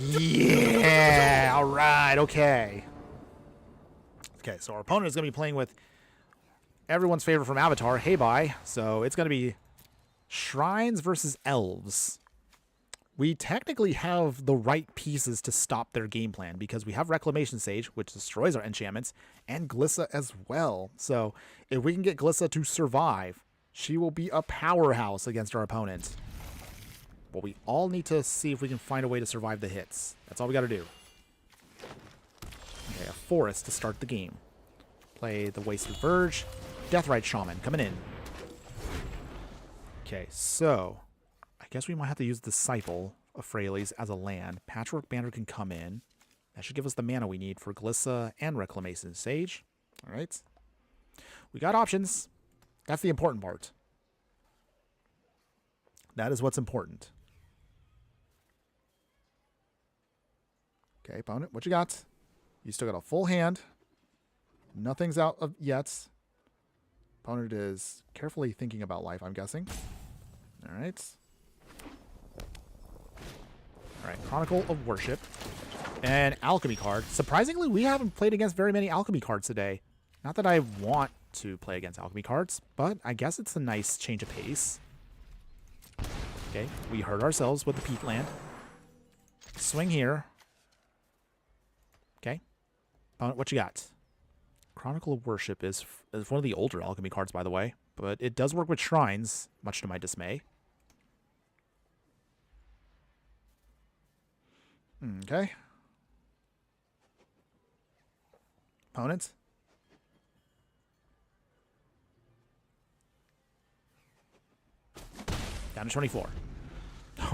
Yeah, all right, okay. Okay, so our opponent is going to be playing with everyone's favorite from Avatar, Heibai. So it's going to be Shrines versus Elves. We technically have the right pieces to stop their game plan because we have Reclamation Sage, which destroys our enchantments, and Glissa as well. So if we can get Glissa to survive, she will be a powerhouse against our opponent. But we all need to see if we can find a way to survive the hits. That's all we got to do. Okay, a Forest to start the game. Play the Wasted Verge. Deathrite Shaman coming in. Okay, so I guess we might have to use Disciple of Freyalise as a land. Patchwork Banner can come in. That should give us the mana we need for Glissa and Reclamation Sage. All right. We got options. That's the important part. That is what's important. Okay, opponent, what you got? You still got a full hand. Nothing's out of yet. Opponent is carefully thinking about life, I'm guessing. All right. All right, Chronicle of Worship. And Alchemy card. Surprisingly, we haven't played against very many Alchemy cards today. Not that I want to play against Alchemy cards, but I guess it's a nice change of pace. Okay, we hurt ourselves with the Peat Land. Swing here. Okay. Opponent, what you got? Chronicle of Worship is one of the older Alchemy cards, by the way, but it does work with Shrines, much to my dismay. Okay. Opponent. Down to 24.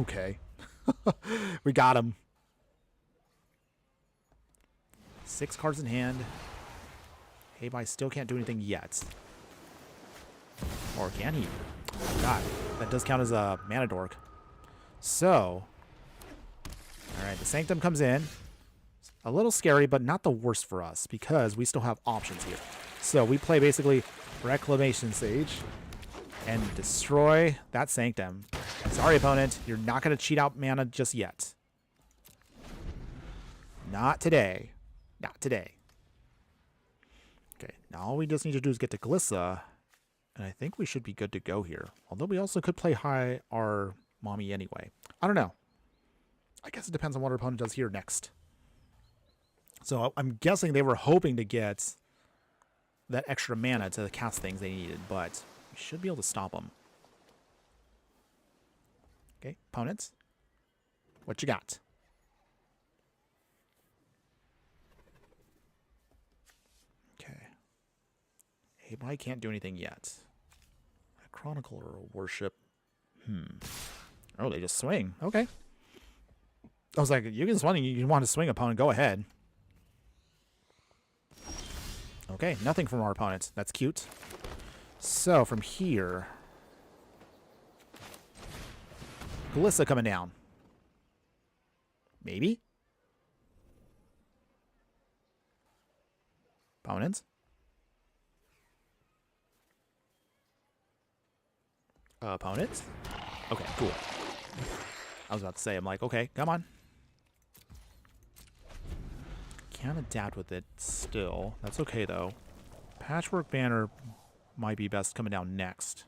Okay. We got him. 6 cards in hand. Heibai still can't do anything yet. Or can he? Oh, God. That does count as a mana dork. So. Alright, the Sanctum comes in. A little scary, but not the worst for us because we still have options here. So we play basically Reclamation Sage and destroy that Sanctum. Sorry, opponent. You're not going to cheat out mana just yet. Not today. Not today. Okay, now all we just need to do is get to Glissa, and I think we should be good to go here. Although we also could play high our mommy anyway. I don't know. I guess it depends on what our opponent does here next. So I'm guessing they were hoping to get that extra mana to cast things they needed, but we should be able to stop them. Okay, opponents. What you got? Okay. Heibai can't do anything yet. A Chronicle or a Worship. Oh, they just swing. Okay. I was like, you can swing. You want to swing, opponent. Go ahead. Okay, nothing from our opponent. That's cute. So, from here... Glissa coming down. Maybe? Opponents? Opponents? Okay, cool. I was about to say, I'm like, okay, come on. Can't adapt with it still. That's okay, though. Patchwork Banner might be best coming down next.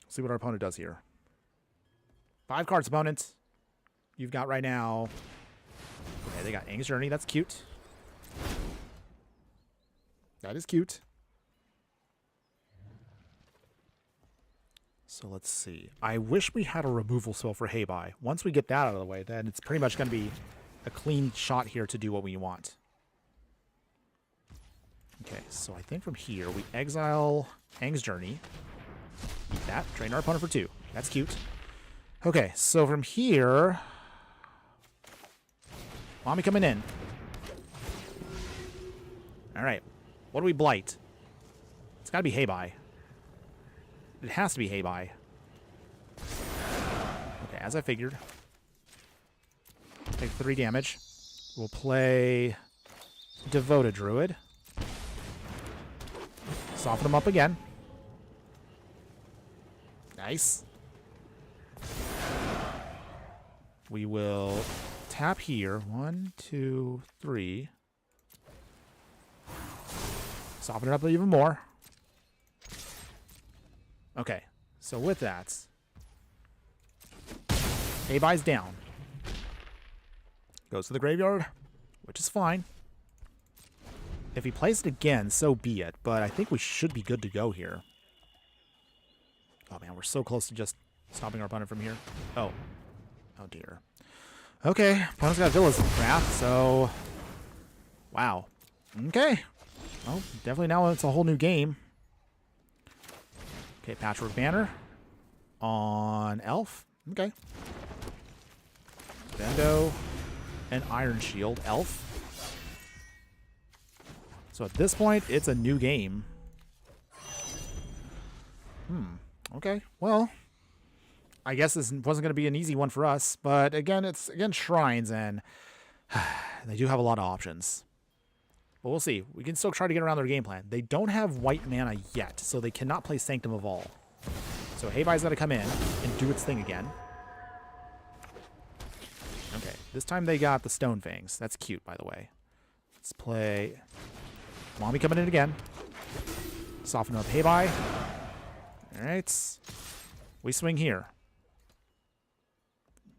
See what our opponent does here. 5 cards, opponent. You've got right now... Okay, they got Aang's Journey. That's cute. That is cute. So let's see. I wish we had a removal spell for Heibai. Once we get that out of the way, then it's pretty much going to be a clean shot here to do what we want. Okay, so I think from here, we exile Aang's Journey. Eat that. Train our opponent for 2. That's cute. Okay, so from here... Mommy coming in. Alright. What do we blight? It's gotta be Heibai. It has to be Heibai. Okay, as I figured. Take 3 damage. We'll play Devoted Druid. Soften him up again. Nice. We will tap here. 1, 2, 3. Soften it up even more. Okay, so with that, Heibai's down. Goes to the graveyard, which is fine. If he plays it again, so be it, but I think we should be good to go here. Oh man, we're so close to just stopping our opponent from here. Oh. Oh dear. Okay, opponent's got Villas in craft, so... Wow. Okay. Well, definitely now it's a whole new game. Okay, Patchwork Banner on Elf. Okay. Bendo and Iron Shield. Elf. So at this point, it's a new game. Okay. Well, I guess this wasn't going to be an easy one for us. But again, it's Shrines, and they do have a lot of options. But we'll see. We can still try to get around their game plan. They don't have white mana yet, so they cannot play Sanctum of All. So Heibai's got to come in and do its thing again. Okay, this time they got the Stone Fangs. That's cute, by the way. Let's play Mommy coming in again. Soften up Heibai. Alright. We swing here.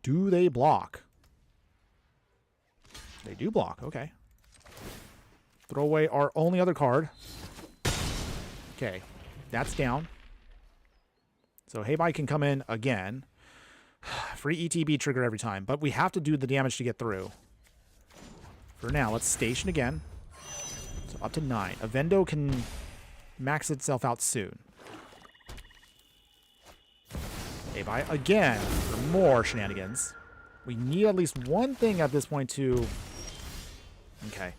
Do they block? They do block, okay. Throw away our only other card. Okay, that's down. So Heibai can come in again. Free ETB trigger every time, but we have to do the damage to get through. For now, let's station again. So up to 9. Avendo can max itself out soon. Heibai again for more shenanigans. We need at least one thing at this point to... Okay.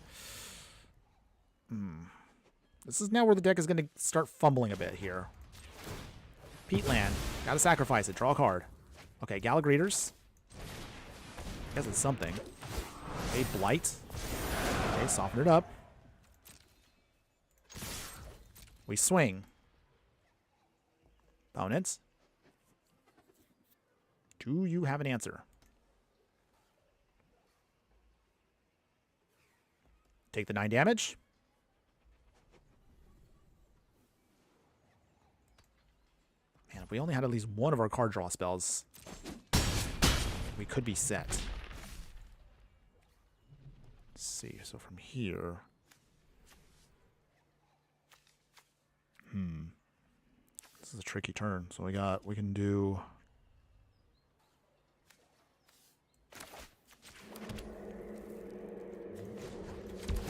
This is now where the deck is going to start fumbling a bit here. Peatland. Gotta sacrifice it. Draw a card. Okay, Galagreeters. Guess it's something. Okay, Blight. Okay, soften it up. We swing. Opponents. Do you have an answer? Take the 9 damage. Man, if we only had at least one of our card draw spells, we could be set. Let's see. So from here... This is a tricky turn. So we can do...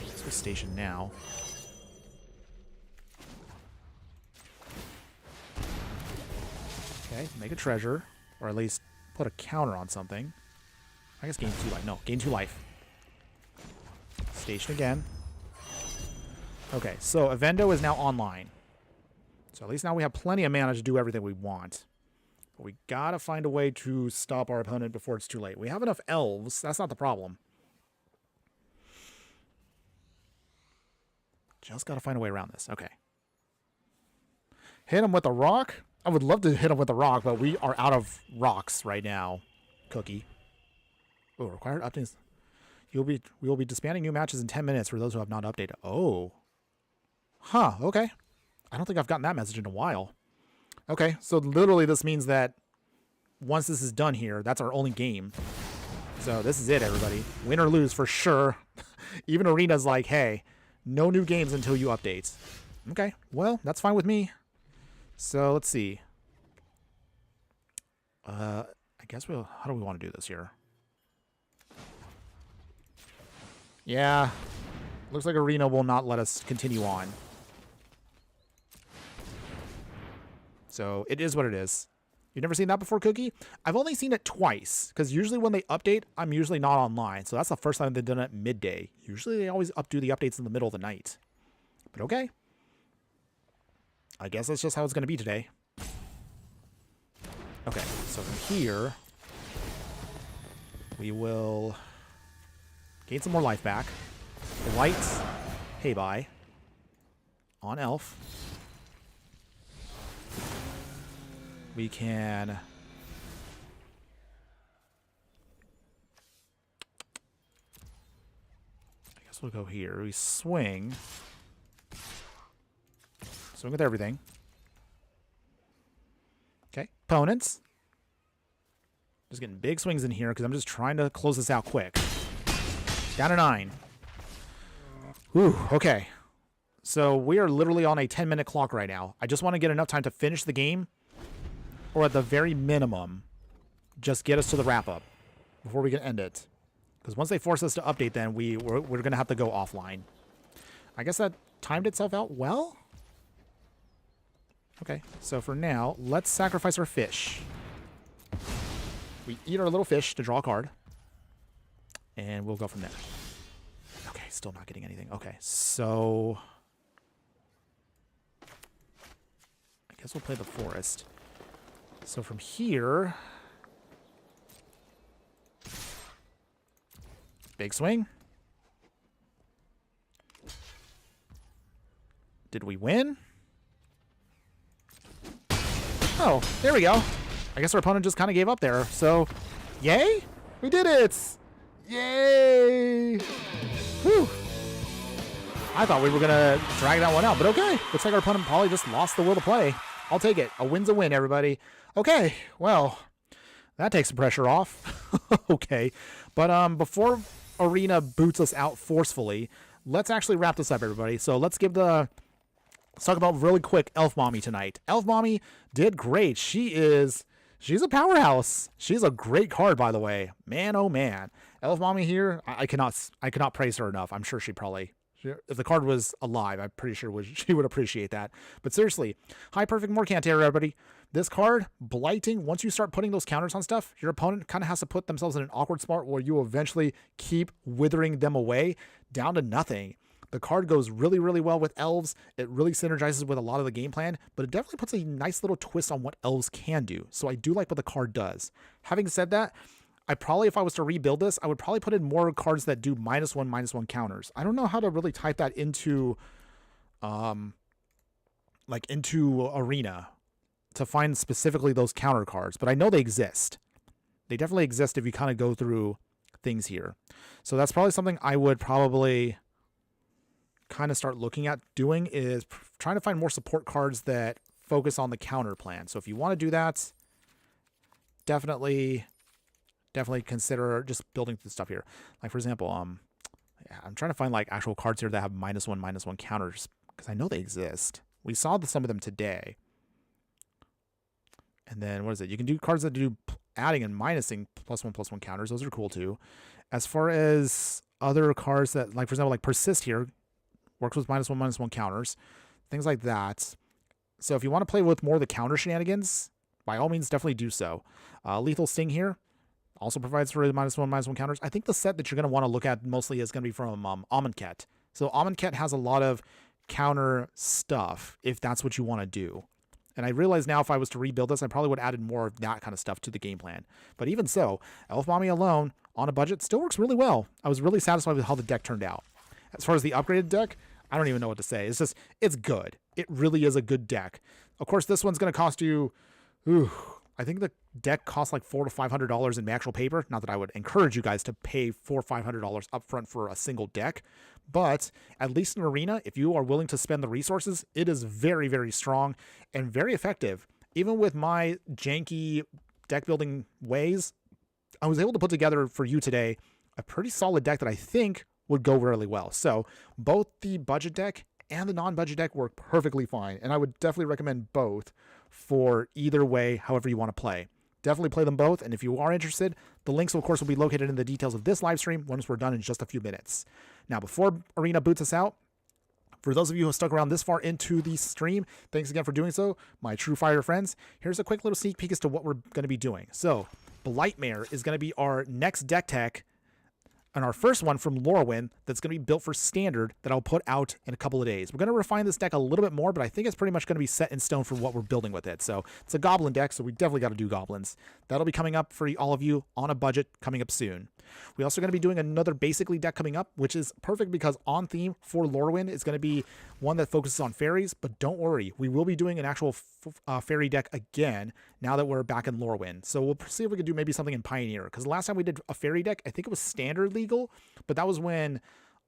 Let's go station now. Okay, make a treasure, or at least put a counter on something. I guess gain 2 life. No, gain 2 life. Station again. Okay, so Avendo is now online. So at least now we have plenty of mana to do everything we want. But we gotta find a way to stop our opponent before it's too late. We have enough elves. That's not the problem. Just gotta find a way around this. Okay. Hit him with a rock? I would love to hit him with a rock, but we are out of rocks right now. Cookie. Oh, required updates. We will be disbanding new matches in 10 minutes for those who have not updated. Oh. Huh, okay. I don't think I've gotten that message in a while. Okay, so literally this means that once this is done here, that's our only game. So this is it, everybody. Win or lose for sure. Even Arena's like, hey, no new games until you update. Okay, well, that's fine with me. So let's see. I guess how do we want to do this here? Yeah, looks like Arena will not let us continue on. So it is what it is. You've never seen that before, Cookie? I've only seen it twice, because usually when they update, I'm usually not online. So that's the first time they've done it at midday. Usually they always do the updates in the middle of the night. But okay. I guess that's just how it's going to be today. Okay, so from here, we will gain some more life back. Lights, hey bye, on Elf. We can... I guess we'll go here. We swing. Swing with everything. Okay, opponents. Just getting big swings in here because I'm just trying to close this out quick. Down to 9. Whew, okay. So we are literally on a 10-minute clock right now. I just want to get enough time to finish the game, or at the very minimum, just get us to the wrap-up before we can end it. Because once they force us to update, then we're going to have to go offline. I guess that timed itself out well? Okay, so for now, let's sacrifice our fish. We eat our little fish to draw a card. And we'll go from there. Okay, still not getting anything. Okay, so... I guess we'll play the forest. So from here... Big swing. Did we win? Oh, there we go. I guess our opponent just kind of gave up there. So, yay! We did it! Yay! Whew. I thought we were going to drag that one out, but okay. Looks like our opponent probably just lost the will to play. I'll take it. A win's a win, everybody. Okay, well, that takes the pressure off. Okay, but before Arena boots us out forcefully, let's actually wrap this up, everybody. So let's talk about really quick Elf Mommy tonight. Elf Mommy did great. She's a powerhouse. She's a great card, by the way. Man, oh man. Elf Mommy here, I cannot praise her enough. I'm sure if the card was alive, I'm pretty sure she would appreciate that. But seriously, High Perfect Morcant here, everybody. This card, Blighting, once you start putting those counters on stuff, your opponent kind of has to put themselves in an awkward spot where you eventually keep withering them away down to nothing. The card goes really, really well with elves. It really synergizes with a lot of the game plan, but it definitely puts a nice little twist on what elves can do. So I do like what the card does. Having said that, if I was to rebuild this, I would probably put in more cards that do -1/-1 counters. I don't know how to really type that into, into Arena to find specifically those counter cards, but I know they exist. They definitely exist if you kind of go through things here. So that's probably something I would probably kind of start looking at doing, is trying to find more support cards that focus on the counter plan. So if you want to do that, definitely consider just building the stuff here. Like for example, I'm trying to find like actual cards here that have -1/-1 counters, because I know they exist. We saw some of them today. And then what is it? You can do cards that do adding and minusing +1/+1 counters. Those are cool too. As far as other cards that, like for example, like Persist here, works with -1/-1 counters, things like that. So if you want to play with more of the counter shenanigans, by all means, definitely do so. Lethal Sting here also provides for -1/-1 counters. I think the set that you're going to want to look at mostly is going to be from Amonkhet. So Amonkhet has a lot of counter stuff if that's what you want to do. And I realize now if I was to rebuild this, I probably would have added more of that kind of stuff to the game plan. But even so, Elf Mommy alone, on a budget, still works really well. I was really satisfied with how the deck turned out. As far as the upgraded deck, I don't even know what to say. It's good. It really is a good deck. Of course, this one's going to cost you, I think the deck costs like $400 to $500 in actual paper. Not that I would encourage you guys to pay $400 or $500 upfront for a single deck, but at least in Arena, if you are willing to spend the resources, it is very, very strong and very effective. Even with my janky deck building ways, I was able to put together for you today a pretty solid deck that I think would go really well. So both the budget deck and the non-budget deck work perfectly fine, and I would definitely recommend both for either way, however you want to play. Definitely play them both, and if you are interested, the links, of course, will be located in the details of this live stream once we're done in just a few minutes. Now, before Arena boots us out, For those of you who stuck around this far into the stream, thanks again for doing so, my true fire friends. Here's a quick little sneak peek as to what we're going to be doing. So, Blightmare is going to be our next deck tech, and our first one from Lorwyn that's going to be built for standard that I'll put out in a couple of days. We're going to refine this deck a little bit more, but I think it's pretty much going to be set in stone for what we're building with it. So it's a goblin deck, so we definitely got to do goblins. That'll be coming up for all of you on a budget coming up soon. We also going to be doing another basically deck coming up, which is perfect because on theme for Lorwyn is going to be one that focuses on fairies, but don't worry, we will be doing an actual fairy deck again now that we're back in Lorwyn. So we'll see if we can do maybe something in Pioneer, because the last time we did a fairy deck, I think it was standard legal, but that was when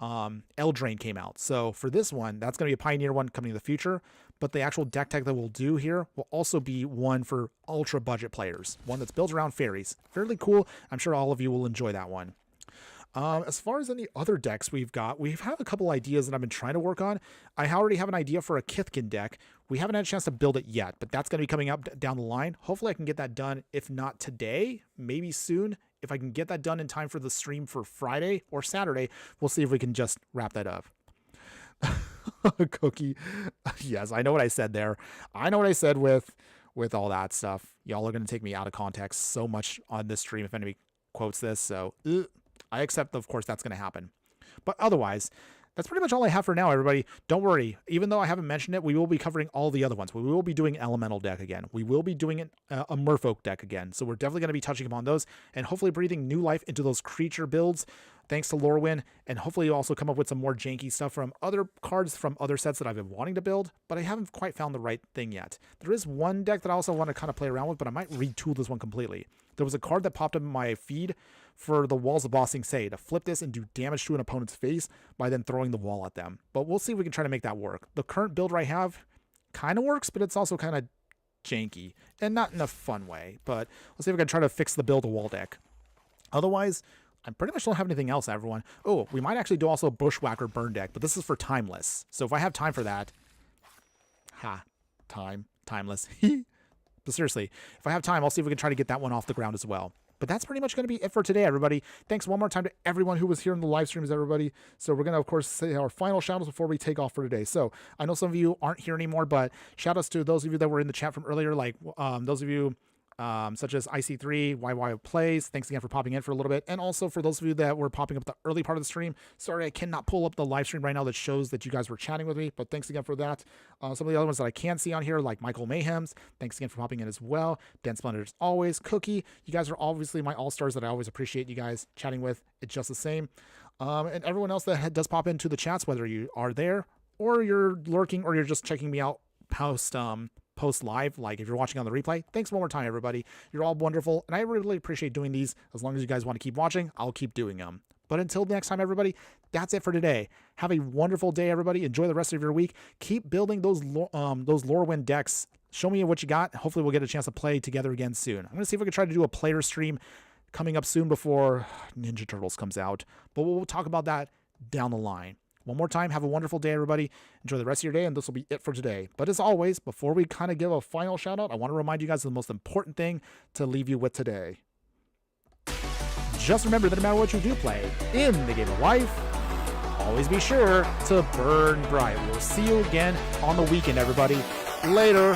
Eldraine came out. So for this one, that's going to be a Pioneer one coming in the future, but the actual deck tech that we'll do here will also be one for ultra budget players, one that's built around fairies. Fairly cool. I'm sure all of you will enjoy that one. As far as any other decks we've had a couple ideas that I've been trying to work on. I already have an idea for a Kithkin deck. We haven't had a chance to build it yet, but that's going to be coming up down the line. Hopefully I can get that done, if not today, maybe soon. If I can get that done in time for the stream for Friday or Saturday, we'll see if we can just wrap that up. Cookie. Yes, I know what I said there. I know what I said with all that stuff. Y'all are going to take me out of context so much on this stream if anybody quotes this, so I accept, of course, that's going to happen. But otherwise, that's pretty much all I have for now, everybody. Don't worry. Even though I haven't mentioned it, we will be covering all the other ones. We will be doing Elemental deck again. We will be doing a Merfolk deck again. So we're definitely going to be touching upon those and hopefully breathing new life into those creature builds, thanks to Lorwyn. And hopefully you'll also come up with some more janky stuff from other cards from other sets that I've been wanting to build, but I haven't quite found the right thing yet. There is one deck that I also want to kind of play around with, but I might retool this one completely. There was a card that popped up in my feed for the Walls of Ba Sing Se to flip this and do damage to an opponent's face by then throwing the wall at them. But we'll see if we can try to make that work. The current build I have kind of works, but it's also kind of janky and not in a fun way. But we'll see if we can try to fix the build a wall deck. Otherwise, I pretty much don't have anything else, everyone. Oh, we might actually do also a Bushwhacker burn deck, but this is for Timeless. So if I have time for that, timeless. But seriously, if I have time, I'll see if we can try to get that one off the ground as well. But that's pretty much going to be it for today, everybody. Thanks one more time to everyone who was here in the live streams, everybody. So we're going to, of course, say our final shout-outs before we take off for today. So I know some of you aren't here anymore, but shout-outs to those of you that were in the chat from earlier, like those of you such as IC3, YY Plays. Thanks again for popping in for a little bit. And also for those of you that were popping up the early part of the stream, sorry I cannot pull up the live stream right now that shows that you guys were chatting with me, but thanks again for that. Some of the other ones that I can see on here, like Michael Mayhems, thanks again for popping in as well. Dan Splendid as always. Cookie, you guys are obviously my all-stars that I always appreciate you guys chatting with. It's just the same. And everyone else that does pop into the chats, whether you are there or you're lurking or you're just checking me out post live, like if you're watching on the replay, thanks one more time, everybody. You're all wonderful, and I really appreciate doing these. As long as you guys want to keep watching, I'll keep doing them. But until next time, everybody, that's it for today. Have a wonderful day, everybody. Enjoy the rest of your week. Keep building those Lorwyn decks. Show me what you got. Hopefully we'll get a chance to play together again soon. I'm going to see if we can try to do a player stream coming up soon before Ninja Turtles comes out, but we'll talk about that down the line. One more time, have a wonderful day, everybody. Enjoy the rest of your day, and this will be it for today. But as always, before we kind of give a final shout-out, I want to remind you guys of the most important thing to leave you with today. Just remember that no matter what you do play in the game of life, always be sure to burn bright. We'll see you again on the weekend, everybody. Later.